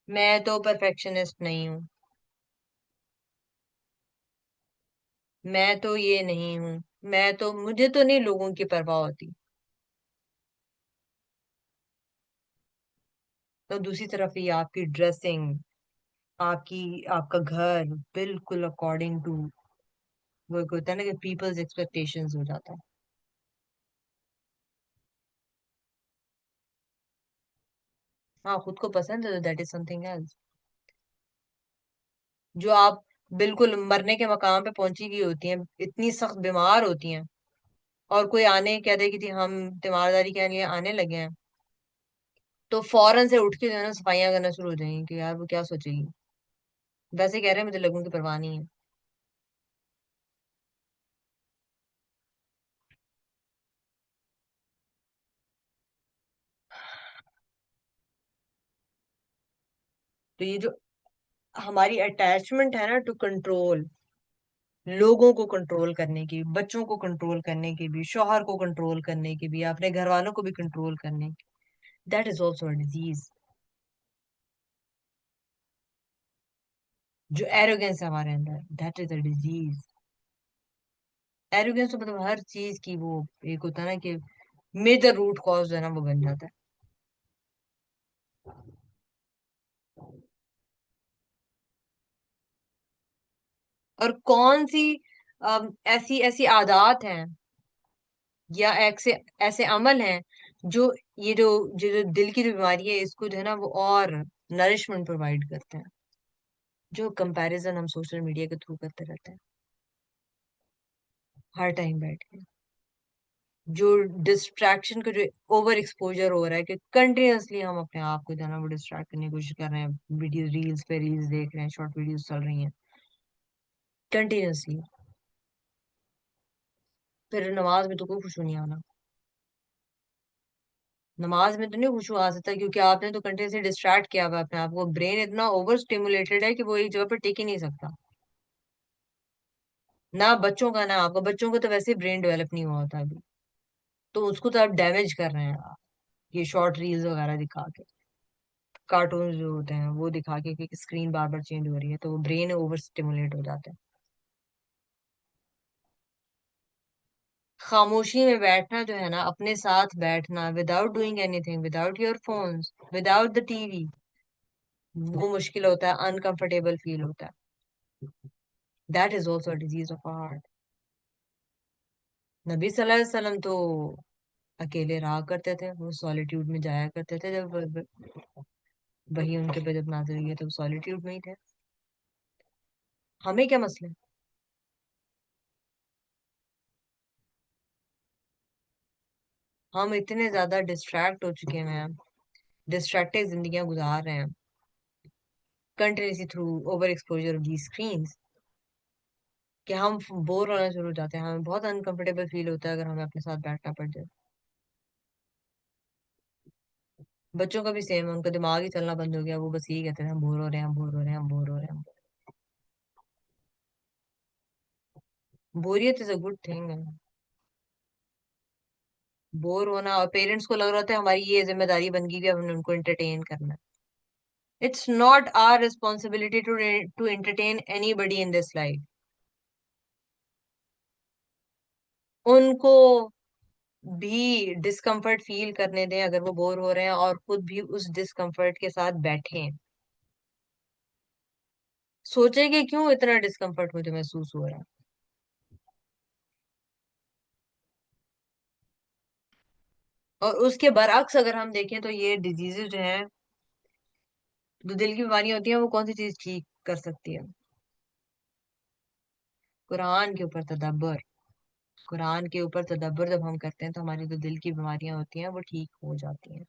मैं तो परफेक्शनिस्ट नहीं हूँ, मैं तो ये नहीं हूँ, मैं तो, मुझे तो नहीं लोगों की परवाह होती। तो दूसरी तरफ ये आपकी ड्रेसिंग, आपकी, आपका घर बिल्कुल अकॉर्डिंग टू वो एक होता है ना कि पीपल्स एक्सपेक्टेशंस हो जाता है। हाँ, खुद को पसंद है तो दैट इज समथिंग एल्स। जो आप बिल्कुल मरने के मकाम पे पहुंची गई होती हैं, इतनी सख्त बीमार होती हैं, और कोई आने कह दे कि जी हम तीमारदारी के लिए आने लगे हैं, तो फौरन से उठ के जो है ना सफाइयां करना शुरू हो जाएंगी कि यार वो क्या सोचेगी। वैसे कह रहे हैं मुझे लोगों की परवाह नहीं है। तो ये जो हमारी अटैचमेंट है ना टू कंट्रोल, लोगों को कंट्रोल करने की, बच्चों को कंट्रोल करने की भी, शौहर को कंट्रोल करने की भी, अपने घर वालों को भी कंट्रोल करने की, that is also a disease. जो एरोगेंस है हमारे अंदर, that is a disease. Arrogance तो मतलब हर चीज की वो एक होता है ना कि मेजर रूट कॉज है ना वो बन जाता है। और कौन सी ऐसी ऐसी आदत हैं या ऐसे ऐसे अमल हैं जो ये जो दिल की जो बीमारी है इसको जो है ना वो और नरिशमेंट प्रोवाइड करते हैं, जो कंपैरिजन हम सोशल मीडिया के थ्रू करते रहते हैं हर टाइम बैठ के, जो डिस्ट्रैक्शन का जो ओवर एक्सपोजर हो रहा है कि कंटिन्यूअसली हम अपने आप को जो है ना वो डिस्ट्रैक्ट करने की कोशिश कर रहे हैं, वीडियो रील्स पे रील्स देख रहे हैं, शॉर्ट वीडियोस चल रही हैं कंटिन्यूअसली। फिर नमाज में तो कोई खुशू नहीं आना, नमाज में तो नहीं खुशू आ सकता क्योंकि आपने तो कंटिन्यूअसली डिस्ट्रैक्ट किया हुआ है अपने आप को, ब्रेन इतना ओवर स्टिमुलेटेड है कि वो एक जगह पर टिक ही नहीं सकता। ना बच्चों का ना आपका, बच्चों को तो वैसे ही ब्रेन डेवलप नहीं हुआ होता अभी, तो उसको तो आप डैमेज कर रहे हैं आप, ये शॉर्ट रील्स वगैरह दिखा के, कार्टून जो होते हैं वो दिखा के कि स्क्रीन बार बार चेंज हो रही है तो वो ब्रेन ओवर स्टिमुलेट हो जाता है। खामोशी में बैठना जो है ना, अपने साथ बैठना without doing anything, without your phones, without the TV, वो मुश्किल होता है, अनकंफर्टेबल फील होता है। That is also disease of heart. नबी सल्लल्लाहु अलैहि वसल्लम तो अकेले रहा करते थे, वो सॉलिट्यूड में जाया करते थे, जब वही उनके पे जब नाज़िल हुई है तो सॉलिट्यूड में ही थे। हमें क्या मसला है? हम इतने ज्यादा डिस्ट्रैक्ट हो चुके हैं, डिस्ट्रैक्टेड जिंदगियां गुजार रहे हैं continuously through over exposure of the screen, कि हम बोर होना शुरू हो जाते हैं, हमें बहुत अनकंफर्टेबल फील होता है अगर हमें अपने साथ बैठना पड़ जाए। बच्चों का भी सेम है, उनका दिमाग ही चलना बंद हो गया, वो बस यही कहते हैं हम बोर हो रहे हैं, हम बोर हो रहे हैं, हम बोर हो रहे हैं। बोरियत इज अ गुड थिंग है। बोर होना, और पेरेंट्स को लग रहा था हमारी ये जिम्मेदारी बन गई कि हमने उनको एंटरटेन करना है। It's not our responsibility to entertain anybody in this life. उनको भी डिस्कम्फर्ट फील करने दें अगर वो बोर हो रहे हैं, और खुद भी उस डिस्कम्फर्ट के साथ बैठें। सोचे कि क्यों इतना डिस्कम्फर्ट मुझे महसूस हो रहा है। और उसके बरअक्स अगर हम देखें तो ये डिजीजेज जो हैं, जो दिल की बीमारियां होती हैं, वो कौन सी चीज ठीक कर सकती है? कुरान के ऊपर तदब्बर। कुरान के ऊपर तदब्बर जब हम करते हैं तो हमारी जो दिल की बीमारियां होती हैं वो ठीक हो जाती हैं।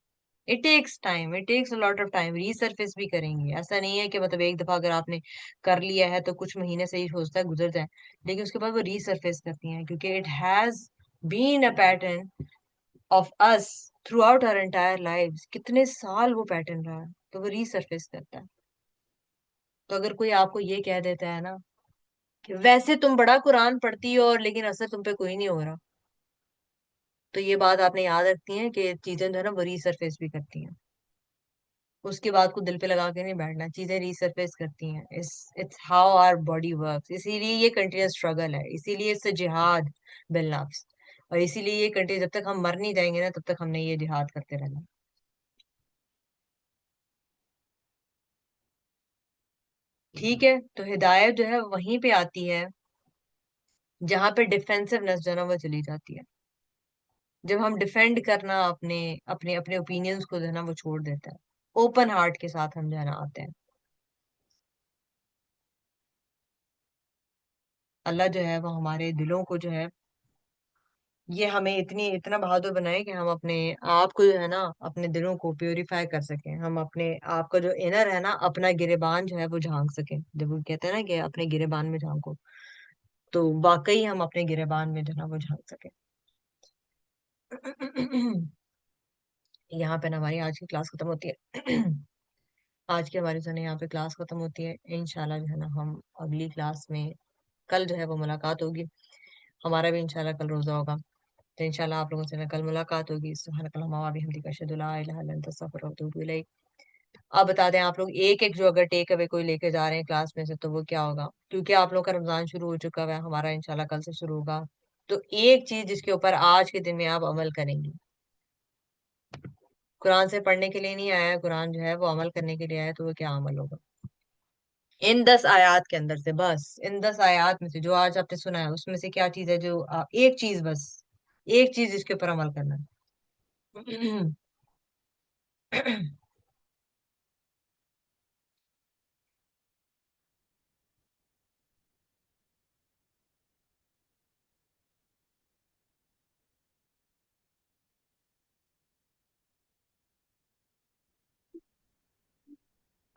It takes time, it takes a lot of time, resurface भी करेंगे, ऐसा नहीं है कि मतलब एक दफा अगर आपने कर लिया है तो कुछ महीने से ही हो सकता है गुजर जाए, लेकिन उसके बाद वो रीसर्फेस करती हैं क्योंकि it has been a pattern of us throughout our entire life, कितने साल वो पैटर्न रहा है, तो वो रीसर्फेस करता है। तो अगर कोई आपको ये कह देता है ना कि वैसे तुम बड़ा कुरान पढ़ती हो और लेकिन असर तुम पे कोई नहीं हो रहा, तो ये बात आपने याद रखती है कि चीजें जो है ना वो रीसर्फेस भी करती हैं। उसकी बात को दिल पे लगा के नहीं बैठना, चीजें रीसर्फेस करती हैं। It's how our body works. इसीलिए ये कंटिन्यूस स्ट्रगल है, इसीलिए इससे जिहाद बिल नफ्स। और इसीलिए ये कंटिन्यू, जब तक हम मर नहीं जाएंगे ना तब तक हमने ये जिहाद करते रहना। ठीक है, तो हिदायत जो है वहीं पे आती है जहां पे डिफेंसिवनेस जो है ना वो चली जाती है। जब हम डिफेंड करना अपने अपने अपने ओपिनियंस को जो है ना वो छोड़ देते हैं, ओपन हार्ट के साथ हम जो है ना आते हैं। अल्लाह जो है वो हमारे दिलों को जो है, ये हमें इतना बहादुर बनाए कि हम अपने आप को जो है ना, अपने दिलों को प्योरीफाई कर सकें। हम अपने आप का जो इनर है ना, अपना गिरेबान जो है वो झांक सकें। जब वो कहते हैं ना कि अपने गिरेबान में झांको, तो वाकई हम अपने गिरेबान में जो है ना वो झांक सकें। यहाँ पे ना हमारी आज की क्लास खत्म होती है। आज की हमारी जो है ना यहाँ पे क्लास खत्म होती है। इंशाल्लाह जो है ना हम अगली क्लास में कल जो है वो मुलाकात होगी। हमारा भी इंशाल्लाह कल रोजा होगा, तो इंशाल्लाह आप लोगों से ना कल मुलाकात होगी। सुब्हानकल्लाहुम्मा व बिहम्दिक, अशहदु ला इलाहा इल्ला अंता, अस्तगफिरुका व अतूबु इलैक। आप बता दें, आप लोग एक एक जो अगर टेक अवे कोई लेके जा रहे हैं क्लास में से, तो वो क्या होगा? क्योंकि आप लोग का रमजान शुरू हो चुका है, हमारा इंशाल्लाह कल से शुरू होगा। तो एक चीज जिसके ऊपर आज के दिन में आप अमल करेंगी, कुरान से पढ़ने के लिए नहीं आया है, कुरान जो है वो अमल करने के लिए आया है, तो वो क्या अमल होगा? इन 10 आयात के अंदर से, बस इन 10 आयात में से जो आज आपने सुना है उसमें से क्या चीज है जो एक चीज, बस एक चीज इसके ऊपर अमल करना है।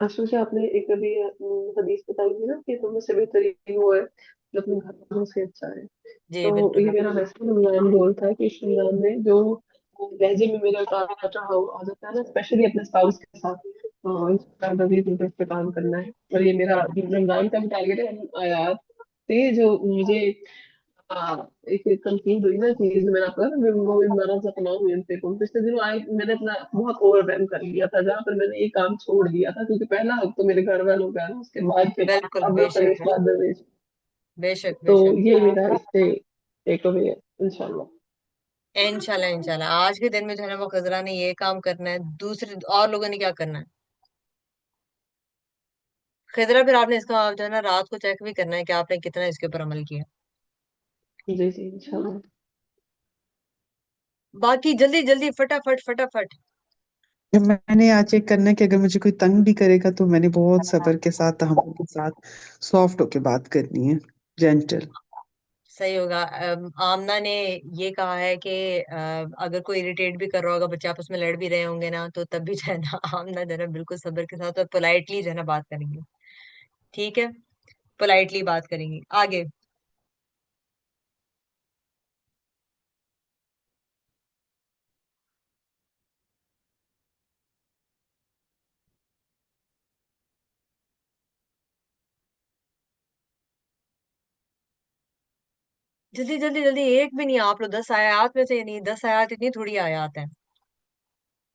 असल से आपने एक अभी हदीस बताई थी ना कि तुम से बेहतर ये वो है जो अपने घर वालों से अच्छा है। जी तो ये बिल्कुल। मेरा वैसे रमजान गोल था कि इस रमजान में जो लहजे में मेरा काम रहा हो आ जाता है ना, स्पेशली अपने स्पाउस के साथ, इंस्टाग्राम पे भी पे काम करना है। और ये मेरा रमजान का भी टारगेट है। आयात थे जो मुझे एक कंफ्यूज हुई ना चीज, मैंने आपको कहा ना, वो मरा सपना हुई उनसे कौन पिछले दिनों आई, मैंने अपना बहुत ओवरवेलम कर लिया था जहाँ पर मैंने ये काम छोड़ दिया था, क्योंकि पहला हक तो मेरे घर वालों का है ना, उसके बाद फिर बिल्कुल, अब लोग बेशक करें बेशक। बाद में। बेशक तो बेशक। ये मेरा इससे एक अवे है इंशाल्लाह। इंशाल्लाह इंशाल्लाह आज के दिन में जो है ना वो खजरा ने ये काम करना है, दूसरे और लोगों ने क्या करना है? खजरा फिर आपने इसका जो है ना रात को चेक भी करना है कि आपने कितना इसके ऊपर अमल किया। जी जी इंशाल्लाह। बाकी जल्दी जल्दी फटाफट फटाफट। मैंने आज एक करना है कि अगर मुझे कोई तंग भी करेगा तो मैंने बहुत सब्र के साथ, तहम्मुल के साथ सॉफ्ट होके बात करनी है, जेंटल। सही होगा। आमना ने ये कहा है कि अगर कोई इरिटेट भी कर रहा होगा, बच्चे आपस में लड़ भी रहे होंगे ना, तो तब भी जो है ना आमना जो है ना बिल्कुल सब्र के साथ और पोलाइटली जो है ना बात करेंगे। ठीक है, पोलाइटली बात करेंगे। आगे। जल्दी जल्दी जल्दी, एक भी नहीं, आप लोग 10 आयात में से नहीं, 10 आयात इतनी थोड़ी आयात है,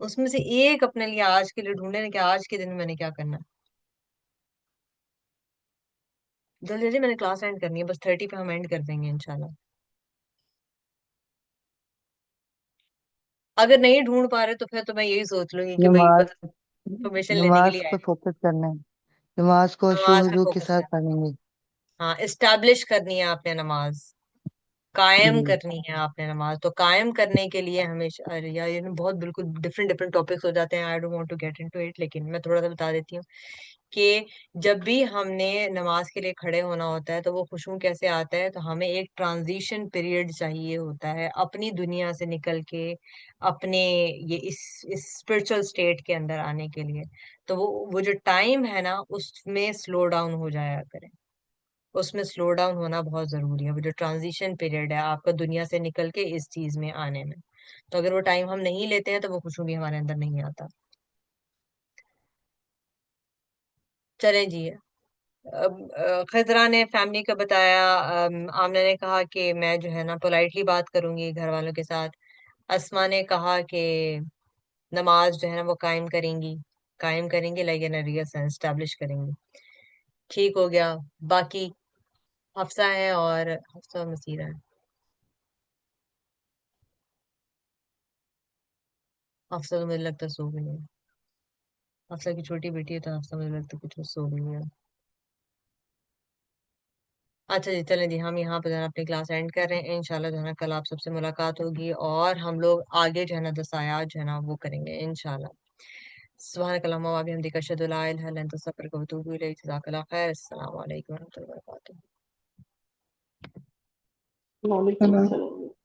उसमें से एक अपने लिए आज के लिए ढूंढे ना कि आज के दिन में मैंने क्या करना है। जल्दी जल्दी, मैंने क्लास एंड करनी है, बस 30 पे हम एंड कर देंगे इंशाल्लाह। अगर नहीं ढूंढ पा रहे तो फिर तो मैं यही सोच लूंगी कि भाई नमाज बस परमिशन लेने के नमाज लिए आए। पे फोकस करना है। नमाज को नमाज पे शुरू के फोकस साथ कर, पढ़ेंगे। हाँ, इस्टेब्लिश करनी है आपने नमाज, कायम जी। करनी है आपने नमाज। तो कायम करने के लिए हमेशा, अरे यार ये ना बहुत बिल्कुल डिफरेंट डिफरेंट टॉपिक्स हो जाते हैं, I don't want to get into it, लेकिन मैं थोड़ा सा बता देती हूँ कि जब भी हमने नमाज के लिए खड़े होना होता है तो वो खुशबू कैसे आता है, तो हमें एक ट्रांजिशन पीरियड चाहिए होता है अपनी दुनिया से निकल के अपने ये इस स्पिरिचुअल स्टेट के अंदर आने के लिए। तो वो जो टाइम है ना उसमें स्लो डाउन हो जाया करें, उसमें स्लो डाउन होना बहुत जरूरी है। वो जो ट्रांजिशन पीरियड है आपका दुनिया से निकल के इस चीज में आने में, तो अगर वो टाइम हम नहीं लेते हैं तो वो खुशबू भी हमारे अंदर नहीं आता। चलें जी। अब खजरा ने फैमिली का बताया, आमना ने कहा कि मैं जो है ना पोलाइटली बात करूंगी घर वालों के साथ। अस्मा ने कहा कि नमाज जो है ना वो कायम करेंगी, like in real sense establish करेंगी। ठीक हो गया। बाकी हफ्सा है और हफ्सा और मसीरा है। हफ्सा तो मुझे लगता है सो गई है। हफ्सा की छोटी बेटी है तो हफ्सा मुझे लगता है कुछ सो गई है। अच्छा जी, चलें जी, हम यहाँ पे जो है ना अपनी क्लास एंड कर रहे हैं। इंशाल्लाह जो है ना कल आप सबसे मुलाकात होगी और हम लोग आगे जो है ना दसायात जो है ना वो करेंगे इंशाल्लाह। सुभानक अल्लाहुम्मा व बिहम्दिका अशहदु अल्ला इलाहा इल्ला अंता अस्तगफिरुका व अतूबु इलैक। जज़ाकल्लाहु खैर। अस्सलामु अलैकुम व रहमतुल्लाहि व बरकातुहू। वालेकुम चलो। सलाम।